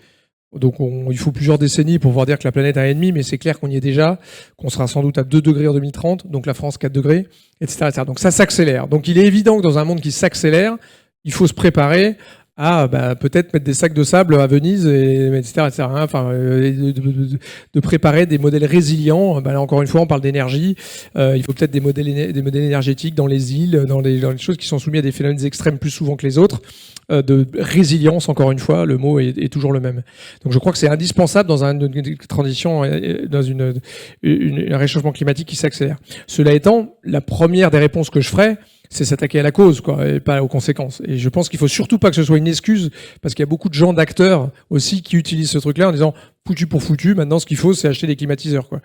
Speaker 3: Donc il faut plusieurs décennies pour pouvoir dire que la planète a 1,5, mais c'est clair qu'on y est déjà, qu'on sera sans doute à 2 degrés en 2030, donc la France 4 degrés, etc., etc. Donc ça s'accélère. Donc il est évident que dans un monde qui s'accélère, il faut se préparer à peut-être mettre des sacs de sable à Venise, etc., etc. Hein, enfin, de préparer des modèles résilients. Là, encore une fois, on parle d'énergie. Il faut peut-être des modèles énergétiques dans les îles, dans les choses qui sont soumises à des phénomènes extrêmes plus souvent que les autres. De résilience, encore une fois, le mot est toujours le même. Donc je crois que c'est indispensable dans une transition, dans un réchauffement climatique qui s'accélère. Cela étant, la première des réponses que je ferai, c'est s'attaquer à la cause, quoi, et pas aux conséquences. Et je pense qu'il faut surtout pas que ce soit une excuse, parce qu'il y a beaucoup de gens, d'acteurs aussi, qui utilisent ce truc-là en disant foutu pour foutu, maintenant ce qu'il faut, c'est acheter des climatiseurs, quoi.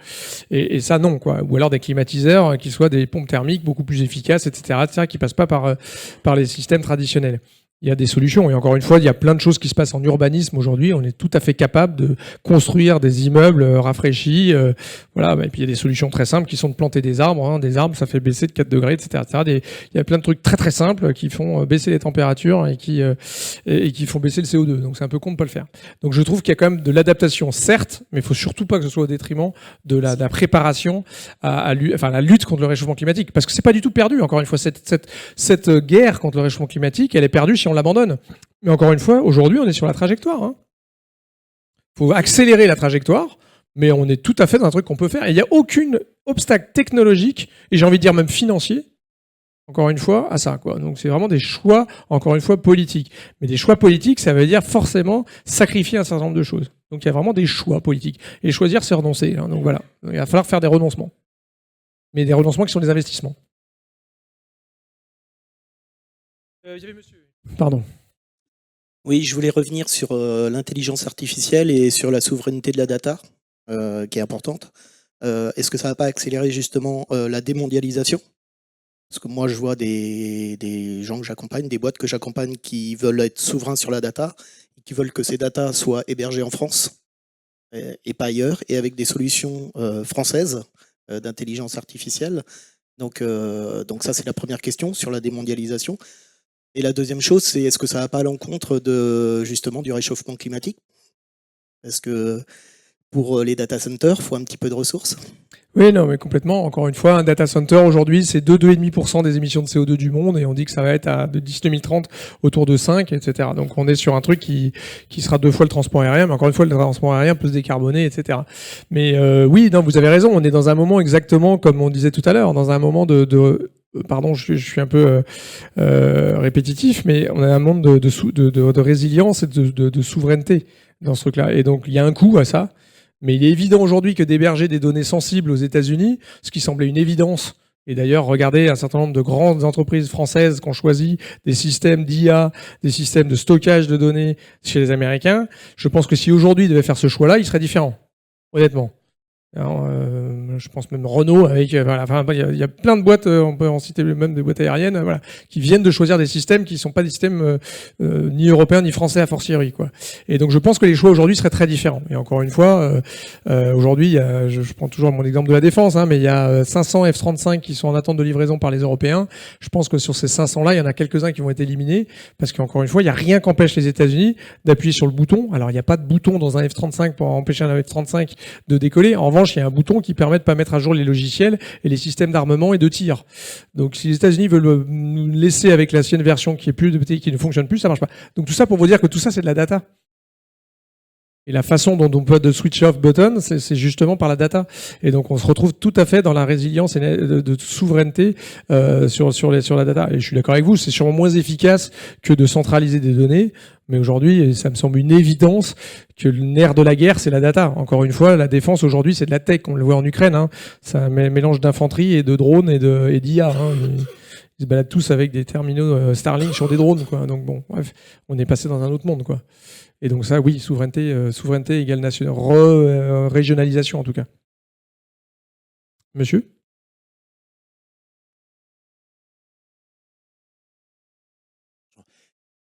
Speaker 3: Et ça, non, quoi. Ou alors des climatiseurs qui soient des pompes thermiques beaucoup plus efficaces, etc., qui passent pas par les systèmes traditionnels. Il y a des solutions. Et encore une fois, il y a plein de choses qui se passent en urbanisme aujourd'hui. On est tout à fait capable de construire des immeubles rafraîchis. Voilà. Et puis, il y a des solutions très simples qui sont de planter des arbres. Hein. Des arbres, ça fait baisser de 4 degrés, etc. Il y a plein de trucs très, très simples qui font baisser les températures et qui font baisser le CO2. Donc, c'est un peu con de pas le faire. Donc, je trouve qu'il y a quand même de l'adaptation, certes, mais il faut surtout pas que ce soit au détriment de la préparation la lutte contre le réchauffement climatique. Parce que c'est pas du tout perdu. Encore une fois, cette guerre contre le réchauffement climatique, elle est perdue si on l'abandonne. Mais encore une fois, aujourd'hui, on est sur la trajectoire. Hein. Faut accélérer la trajectoire, mais on est tout à fait dans un truc qu'on peut faire. Et il n'y a aucun obstacle technologique, et j'ai envie de dire même financier, encore une fois, à ça, quoi. Donc c'est vraiment des choix, encore une fois, politiques. Mais des choix politiques, ça veut dire forcément sacrifier un certain nombre de choses. Donc il y a vraiment des choix politiques. Et choisir, c'est renoncer. Hein. Donc voilà, il va falloir faire des renoncements. Mais des renoncements qui sont des investissements. Il y avait monsieur. Pardon.
Speaker 9: Oui, je voulais revenir sur l'intelligence artificielle et sur la souveraineté de la data, qui est importante. Est-ce que ça ne va pas accélérer justement la démondialisation? Parce que moi, je vois des gens que j'accompagne, des boîtes que j'accompagne qui veulent être souverains sur la data, et qui veulent que ces data soient hébergées en France et pas ailleurs, et avec des solutions françaises d'intelligence artificielle. Donc ça, c'est la première question sur la démondialisation. Et la deuxième chose, c'est est-ce que ça ne va pas à l'encontre justement du réchauffement climatique? Parce que pour les data centers, il faut un petit peu de ressources.
Speaker 3: Oui, non, mais complètement. Encore une fois, un data center, aujourd'hui, c'est 2,5% des émissions de CO2 du monde, et on dit que ça va être d'ici 2030 autour de 5, etc. Donc on est sur un truc qui sera 2 fois le transport aérien, mais encore une fois, le transport aérien peut se décarboner, etc. Mais oui, non, vous avez raison, on est dans un moment exactement comme on disait tout à l'heure, dans un moment pardon, je suis un peu répétitif, mais on a un monde de résilience et de souveraineté dans ce truc-là. Et donc, il y a un coût à ça. Mais il est évident aujourd'hui que d'héberger des données sensibles aux États-Unis, ce qui semblait une évidence, et d'ailleurs, regardez un certain nombre de grandes entreprises françaises qui ont choisi des systèmes d'IA, des systèmes de stockage de données chez les Américains. Je pense que si aujourd'hui ils devaient faire ce choix-là, il serait différent, honnêtement. Alors, je pense même Renault avec voilà, enfin, il y a plein de boîtes, on peut en citer même des boîtes aériennes, voilà, qui viennent de choisir des systèmes qui sont pas des systèmes ni européens ni français a fortiori, quoi. Et donc je pense que les choix aujourd'hui seraient très différents. Et encore une fois, aujourd'hui, je prends toujours mon exemple de la défense, hein, mais il y a 500 F-35 qui sont en attente de livraison par les Européens. Je pense que sur ces 500-là, il y en a quelques-uns qui vont être éliminés parce qu'encore une fois, il y a rien qui empêche les États-Unis d'appuyer sur le bouton. Alors il n'y a pas de bouton dans un F-35 pour empêcher un F-35 de décoller. En revanche, il y a un bouton qui permet de pas mettre à jour les logiciels et les systèmes d'armement et de tir. Donc si les États-Unis veulent nous laisser avec l'ancienne version qui ne fonctionne plus, ça marche pas. Donc tout ça pour vous dire que tout ça c'est de la data. Et la façon dont on peut de switch off button, c'est justement par la data. Et donc on se retrouve tout à fait dans la résilience de souveraineté sur la data. Et je suis d'accord avec vous, c'est sûrement moins efficace que de centraliser des données. Mais aujourd'hui, ça me semble une évidence que le nerf de la guerre, c'est la data. Encore une fois, la défense aujourd'hui, c'est de la tech. On le voit en Ukraine. Hein. C'est un mélange d'infanterie et de drones et d'IA. Hein. Ils se baladent tous avec des terminaux Starlink sur des drones, quoi. Donc bon, bref, on est passé dans un autre monde, quoi. Et donc ça, oui, souveraineté égale régionalisation en tout cas. Monsieur ?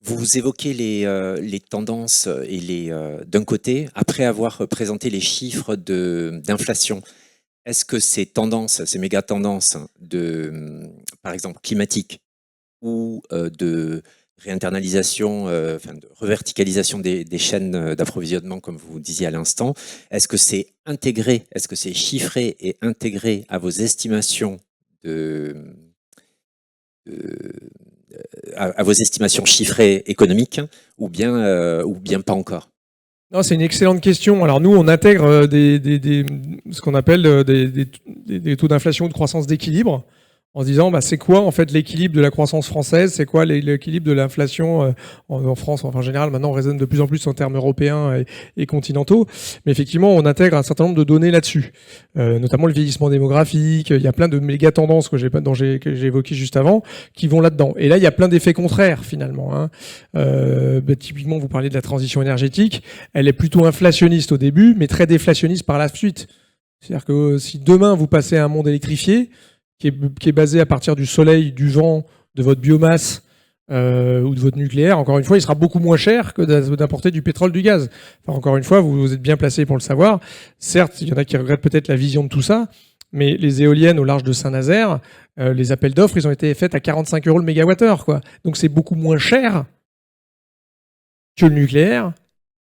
Speaker 10: Vous évoquez les tendances et d'un côté, après avoir présenté les chiffres d'inflation, est-ce que ces tendances, ces méga tendances par exemple climatique ou de réinternalisation, de reverticalisation des chaînes d'approvisionnement, comme vous disiez à l'instant, est-ce que c'est intégré, est-ce que c'est chiffré et intégré à vos estimations à vos estimations chiffrées économiques ou bien pas encore?
Speaker 3: Non, c'est une excellente question. Alors nous, on intègre ce qu'on appelle des taux d'inflation ou de croissance d'équilibre, en se disant c'est quoi en fait l'équilibre de la croissance française, c'est quoi l'équilibre de l'inflation en France. Enfin, en général, maintenant on raisonne de plus en plus en termes européens et continentaux, mais effectivement on intègre un certain nombre de données là-dessus, notamment le vieillissement démographique. Il y a plein de méga tendances que j'ai évoquées juste avant qui vont là-dedans. Et là il y a plein d'effets contraires finalement. Hein. Typiquement vous parlez de la transition énergétique, elle est plutôt inflationniste au début, mais très déflationniste par la suite. C'est-à-dire que si demain vous passez à un monde électrifié, qui est basé à partir du soleil, du vent, de votre biomasse ou de votre nucléaire, encore une fois, il sera beaucoup moins cher que d'importer du pétrole, du gaz. Enfin, encore une fois, vous êtes bien placé pour le savoir. Certes, il y en a qui regrettent peut-être la vision de tout ça, mais les éoliennes au large de Saint-Nazaire, les appels d'offres, ils ont été faits à 45 € le mégawattheure, quoi. Donc c'est beaucoup moins cher que le nucléaire,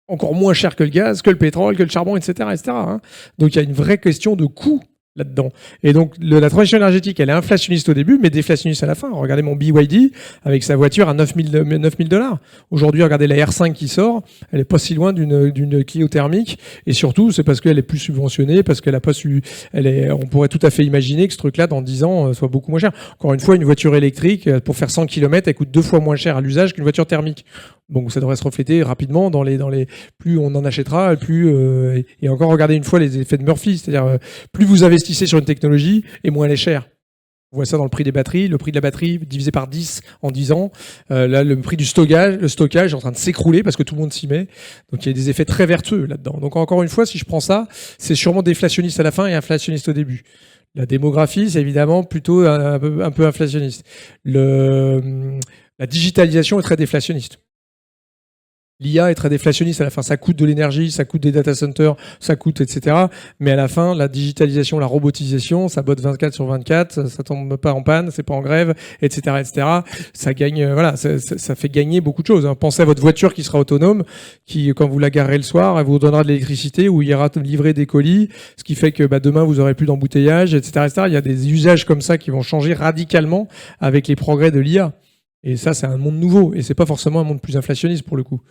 Speaker 3: encore moins cher que le gaz, que le pétrole, que le charbon, etc. hein. Donc il y a une vraie question de coût là-dedans. Et donc, la transition énergétique, elle est inflationniste au début, mais déflationniste à la fin. Regardez mon BYD avec sa voiture à 9 000 $. Aujourd'hui, regardez la R5 qui sort, elle est pas si loin d'une Clio thermique. Et surtout, c'est parce qu'elle est plus subventionnée, parce qu'elle a pas su, on pourrait tout à fait imaginer que ce truc-là, dans 10 ans, soit beaucoup moins cher. Encore une fois, une voiture électrique, pour faire 100 km, elle coûte 2 fois moins cher à l'usage qu'une voiture thermique. Donc ça devrait se refléter rapidement dans les plus on en achètera, plus et encore regardez une fois les effets de Murphy, c'est-à-dire plus vous investissez sur une technologie et moins elle est chère. On voit ça dans le prix des batteries, le prix de la batterie divisé par 10 en 10 ans. Là, le prix du stockage, le stockage est en train de s'écrouler parce que tout le monde s'y met. Donc il y a des effets très vertueux là-dedans. Donc encore une fois, si je prends ça, c'est sûrement déflationniste à la fin et inflationniste au début. La démographie, c'est évidemment plutôt un peu inflationniste. La digitalisation est très déflationniste. L'IA est très déflationniste à la fin. Ça coûte de l'énergie, ça coûte des data centers, ça coûte, etc. Mais à la fin, la digitalisation, la robotisation, ça botte 24/24, ça tombe pas en panne, c'est pas en grève, etc., etc. Ça gagne, voilà, ça fait gagner beaucoup de choses. Hein. Pensez à votre voiture qui sera autonome, qui, quand vous la garerez le soir, elle vous donnera de l'électricité ou il ira livrer des colis, ce qui fait que demain vous aurez plus d'embouteillage, etc., etc. Il y a des usages comme ça qui vont changer radicalement avec les progrès de l'IA. Et ça, c'est un monde nouveau. Et c'est pas forcément un monde plus inflationniste pour le coup.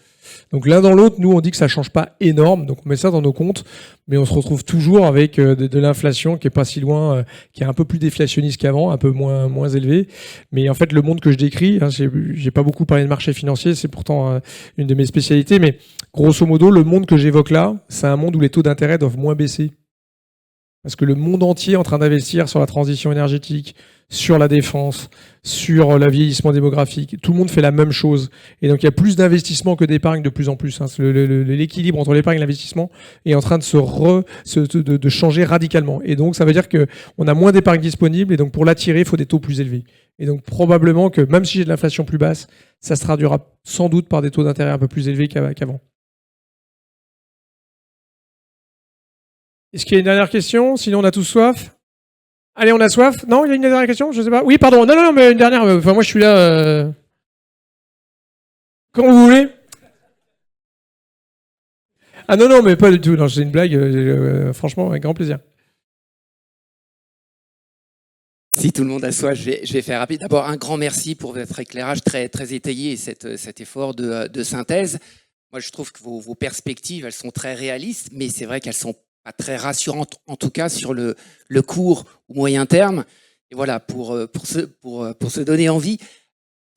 Speaker 3: Donc l'un dans l'autre, nous, on dit que ça change pas énorme. Donc on met ça dans nos comptes. Mais on se retrouve toujours avec de l'inflation qui est pas si loin, qui est un peu plus déflationniste qu'avant, un peu moins élevé. Mais en fait, le monde que je décris, hein, j'ai pas beaucoup parlé de marché financier, c'est pourtant une de mes spécialités. Mais grosso modo, le monde que j'évoque là, c'est un monde où les taux d'intérêt doivent moins baisser. Parce que le monde entier est en train d'investir sur la transition énergétique, sur la défense, sur le vieillissement démographique. Tout le monde fait la même chose. Et donc, il y a plus d'investissement que d'épargne de plus en plus. Hein. L'équilibre entre l'épargne et l'investissement est en train de de changer radicalement. Et donc, ça veut dire qu'on a moins d'épargne disponible. Et donc, pour l'attirer, il faut des taux plus élevés. Et donc, probablement que même si j'ai de l'inflation plus basse, ça se traduira sans doute par des taux d'intérêt un peu plus élevés qu'avant. Est-ce qu'il y a une dernière question? Sinon, on a tous soif. Allez, on a soif? Non, il y a une dernière question? Je sais pas. Oui, pardon. Non, mais une dernière. Enfin, moi, je suis là. Quand vous voulez. Ah non, mais pas du tout. Non, c'est une blague. Franchement, avec grand plaisir.
Speaker 11: Si tout le monde a soif, je vais faire rapide. D'abord, un grand merci pour votre éclairage très, très étayé et cet effort de synthèse. Moi, je trouve que vos perspectives, elles sont très réalistes, mais c'est vrai qu'elles sont pas très rassurante, en tout cas sur le court ou moyen terme. Et voilà, pour se donner envie,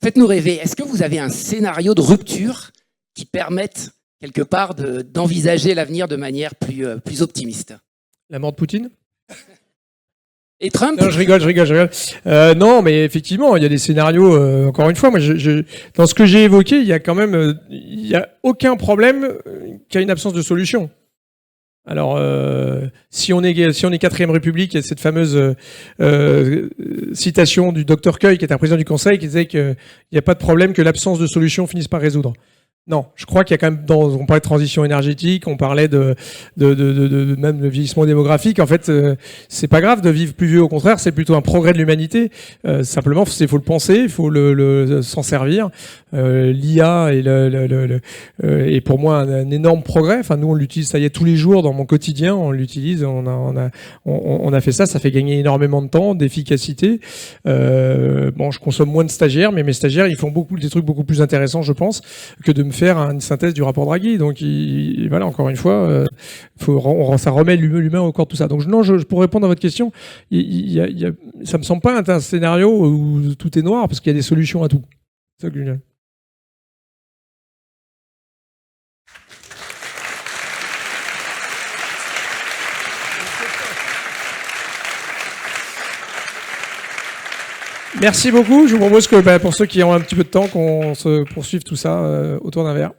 Speaker 11: faites-nous rêver. Est-ce que vous avez un scénario de rupture qui permette quelque part d'envisager l'avenir de manière plus optimiste?
Speaker 3: La mort de Poutine?
Speaker 11: Et Trump?
Speaker 3: Non, je rigole. Non, mais effectivement, il y a des scénarios. Encore une fois, moi, dans ce que j'ai évoqué, il y a quand même, il y a aucun problème qu'il y a une absence de solution. Alors, si on est 4ème République, il y a cette fameuse citation du Dr Cueil, qui est un président du Conseil, qui disait qu'il n'y a pas de problème que l'absence de solution finisse par résoudre. Non, je crois qu'il y a quand même, on parlait de transition énergétique, on parlait même de vieillissement démographique. En fait, c'est pas grave de vivre plus vieux. Au contraire, c'est plutôt un progrès de l'humanité. Simplement, il faut le penser, il faut s'en servir. L'IA est pour moi un énorme progrès. Enfin, nous, on l'utilise, ça y est, tous les jours dans mon quotidien. On l'utilise. On a fait ça. Ça fait gagner énormément de temps, d'efficacité. Bon, je consomme moins de stagiaires, mais mes stagiaires, ils font des trucs beaucoup plus intéressants, je pense, que de me faire une synthèse du rapport Draghi. Donc, voilà, encore une fois, ça remet l'humain au corps de tout ça. Donc, pour répondre à votre question, ça me semble pas un scénario où tout est noir, parce qu'il y a des solutions à tout. C'est ça que je veux dire. Merci beaucoup. Je vous propose que pour ceux qui ont un petit peu de temps, qu'on se poursuive tout ça autour d'un verre.